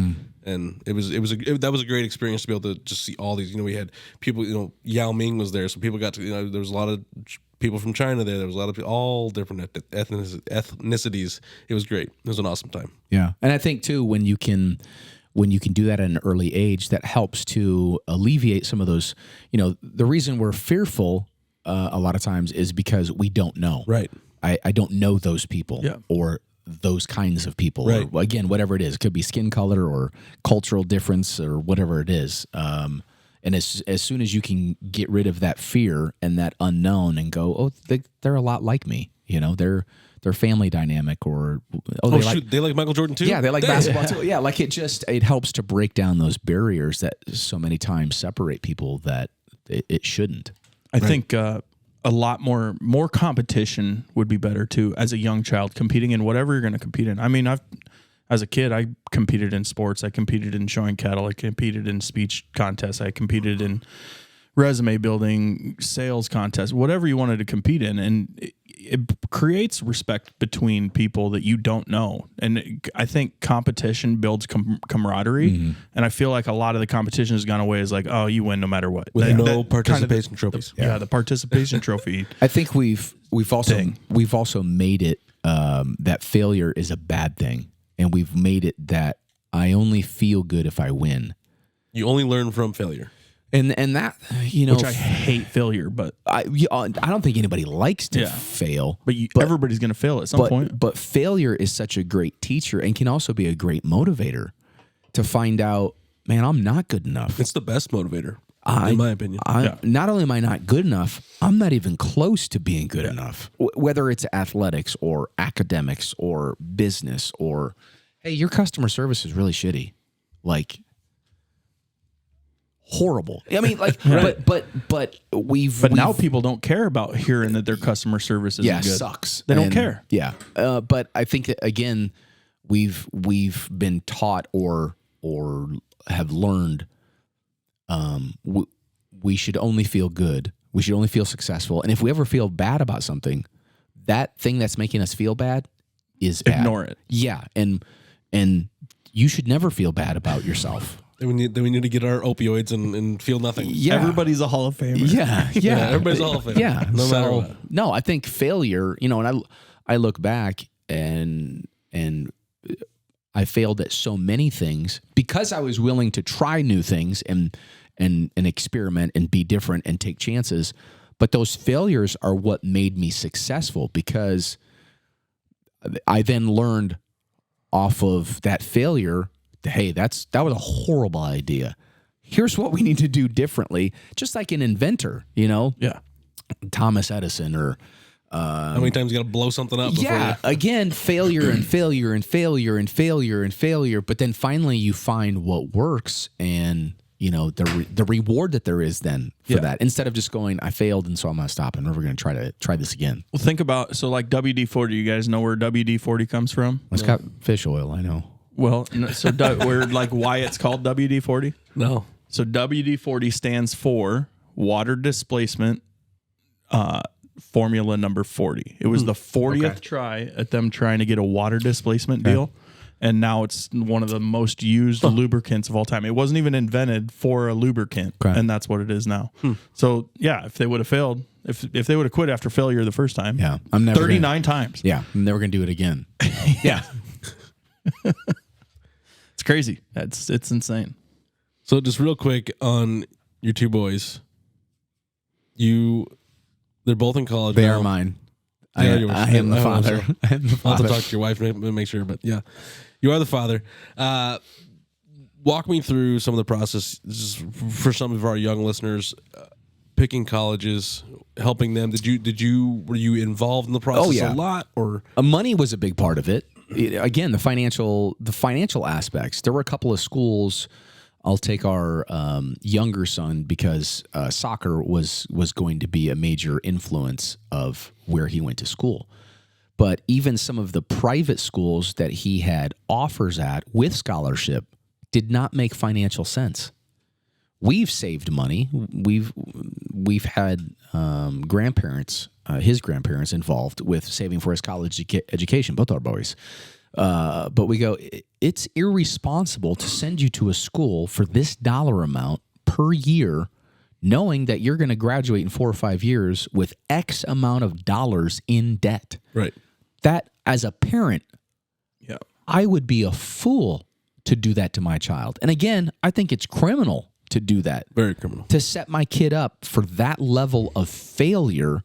And that was a great experience to be able to just see all these. We had people. Yao Ming was there, so people got to. There was a lot of people from China there. There was a lot of people, all different ethnicities. It was great. It was an awesome time. Yeah, and I think too, when you can do that at an early age, that helps to alleviate some of those. The reason we're fearful a lot of times is because we don't know. Right. I don't know those people. Yeah. Or those kinds of people. Right. Or, again, whatever it is. It could be skin color or cultural difference or whatever it is. And as soon as you can get rid of that fear and that unknown and go, oh, they're a lot like me. They're family dynamic, or they like Michael Jordan too. Yeah, they like basketball too. Yeah, like it helps to break down those barriers that so many times separate people that it shouldn't. I think a lot more competition would be better too, as a young child, competing in whatever you're going to compete in. I mean, as a kid, I competed in sports. I competed in showing cattle. I competed in speech contests. I competed in resume building, sales contests, whatever you wanted to compete in. And it creates respect between people that you don't know. And I think competition builds camaraderie. And I feel like a lot of the competition has gone away, as like, oh, you win no matter what. With no participation trophies. The participation trophy. I think we've also made it that failure is a bad thing. And we've made it that I only feel good if I win. You only learn from failure. And that, which I hate failure, but I don't think anybody likes to fail. But everybody's going to fail at some point. But failure is such a great teacher, and can also be a great motivator to find out, man, I'm not good enough. It's the best motivator, in my opinion. Not only am I not good enough, I'm not even close to being good enough. Whether it's athletics or academics or business, or, hey, your customer service is really shitty. Like, horrible. I mean, like, but now people don't care about hearing that their customer service isn't good. Sucks. They don't care. Yeah. But I think that, again, we've been taught or have learned we should only feel good. We should only feel successful. And if we ever feel bad about something, that thing that's making us feel bad is bad. Ignore it. Yeah. And you should never feel bad about yourself. Then we need to get our opioids and feel nothing. Yeah. Everybody's a Hall of Famer. Yeah. Everybody's a Hall of Famer. Yeah. No matter what. No, I think failure, and I look back and I failed at so many things because I was willing to try new things and experiment and be different and take chances. But those failures are what made me successful, because I then learned off of that failure, hey, that was a horrible idea. Here's what we need to do differently. Just like an inventor, Yeah. Thomas Edison or How many times you got to blow something up? Again, failure and failure and failure and failure and failure. But then finally you find what works and, the reward that there is then for that. Instead of just going, I failed and so I'm going to stop and we're going to try this again. Well, think about, so like WD-40, you guys know where WD-40 comes from? It's got fish oil, I know. Well, so where like why it's called WD-40? No. So WD-40 stands for water displacement formula number 40. It was the 40th try at them trying to get a water displacement deal. And now it's one of the most used lubricants of all time. It wasn't even invented for a lubricant, and that's what it is now. So, yeah, if they would have failed, if they would have quit after failure the first time, I'm never 39 times. Yeah, I'm never going to do it again. Yeah. It's crazy. It's insane. So just real quick on your two boys. They're both in college. They are mine. I am the father. I'll have to talk to your wife and make sure, but yeah, you are the father. Walk me through some of the process just for some of our young listeners, picking colleges, helping them. Were you involved in the process a lot, or money was a big part of it? Again, the financial aspects. There were a couple of schools. I'll take our younger son because soccer was going to be a major influence of where he went to school. But even some of the private schools that he had offers at with scholarship did not make financial sense. We've saved money. We've had grandparents, his grandparents involved with saving for his college education, both our boys. But we go, it's irresponsible to send you to a school for this dollar amount per year, knowing that you're going to graduate in 4 or 5 years with X amount of dollars in debt. Right. That, as a parent, I would be a fool to do that to my child. And again, I think it's criminal to do that. Very criminal. To set my kid up for that level of failure,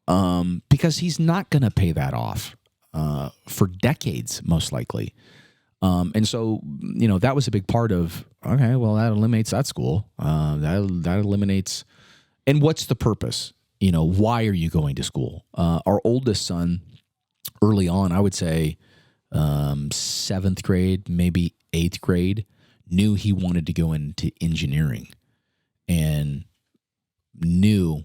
because he's not going to pay that off. For decades, most likely. And so, that was a big part of, okay, well, that eliminates that school. That eliminates, and what's the purpose? Why are you going to school? Our oldest son, early on, I would say 7th grade, maybe 8th grade, knew he wanted to go into engineering and knew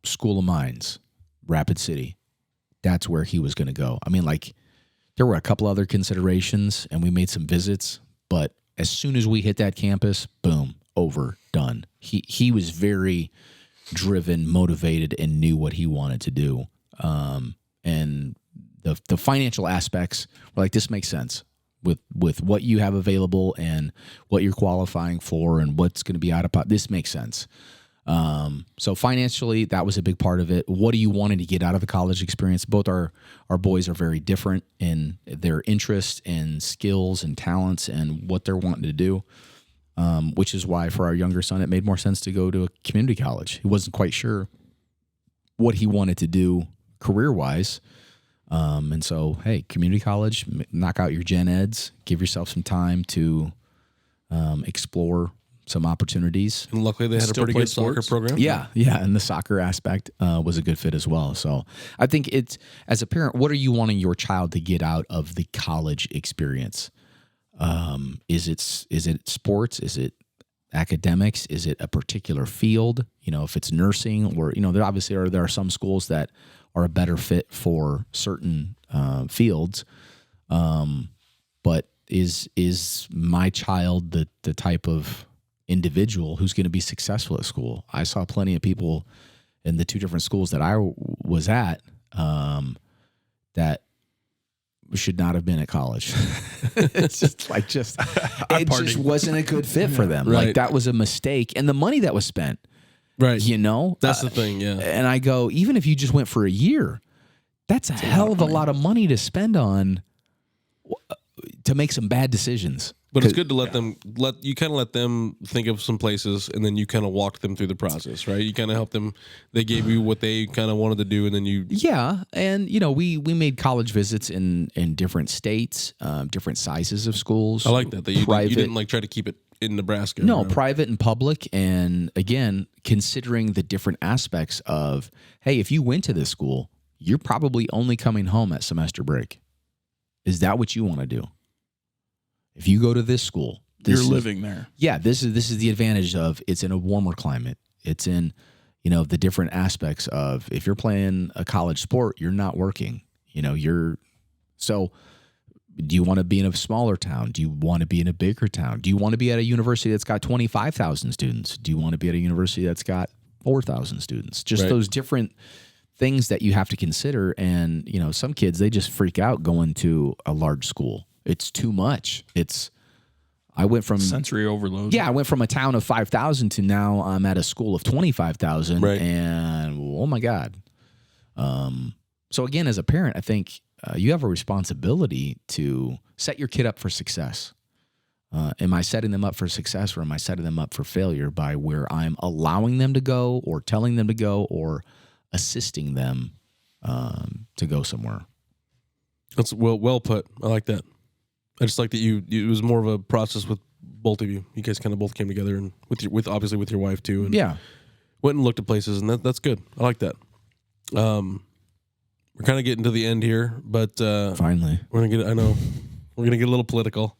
School of Mines, Rapid City. That's where he was going to go. I mean, there were a couple other considerations, and we made some visits, but as soon as we hit that campus, boom, over, done. He was very driven, motivated, and knew what he wanted to do. And the financial aspects were like, this makes sense with what you have available and what you're qualifying for and what's going to be out of pocket. This makes sense. So financially, that was a big part of it. What do you want to get out of the college experience? Both our boys are very different in their interests and skills and talents and what they're wanting to do, which is why for our younger son, it made more sense to go to a community college. He wasn't quite sure what he wanted to do career-wise. And so, hey, community college, knock out your gen eds, give yourself some time to explore some opportunities. And luckily they had a pretty good soccer program. Yeah. And the soccer aspect was a good fit as well. So I think it's, as a parent, what are you wanting your child to get out of the college experience? Is it sports? Is it academics? Is it a particular field? If it's nursing or, there are some schools that are a better fit for certain fields. But is my child the type of individual who's going to be successful at school? I saw plenty of people in the 2 different schools that I was at that should not have been at college. It's just it just wasn't a good fit for them. Right. Like that was a mistake, and the money that was spent. Right. That's the thing. Yeah. And I go, even if you just went for a year, that's a hell of a lot of money to spend on to make some bad decisions. But it's good to let them think of some places, and then you kind of walk them through the process, right? You kind of help them. They gave you what they kind of wanted to do, and then you. Yeah, and we made college visits in different states, different sizes of schools. I like that. You didn't try to keep it in Nebraska. No, right? Private and public, and again, considering the different aspects of, hey, if you went to this school, you're probably only coming home at semester break. Is that what you want to do? If you go to this school, you're living there. Yeah, this is the advantage of it's in a warmer climate. It's in, the different aspects of if you're playing a college sport, you're not working. So do you want to be in a smaller town? Do you want to be in a bigger town? Do you want to be at a university that's got 25,000 students? Do you want to be at a university that's got 4,000 students? Just those different things that you have to consider. And, some kids, they just freak out going to a large school. It's too much. I went from sensory overload. Yeah, I went from a town of 5,000 to now I'm at a school of 25,000. Right. And oh my God. So again, as a parent, I think you have a responsibility to set your kid up for success. Am I setting them up for success, or am I setting them up for failure by where I'm allowing them to go, or telling them to go, or assisting them to go somewhere? That's well put. I like that. I just like that it was more of a process with both of you. You guys kind of both came together, and with obviously with your wife too. And went and looked at places, and that's good. I like that. We're kind of getting to the end here, but finally we're gonna get a little political.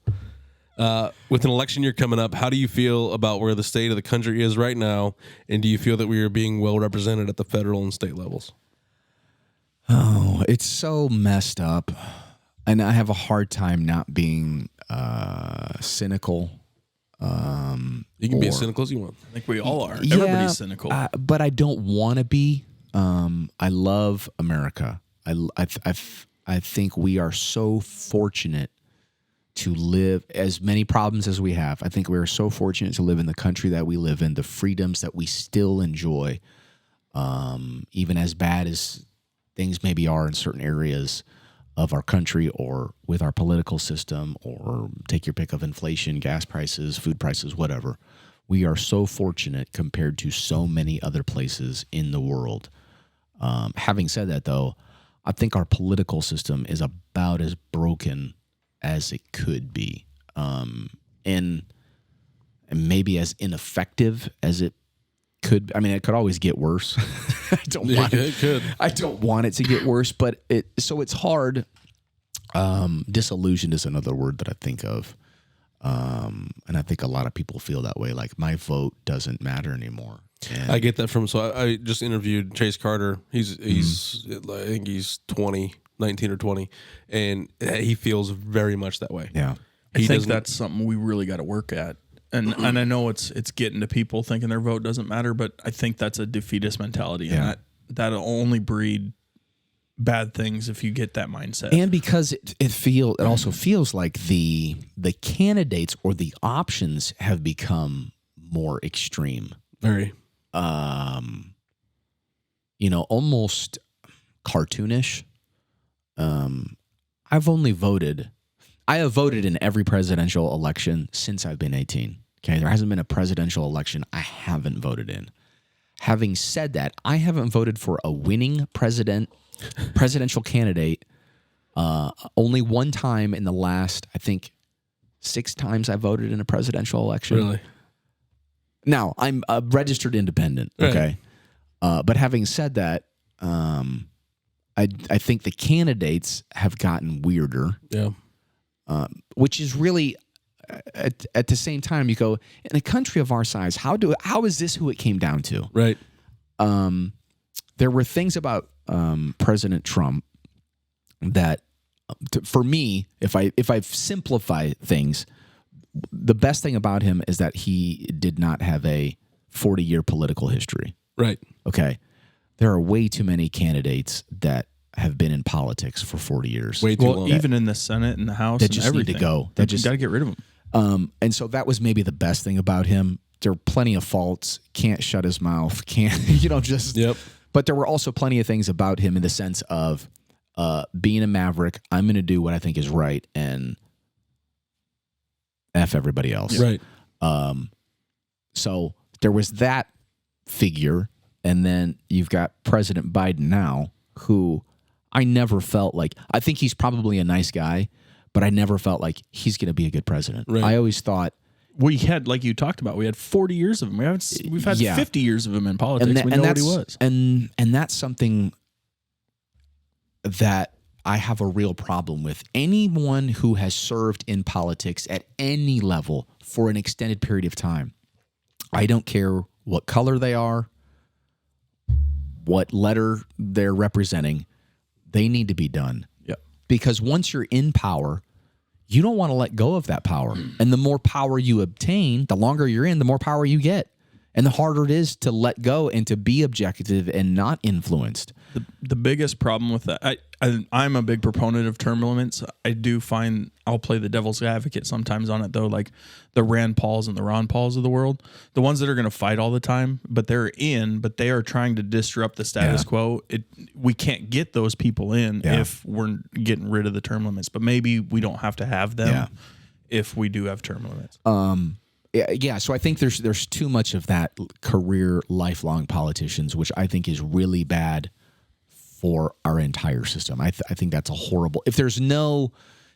With an election year coming up, how do you feel about where the state of the country is right now, and do you feel that we are being well represented at the federal and state levels? Oh, it's so messed up. And I have a hard time not being cynical. You can be as cynical as you want. I think we all are. Yeah, Everybody's cynical. But I don't want to be. I love America. I think we are so fortunate to live, as many problems as we have. I think we are so fortunate to live in the country that we live in, the freedoms that we still enjoy, even as bad as things maybe are in certain areas of our country, or with our political system, or take your pick of inflation, gas prices, food prices, whatever. We are so fortunate compared to so many other places in the world. Having said that, though, I think our political system is about as broken as it could be, and maybe as ineffective as it could. I mean, it could always get worse. I don't want it to get worse, but it's hard. Disillusioned is another word that I think of, and I think a lot of people feel that way. Like, my vote doesn't matter anymore. And I get that from. So I just interviewed Chase Carter. He's I think he's 19 or 20, and he feels very much that way. Yeah, I think that's something we really got to work at. And I know it's getting to people thinking their vote doesn't matter, but I think that's a defeatist mentality, and that'll only breed bad things if you get that mindset. And because it also feels like the candidates or the options have become more extreme. Very. Almost cartoonish. I have voted in every presidential election since I've been 18. Okay, there hasn't been a presidential election I haven't voted in. Having said that, I haven't voted for a winning presidential candidate only one time in the last, I think, 6 times I voted in a presidential election. Really? Now, I'm a registered independent, okay? Right. But having said that, I think the candidates have gotten weirder. Yeah. Which is really, at the same time, you go, in a country of our size, how is this who it came down to? Right. There were things about President Trump that, for me, if I simplify things, the best thing about him is that he did not have a 40-year political history. Right. Okay. There are way too many candidates that have been in politics for 40 years. Way too long. Even in the Senate and the House, that and just everything. need to go. That just got to get rid of them. And so that was maybe the best thing about him. There are plenty of faults. Can't shut his mouth. Can't, just. Yep. But there were also plenty of things about him in the sense of being a maverick. I'm going to do what I think is right and F everybody else. Right. So there was that figure. And then you've got President Biden now, who I never felt like, I think he's probably a nice guy, but I never felt like he's going to be a good president. Right. I always thought, we had, like you talked about, we had 40 years of him. We've had 50 years of him in politics. We know what he was. And that's something that I have a real problem with. Anyone who has served in politics at any level for an extended period of time, I don't care what color they are, what letter they're representing, they need to be done. Yep. Because once you're in power, you don't want to let go of that power. And the more power you obtain, the longer you're in, the more power you get. And the harder it is to let go and to be objective and not influenced. The biggest problem with that, I'm a big proponent of term limits. I do find I'll play the devil's advocate sometimes on it, though, like the Rand Pauls and the Ron Pauls of the world, the ones that are going to fight all the time, but they are trying to disrupt the status quo. We can't get those people in if we're getting rid of the term limits, but maybe we don't have to have them if we do have term limits. Yeah, so I think there's too much of that career, lifelong politicians, which I think is really bad for our entire system. I think that's a horrible. If there's no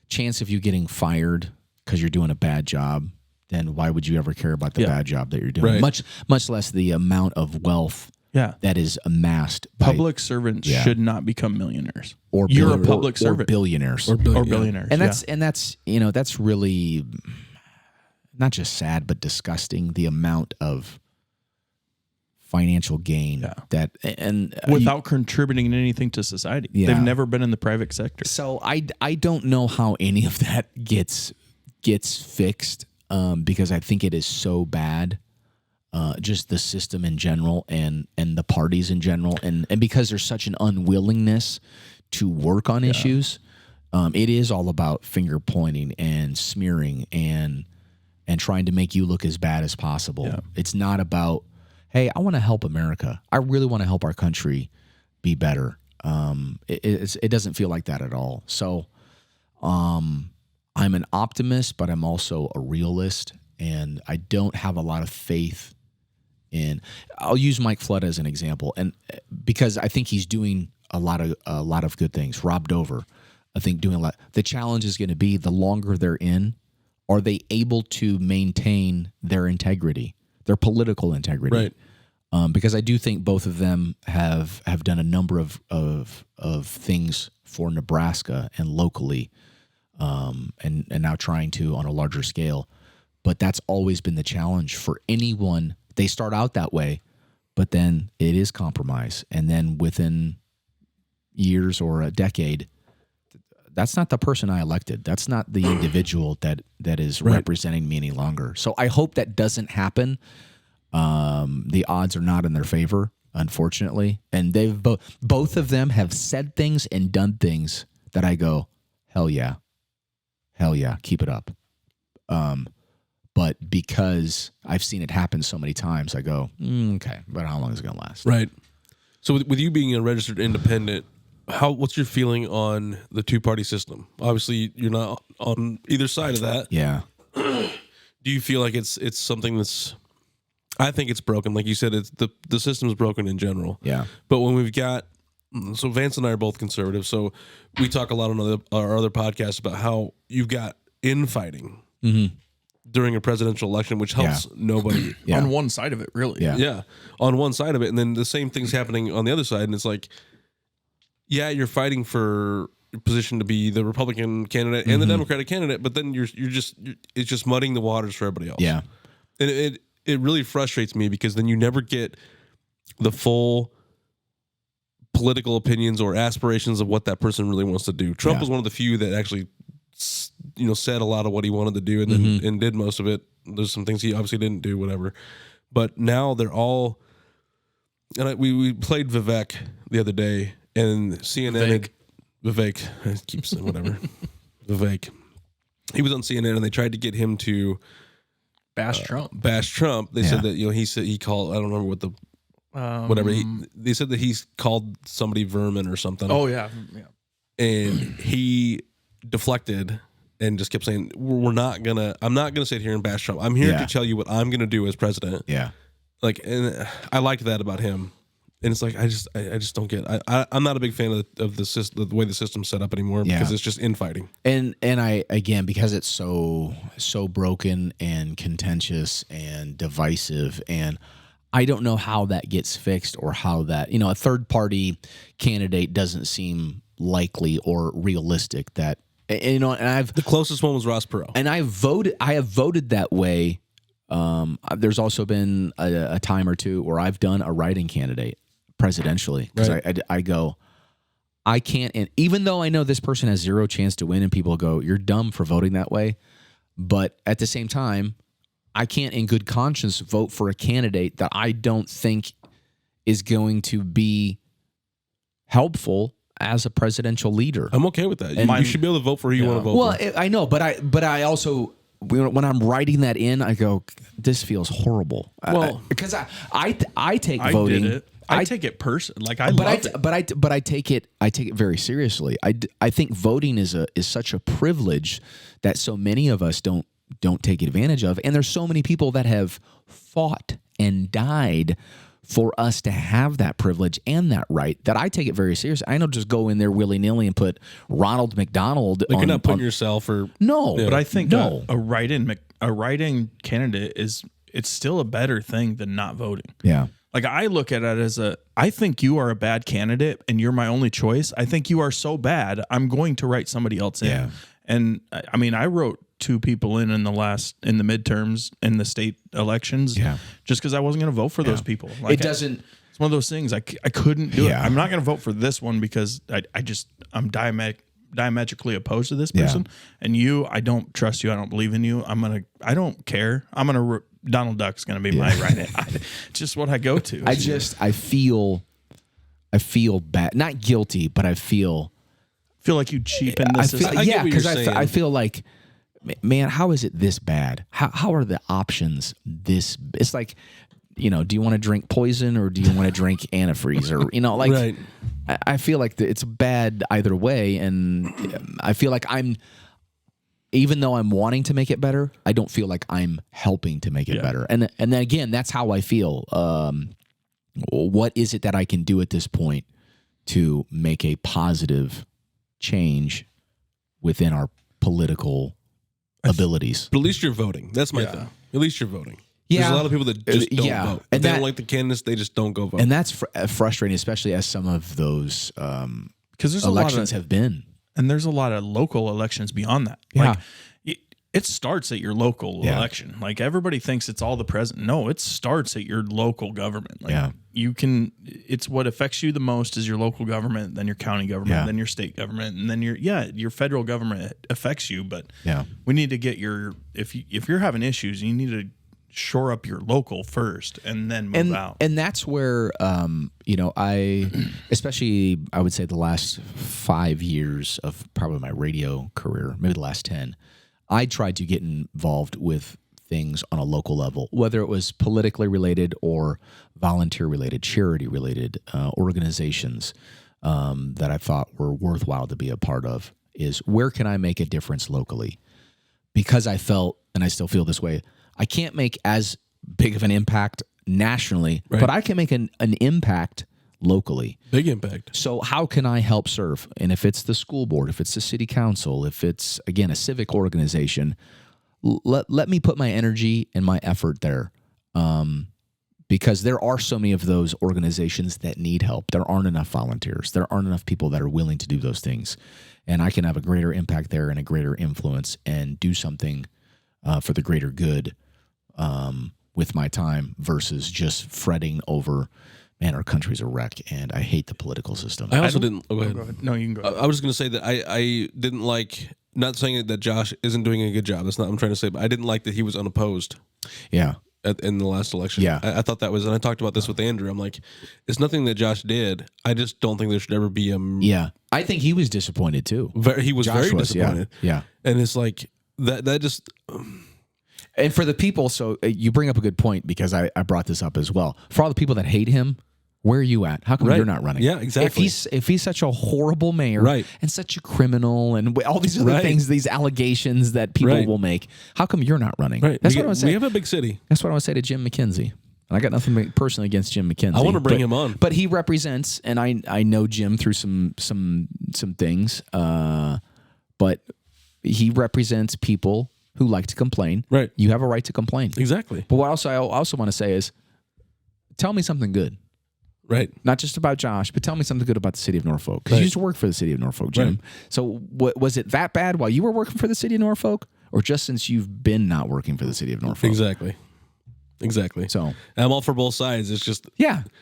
chance of you getting fired because you're doing a bad job, then why would you ever care about the bad job that you're doing? Right. Much less the amount of wealth that is amassed. Public servants should not become millionaires. You're a public servant. Or billionaires. Or billionaires. And that's really not just sad, but disgusting, the amount of financial gain that without contributing anything to society. Yeah. They've never been in the private sector. So I don't know how any of that gets fixed because I think it is so bad. Just the system in general and the parties in general, and because there's such an unwillingness to work on issues, it is all about finger pointing and smearing and trying to make you look as bad as possible. Yeah. It's not about, hey, I want to help America. I really want to help our country be better. It doesn't feel like that at all. So I'm an optimist, but I'm also a realist, and I don't have a lot of faith in. I'll use Mike Flood as an example, and because I think he's doing a lot of good things. Rob Dover, I think, doing a lot. The challenge is going to be the longer they're in, are they able to maintain their integrity, their political integrity? Right. Because I do think both of them have done a number of things for Nebraska and locally, and now trying to on a larger scale. But that's always been the challenge for anyone. They start out that way, but then it is compromise. And then within years or a decade, that's not the person I elected. That's not the individual that is representing me any longer. So I hope that doesn't happen. The odds are not in their favor, unfortunately. And they've both of them have said things and done things that I go, hell yeah, keep it up. But because I've seen it happen so many times, I go, okay, but how long is it going to last? Right. So with you being a registered independent, what's your feeling on the two-party system? Obviously, you're not on either side of that. Yeah. Do you feel like it's something that's? I think it's broken. Like you said, it's the system's broken in general. Yeah. But when we've got, so Vance and I are both conservative, so we talk a lot on our other podcasts about how you've got infighting during a presidential election, which helps nobody on one side of it, really. Yeah, on one side of it, and then the same thing's happening on the other side, and it's like, yeah, you're fighting for your position to be the Republican candidate and the Democratic candidate, but then it's just muddying the waters for everybody else. Yeah, and it really frustrates me because then you never get the full political opinions or aspirations of what that person really wants to do. Trump was one of the few that actually, said a lot of what he wanted to do and did most of it. There's some things he obviously didn't do, whatever. But now they're all, and we played Vivek the other day, and CNN Vivek, I keep saying whatever. Vivek. He was on CNN and they tried to get him to bash Trump. They said that he called, I don't remember what the whatever. They said that he's called somebody vermin or something. Oh yeah. And he deflected and just kept saying, I'm not gonna sit here and bash Trump. I'm here to tell you what I'm gonna do as president. Yeah. Like, and I liked that about him. And it's like, I just don't get it. I'm not a big fan of the system, the way the system's set up anymore, because it's just infighting. And I, again, because it's so broken and contentious and divisive, and I don't know how that gets fixed or how that, a third party candidate doesn't seem likely or realistic that, and I've The closest one was Ross Perot. and I have voted that way. There's also been a time or two where I've done a write-in candidate presidentially because I go, I can't, and even though I know this person has zero chance to win, and people go, you're dumb for voting that way, but at the same time, I can't in good conscience vote for a candidate that I don't think is going to be helpful as a presidential leader. I'm okay with that. You should be able to vote for who you want to vote for. Well, I know, but I also, when I'm writing that in, I go, this feels horrible. Well, because I take voting. Did it. I take it like I but love it. But I take it very seriously. I think voting is such a privilege that so many of us don't take advantage of, and there's so many people that have fought and died for us to have that privilege and that right, that I take it very seriously. I don't just go in there willy-nilly and put Ronald McDonald like, you're not putting yourself or... No. But I think a write-in candidate it's still a better thing than not voting. Yeah. Like, I look at it as I think you are a bad candidate and you're my only choice. I think you are so bad, I'm going to write somebody else in. Yeah. And I mean, I wrote 2 people in the midterms in the state elections just because I wasn't going to vote for those people. Like, It doesn't... It's one of those things I couldn't do it. Yeah. I'm not going to vote for this one because I'm diametrically opposed to this person. And I don't trust you. I don't believe in you. I don't care. Donald Duck's going to be my right-in. Just what I go to. I feel bad. Not guilty, but I feel like you cheapen this. Because I feel like, man, how is it this bad? How are the options this? It's like, do you want to drink poison or do you want to drink antifreeze or Right. I feel like it's bad either way, and I feel like even though I'm wanting to make it better, I don't feel like I'm helping to make it better. And then again, that's how I feel. What is it that I can do at this point to make a positive change within our political abilities? But at least you're voting. That's my thing. At least you're voting. Yeah. There's a lot of people that just don't vote. And they don't like the candidates, they just don't go vote. And that's frustrating, especially as some of those because there's elections have been. And there's a lot of local elections beyond that. Yeah. Like, it starts at your local election. Like, everybody thinks it's all the president. No, it starts at your local government. Like, it's what affects you the most is your local government, then your county government, then your state government, and then your federal government affects you. But we need to get if you're having issues, you need to shore up your local first and then move out. And that's where, especially I would say the last 5 years of probably my radio career, maybe the last 10, I tried to get involved with things on a local level, whether it was politically related or volunteer related, charity related organizations that I thought were worthwhile to be a part of. Is where can I make a difference locally? Because I felt, and I still feel this way, I can't make as big of an impact nationally, but I can make an impact locally. Big impact. So how can I help serve? And if it's the school board, if it's the city council, if it's, again, a civic organization, let me put my energy and my effort there. Because there are so many of those organizations that need help. There aren't enough volunteers. There aren't enough people that are willing to do those things. And I can have a greater impact there and a greater influence and do something for the greater good with my time versus just fretting over, man, our country's a wreck and I hate the political system. I also didn't... Go ahead. No, you can go ahead. I was going to say that I didn't like... Not saying that Josh isn't doing a good job. That's not what I'm trying to say. But I didn't like that he was unopposed. Yeah. In the last election. Yeah. I thought that was... And I talked about this with Andrew. I'm like, it's nothing that Josh did. I just don't think there should ever be a... Yeah. I think he was disappointed too. He was very disappointed. Yeah. And it's like... That just... And for the people, so you bring up a good point because I brought this up as well. For all the people that hate him, where are you at? How come you're not running? Yeah, exactly. If he's such a horrible mayor and such a criminal and all these other things, these allegations that people will make, how come you're not running? Right. That's what I want to say. We have a big city. That's what I want to say to Jim McKenzie. And I got nothing personally against Jim McKenzie. I want to bring him on. But he represents, and I know Jim through some things, but he represents people who like to complain. Right. You have a right to complain. Exactly. But what I also want to say is, tell me something good. Right. Not just about Josh, but tell me something good about the city of Norfolk. Because you used to work for the city of Norfolk, Jim. Right. So was it that bad while you were working for the city of Norfolk? Or just since you've been not working for the city of Norfolk? Exactly. So I'm all for both sides. It's just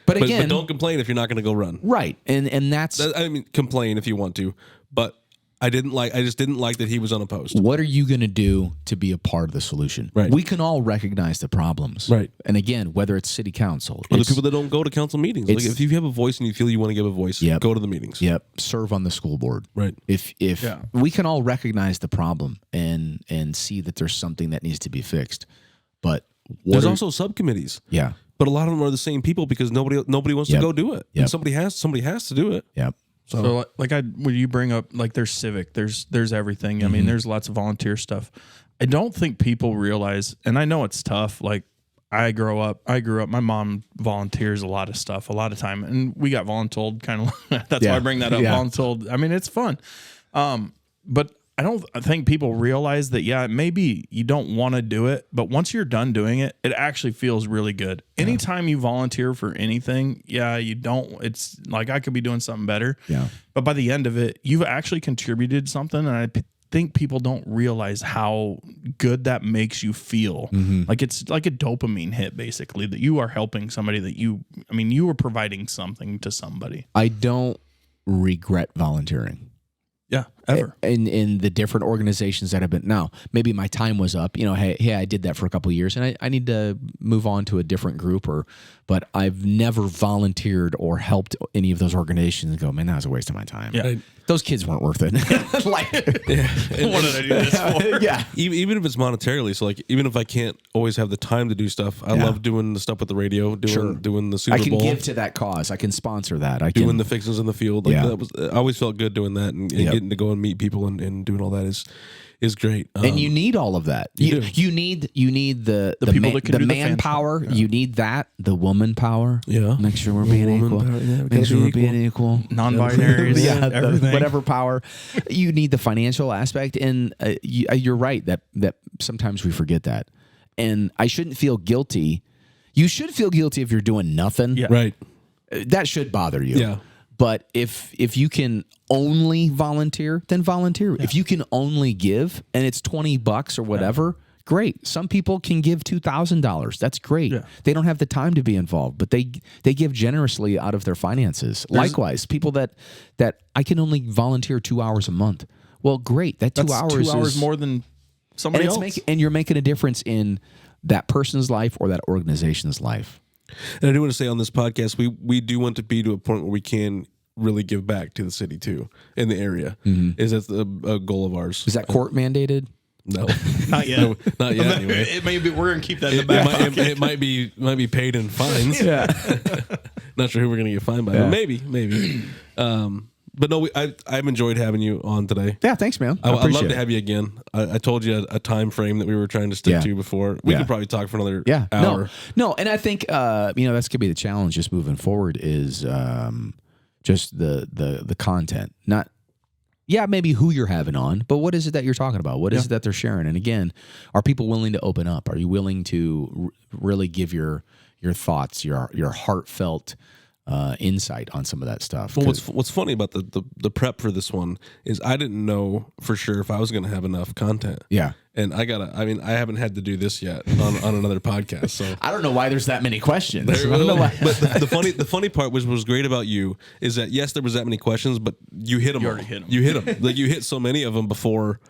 but again, but don't complain if you're not going to go run. Right, and that's I mean, complain if you want to, but I just didn't like that he was unopposed. What are you going to do to be a part of the solution? Right. We can all recognize the problems. Right. And again, whether it's city council, or the people that don't go to council meetings. Like if you have a voice and you feel you want to give a voice, go to the meetings. Yep. Serve on the school board. Right. If we can all recognize the problem and see that there's something that needs to be fixed, but there's also subcommittees. Yeah. But a lot of them are the same people because nobody wants to go do it. Yep. And somebody has to do it. Yep. So like when you bring up like there's civic, there's everything. I mean, there's lots of volunteer stuff. I don't think people realize, and I know it's tough. Like I grew up, my mom volunteers a lot of stuff, a lot of time, and we got voluntold kind of. That's why I bring that up. Voluntold. I mean, it's fun. But I think people realize that, maybe you don't want to do it, but once you're done doing it, it actually feels really good. Yeah. Anytime you volunteer for anything, it's like I could be doing something better. Yeah. But by the end of it, you've actually contributed something. And I think people don't realize how good that makes you feel. Mm-hmm. Like it's like a dopamine hit, basically, that you are helping somebody you are providing something to somebody. I don't regret volunteering. Yeah, ever. In the different organizations that have been, now, maybe my time was up, hey, I did that for a couple of years and I need to move on to a different group but I've never volunteered or helped any of those organizations and go, man, that was a waste of my time. Yeah. Those kids weren't worth it. What did I do this for? Yeah. Even if it's monetarily. So like, even if I can't always have the time to do stuff, I love doing the stuff with the radio, doing the Super Bowl. I can give to that cause. I can sponsor that. Doing the fixings in the field. Like I always felt good doing that and getting to go and meet people and doing all that is great. And you need all of that. You need the people that can do the manpower. Yeah. You need that, the woman power. Yeah. Make sure we're being equal. Make sure we're being equal. Non-binaries. Everything. Whatever power. You need the financial aspect. And you're right that sometimes we forget that. And I shouldn't feel guilty. You should feel guilty if you're doing nothing. Yeah. Right. That should bother you. Yeah. But if you can only volunteer, then volunteer. Yeah. If you can only give and it's $20 or whatever, great. Some people can give $2,000. That's great. Yeah. They don't have the time to be involved, but they give generously out of their finances. Likewise, people that I can only volunteer 2 hours a month. Well, great. That's 2 hours. 2 hours more than somebody else. And you're making a difference in that person's life or that organization's life. And I do want to say on this podcast, we do want to be to a point where we can really give back to the city too in the area. Mm-hmm. Is that a goal of ours? Is that court mandated? No, not yet. No, not yet. Anyway, it may be. We're gonna keep that in the back. It might be paid in fines. Yeah, not sure who we're gonna get fined by. But maybe. But no, I've enjoyed having you on today. Yeah, thanks, man. I'd love to have you again. I told you a time frame that we were trying to stick to before. We could probably talk for another hour. No, and I think that's gonna be the challenge just moving forward is just the content, not. Yeah, maybe who you're having on, but what is it that you're talking about? What is it that they're sharing? And again, are people willing to open up? Are you willing to really give your thoughts, your heartfelt insight on some of that stuff? Well, what's funny about the prep for this one is I didn't know for sure if I was going to have enough content. Yeah. And I haven't had to do this yet on another podcast. So I don't know why there's that many questions. I don't know why. But the funny part was great about you is that yes, there was that many questions, but you hit them. You already hit them. You hit them. Like you hit so many of them before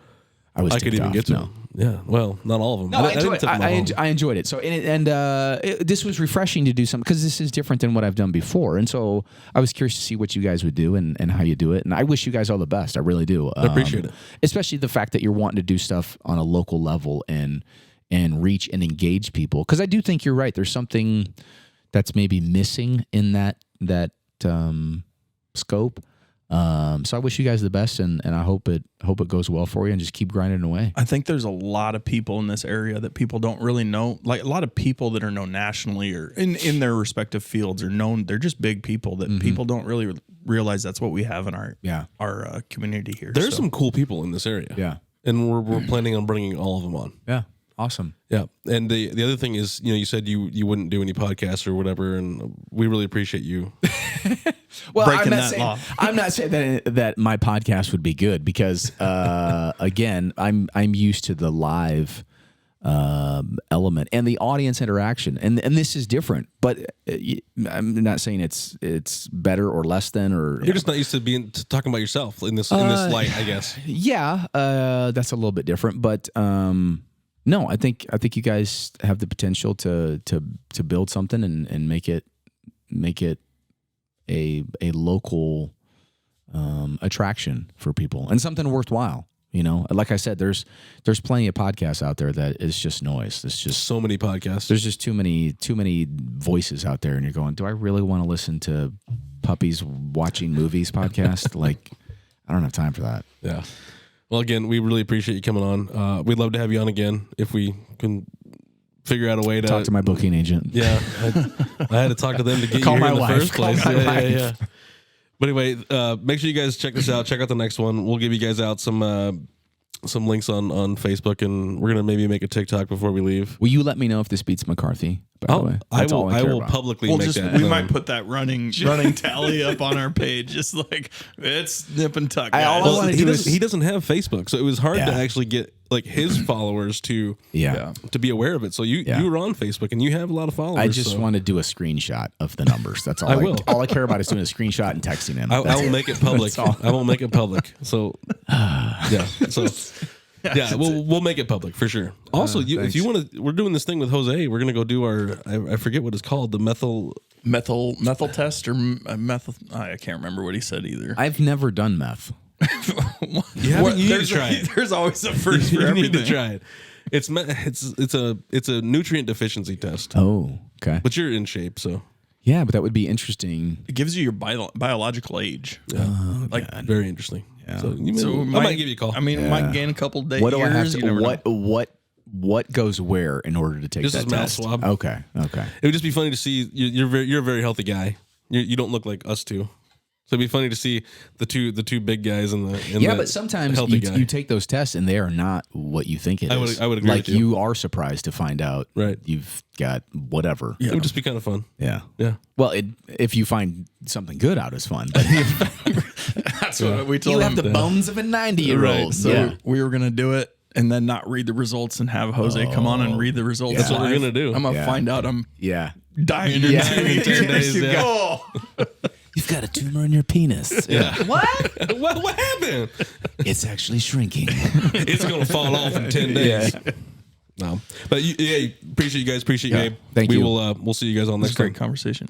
I could even get to them. Yeah, well, not all of them. No, I enjoyed it. So this was refreshing to do something because this is different than what I've done before, and so I was curious to see what you guys would do and how you do it. And I wish you guys all the best. I really do. I appreciate it, especially the fact that you're wanting to do stuff on a local level and reach and engage people. Because I do think you're right. There's something that's maybe missing in that scope. So I wish you guys the best, and I hope it goes well for you, and just keep grinding away. I think there's a lot of people in this area that people don't really know. Like a lot of people that are known nationally or in their respective fields are known. They're just big people that people don't really realize that's what we have in our community here. There's some cool people in this area. Yeah, and we're planning on bringing all of them on. Yeah. Awesome. Yeah. And the other thing is, you said you wouldn't do any podcasts or whatever, and we really appreciate you. Well, breaking that law. I'm not saying that my podcast would be good because, again, I'm used to the live element and the audience interaction, and this is different. But I'm not saying it's better or less than, or you're just not used to talking about yourself in this light, I guess. Yeah, that's a little bit different, but no, I think you guys have the potential to build something and make it a local attraction for people and something worthwhile. Like I said, there's plenty of podcasts out there that is just noise. There's just so many podcasts. There's just too many voices out there, and you're going, do I really want to listen to puppies watching movies podcast? Like, I don't have time for that. Yeah. Well, again, we really appreciate you coming on. We'd love to have you on again if we can figure out a way to talk to my booking agent. Yeah, I had to talk to them to get you here in the first place. Yeah. But anyway, make sure you guys check this out. Check out the next one. We'll give you guys out some links on Facebook, and we're gonna maybe make a TikTok before we leave. Will you let me know if this beats McCarthy? By the way, I will publicly make that. We might put that running tally up on our page, just like it's nip and tuck. He doesn't have Facebook, so it was hard to actually get like his followers to be aware of it. So you were on Facebook and you have a lot of followers. I just want to do a screenshot of the numbers. That's all. All I care about is doing a screenshot and texting him. I will make it public. I won't make it public. So we'll make it public for sure. Also, if you want to, we're doing this thing with Jose. We're gonna go do our I forget what it's called, the methyl test or methyl. I can't remember what he said either. I've never done meth. You need to try it. There's always a first for everything. You need to try it. It's a nutrient deficiency test. Oh, okay. But you're in shape, so yeah. But that would be interesting. It gives you your biological age. Very interesting. Yeah. So I might give you a call. I mean, it might gain a couple days. What do I have to? What goes where in order to take that test? Mouth swab. Okay. It would just be funny to see you're a very healthy guy. You don't look like us two. So it'd be funny to see the two big guys and the but sometimes you take those tests and they are not what you think it is. I would agree with you. You are surprised to find out you've got whatever. Yeah. It would just be kind of fun. Yeah. Yeah. Well, if you find something good out, it's fun. But that's what we told you him. have the bones of a 90-year-old. Right. So we were gonna do it and then not read the results and have Jose come on and read the results. Yeah. That's what we're gonna do. I'm gonna find out I'm dying in 10 days. You've got a tumor in your penis. Yeah. What? What happened? It's actually shrinking. It's going to fall off in 10 days. Yeah. No. But appreciate you guys. Appreciate you, Abe. Thank you. We'll see you guys on next time. Great conversation.